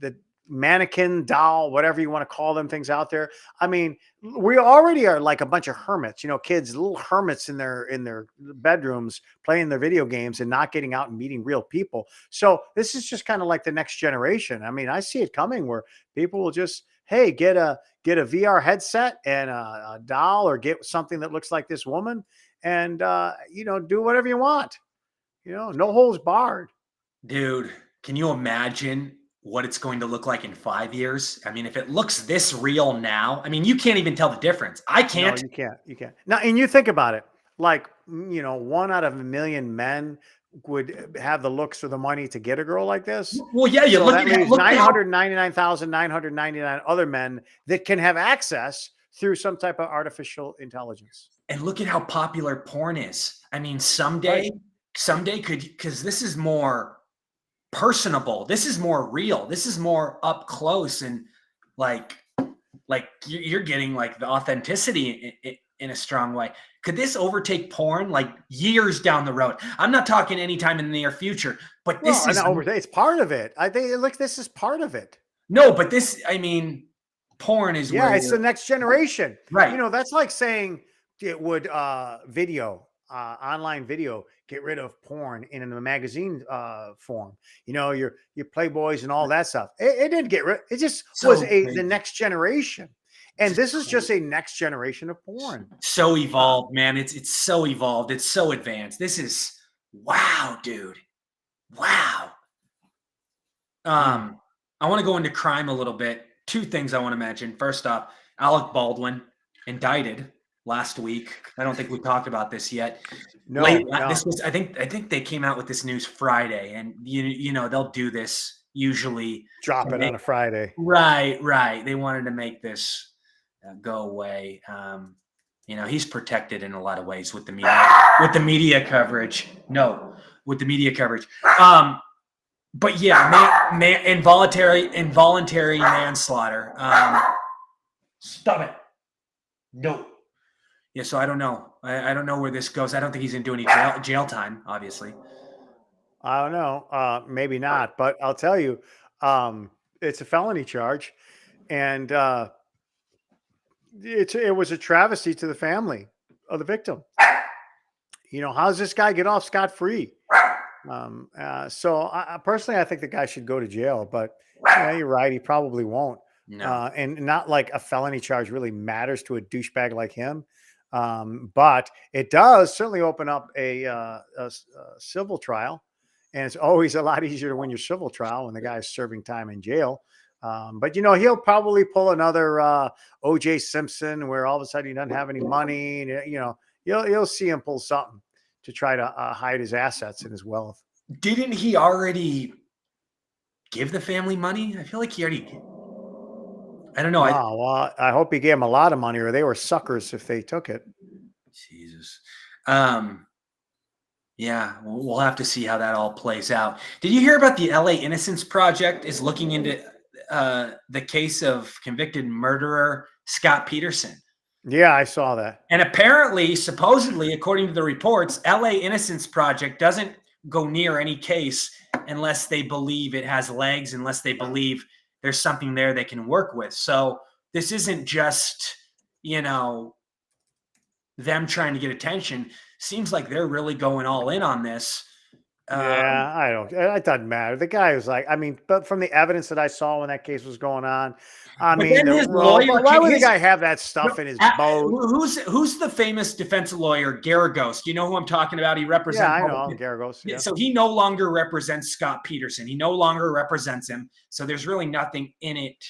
the mannequin doll, whatever you want to call them, things out there. I mean, we already are like a bunch of hermits, kids, little hermits in their bedrooms playing their video games and not getting out and meeting real people. So this is just kind of like the next generation. I mean, I see it coming where people will just, hey, get a VR headset and a doll, or get something that looks like this woman, and do whatever you want. No holds barred. Dude, can you imagine what it's going to look like in 5 years? I mean, if it looks this real now, I mean, you can't even tell the difference. I can't. No, you can't. Now, and you think about it, like, 1 out of a million men would have the looks or the money to get a girl like this. Well, yeah, you look at 999,999 other men that can have access through some type of artificial intelligence. And look at how popular porn is. I mean, someday because this is more personable. This is more real. This is more up close, and like you're getting like the authenticity in a strong way. Could this overtake porn like years down the road? I'm not talking anytime in the near future, but this is it's part of it. I think this is part of it. No, but porn is it's the next generation, right? That's like saying it would online video get rid of porn in a magazine form. Your Playboys and all that stuff. It didn't get rid. It just was the next generation, and this is just a next generation of porn. So evolved, man. It's so evolved. It's so advanced. This is wow, dude. Wow. I want to go into crime a little bit. 2 things I want to mention. First off, Alec Baldwin indicted last week. I don't think we talked about this yet. No. This was, I think they came out with this news Friday, and they'll do this usually. Drop it on a Friday. Right. They wanted to make this go away. He's protected in a lot of ways with the media coverage. No, with the media coverage. But yeah, involuntary manslaughter. Stop it. No. Yeah, so I don't know. I don't know where this goes. I don't think he's going to do any jail time, obviously. I don't know. Maybe not, but I'll tell you, it's a felony charge, and it was a travesty to the family of the victim. How's this guy get off scot-free? So I personally, I think the guy should go to jail, but you're right. He probably won't. No. And not like a felony charge really matters to a douchebag like him. But it does certainly open up a civil trial. And it's always a lot easier to win your civil trial when the guy's serving time in jail. But he'll probably pull another O.J. Simpson, where all of a sudden he doesn't have any money. And, you'll see him pull something to try to hide his assets and his wealth. Didn't he already give the family money? I feel like he already. I don't know. Well, I hope he gave him a lot of money, or they were suckers if they took it. Jesus. Yeah, we'll have to see how that all plays out. Did you hear about the LA Innocence Project is looking into the case of convicted murderer Scott Peterson? Yeah, I saw that. And apparently, supposedly, according to the reports, LA Innocence Project doesn't go near any case unless they believe it has legs, unless they believe there's something there they can work with. So this isn't just, them trying to get attention. Seems like they're really going all in on this. Yeah, it doesn't matter. The guy was like, but from the evidence that I saw when that case was going on, his lawyer, why would the guy have that stuff in his boat? Who's the famous defense lawyer, Garagos? Do you know who I'm talking about? He represents. Yeah, I know Garagos. Yeah. So he no longer represents Scott Peterson. He no longer represents him. So there's really nothing in it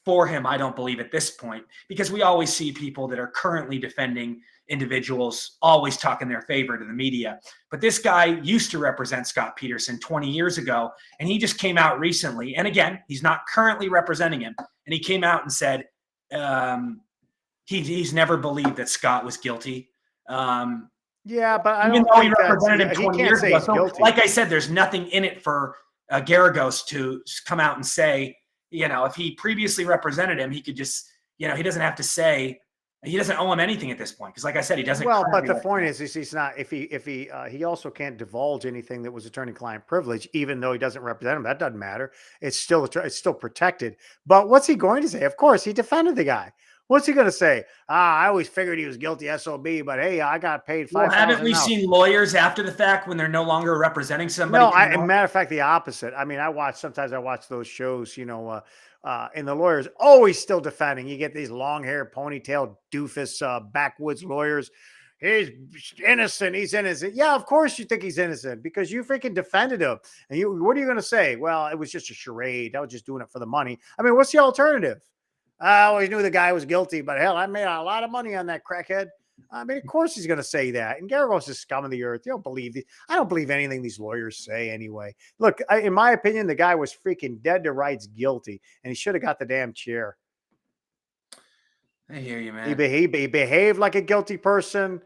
for him, I don't believe, at this point, because we always see people that are currently defending individuals always talk in their favor to the media. But this guy used to represent Scott Peterson 20 years ago, and he just came out recently. And again, he's not currently representing him. And he came out and said he's never believed that Scott was guilty. Yeah, but I even don't though think he represented him 20 years ago. So, like I said, there's nothing in it for Garagos to come out and say, if he previously represented him, he could just, he doesn't have to say. He doesn't owe him anything at this point because, like I said, he doesn't. Well, but the point is he's not. If he also can't divulge anything that was attorney-client privilege, even though he doesn't represent him. That doesn't matter. It's still protected. But what's he going to say? Of course, he defended the guy. What's he going to say? I always figured he was guilty, SOB, but hey, I got paid $5,000. Well, haven't we seen lawyers after the fact when they're no longer representing somebody? No, as a matter of fact, the opposite. Sometimes I watch those shows, and the lawyers always still defending. You get these long hair, ponytail, doofus, backwoods lawyers. He's innocent. He's innocent. Yeah, of course you think he's innocent because you freaking defended him. And what are you going to say? Well, it was just a charade. I was just doing it for the money. What's the alternative? I always knew the guy was guilty, but hell, I made a lot of money on that crackhead. Of course he's going to say that. And Garagos is scum of the earth. You don't believe I don't believe anything these lawyers say anyway. Look, in my opinion, the guy was freaking dead to rights guilty, and he should have got the damn chair. I hear you, man. He behaved like a guilty person.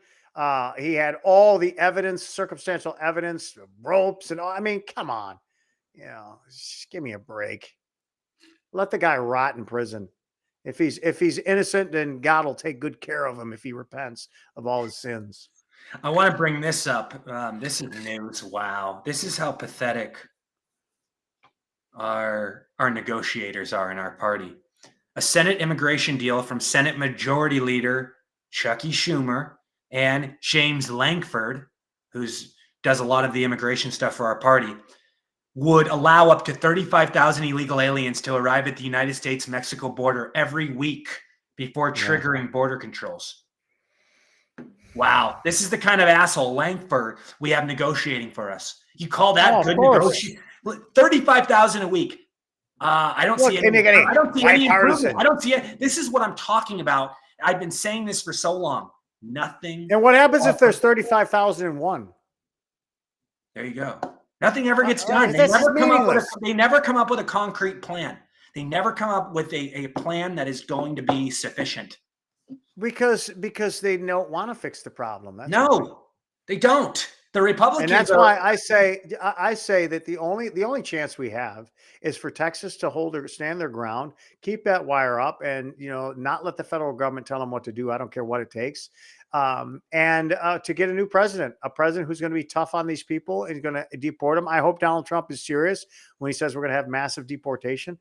He had all the evidence, circumstantial evidence, ropes, and all. Come on. Just give me a break. Let the guy rot in prison. If he's innocent, then God will take good care of him if he repents of all his sins. I want to bring this up. This is news. Wow. This is how pathetic our negotiators are in our party. A Senate immigration deal from Senate Majority Leader Chucky Schumer and James Lankford, who does a lot of the immigration stuff for our party, would allow up to 35,000 illegal aliens to arrive at the United States-Mexico border every week before triggering border controls. Wow. This is the kind of asshole Lankford we have negotiating for us. You call that good negotiation? 35,000 a week. I don't see any improvement. I don't see it. This is what I'm talking about. I've been saying this for so long. Nothing. And what happens if there's 35,001? There you go. Nothing ever gets done. They never come up with a concrete plan. They never come up with a plan that is going to be sufficient. Because they don't want to fix the problem. That's why. No, they don't. The And Republicans that's are. why I say that the only chance we have is for Texas to stand their ground, keep that wire up, and not let the federal government tell them what to do. I don't care what it takes, and to get a president who's going to be tough on these people and going to deport them. I hope Donald Trump is serious when he says we're going to have massive deportation.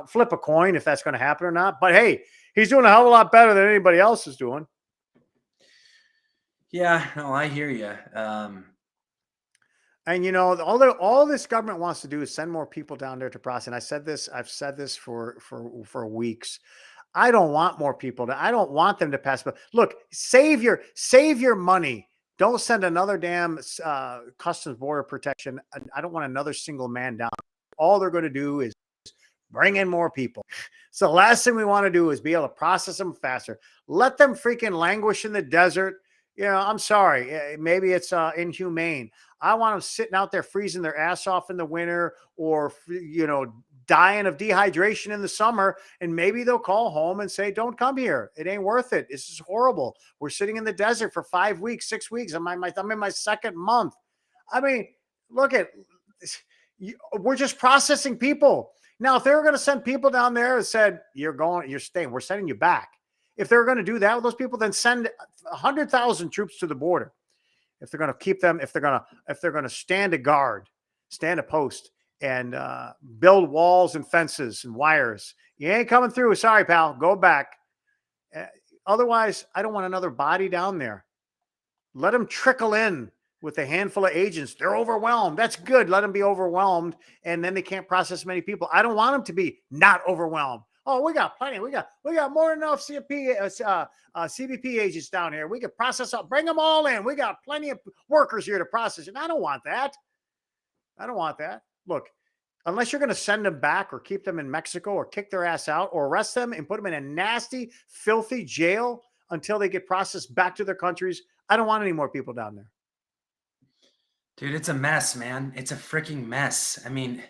Flip a coin if that's going to happen or not. But hey, he's doing a hell of a lot better than anybody else is doing. Yeah, no, I hear you. And all this government wants to do is send more people down there to process. And I've said this for weeks. I don't want more people I don't want them to pass. But look, save your money. Don't send another damn customs border protection. I don't want another single man down. All they're going to do is bring in more people. So the last thing we want to do is be able to process them faster. Let them freaking languish in the desert. I'm sorry. Maybe it's inhumane. I want them sitting out there freezing their ass off in the winter, or dying of dehydration in the summer. And maybe they'll call home and say, "Don't come here. It ain't worth it. This is horrible. We're sitting in the desert for 5 weeks, 6 weeks. I'm in my second month." I mean, look at this. We're just processing people. Now, if they were going to send people down there and said, you're staying, we're sending you back. If they're going to do that with those people, then send 100,000 troops to the border. If they're going to keep them, if they're going to stand a guard, stand a post, and build walls and fences and wires, you ain't coming through. Sorry, pal, go back. Otherwise, I don't want another body down there. Let them trickle in with a handful of agents. They're overwhelmed. That's good. Let them be overwhelmed, and then they can't process many people. I don't want them to be not overwhelmed. Oh, we got plenty. We got more than enough CBP agents down here. We could process up. Bring them all in. We got plenty of workers here to process it. I don't want that. Look, unless you're going to send them back or keep them in Mexico or kick their ass out or arrest them and put them in a nasty, filthy jail until they get processed back to their countries, I don't want any more people down there. Dude, it's a mess, man. It's a freaking mess. I mean,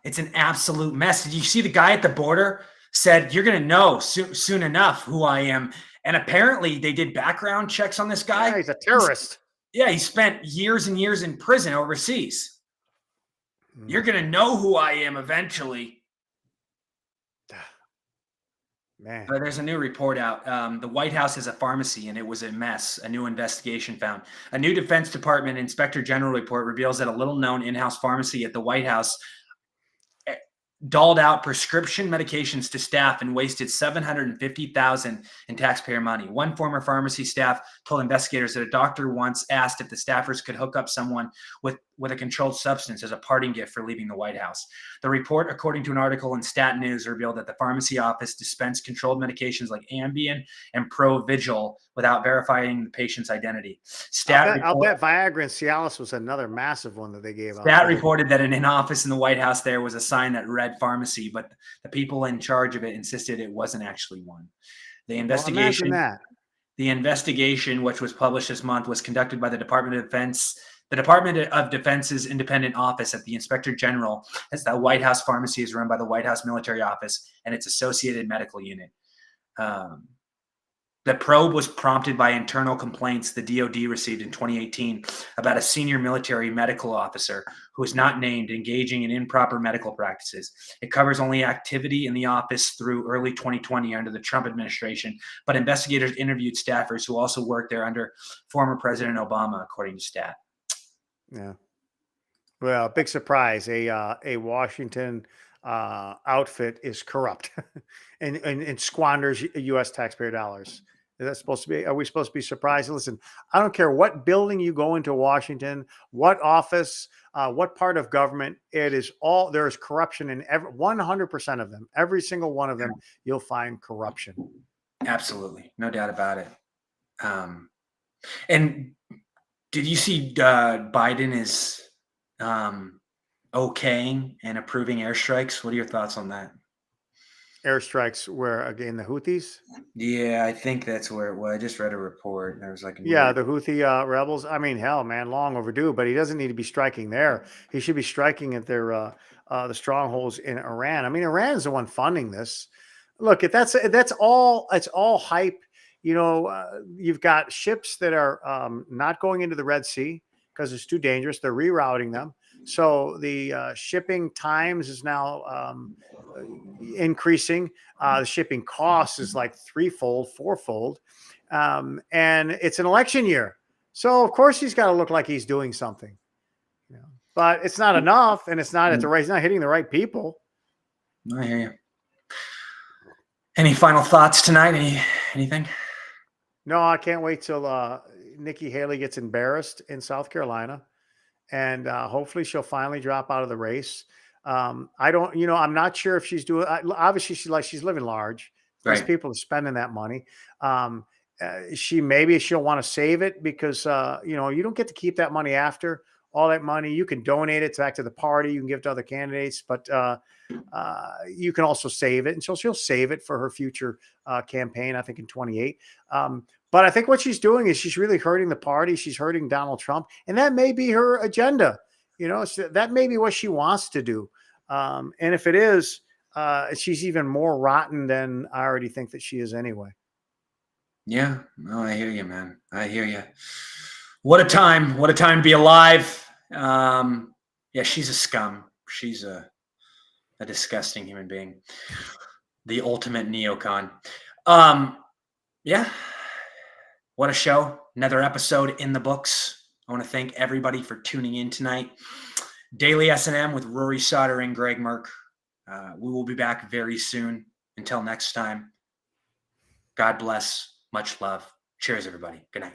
it's an absolute mess. Did you see the guy at the border said, "You're going to know soon enough who I am"? And apparently they did background checks on this guy. Yeah, he's a terrorist. He spent years and years in prison overseas. You're going to know who I am eventually. Man. But there's a new report out. The White House has a pharmacy, and it was a mess. A new investigation found. A new Defense Department Inspector General report reveals that a little-known in-house pharmacy at the White House doled out prescription medications to staff and wasted $750,000 in taxpayer money. One former pharmacy staff told investigators that a doctor once asked if the staffers could hook up someone with a controlled substance as a parting gift for leaving the White House. The report, according to an article in Stat News, revealed that the pharmacy office dispensed controlled medications like Ambien and Provigil without verifying the patient's identity. I'll bet Viagra and Cialis was another massive one that they gave out. Stat reported that in an office in the White House there was a sign that read pharmacy, but the people in charge of it insisted it wasn't actually one. The investigation, which was published this month, was conducted by the Department of Defense. The Department of Defense's independent office at the Inspector General, as the White House pharmacy is run by the White House Military Office and its associated medical unit. The probe was prompted by internal complaints the DoD received in 2018 about a senior military medical officer who was not named engaging in improper medical practices. It covers only activity in the office through early 2020 under the Trump administration, but investigators interviewed staffers who also worked there under former President Obama, according to Stat. Yeah. Well, big surprise. A Washington outfit is corrupt and squanders U.S. taxpayer dollars. Is that supposed to be? Are we supposed to be surprised? Listen, I don't care what building you go into Washington, what office, what part of government. It is all there is corruption in 100% of them. Every single one of them, you'll find corruption. Absolutely, no doubt about it. And did you see Biden is okaying and approving airstrikes? What are your thoughts on that? airstrikes where again the Houthis. Yeah, I think that's where it was. I just read a report. There was like a Yeah, news. the Houthi rebels. I mean, hell, man, long overdue. But he doesn't need to be striking there. He should be striking at their the strongholds in Iran. I mean, Iran's the one funding this. Look, if that's all. It's all hype. You know, you've got ships that are not going into the Red Sea because it's too dangerous. They're rerouting them. So the shipping times is now increasing. The shipping cost is like threefold, fourfold. And it's an election year. So of course he's got to look like he's doing something, you know. But it's not enough, and it's not at the right, he's not hitting the right people. I hear you. Any final thoughts tonight? Anything? No, I can't wait till Nikki Haley gets embarrassed in South Carolina, and hopefully she'll finally drop out of the race. I don't, you know, I'm not sure if she's doing. Obviously, she's living large. These Right. people are spending that money. She'll want to save it because you know, you don't get to keep that money after all that money. You can donate it back to the party. You can give it to other candidates, but you can also save it, and she'll save it for her future campaign. I think in 28. But I think what she's doing is she's really hurting the party. She's hurting Donald Trump, and that may be her agenda. You know, so that may be what she wants to do. And if it is, she's even more rotten than I already think that she is anyway. Yeah. No, I hear you, man. I hear you. What a time. What a time to be alive. Yeah, she's a scum. She's a disgusting human being. The ultimate neocon. Yeah. What a show. Another episode in the books. I want to thank everybody for tuning in tonight. Daily S&M with Rory Sauter and Greg Merck. We will be back very soon. Until next time, God bless. Much love. Cheers, everybody. Good night.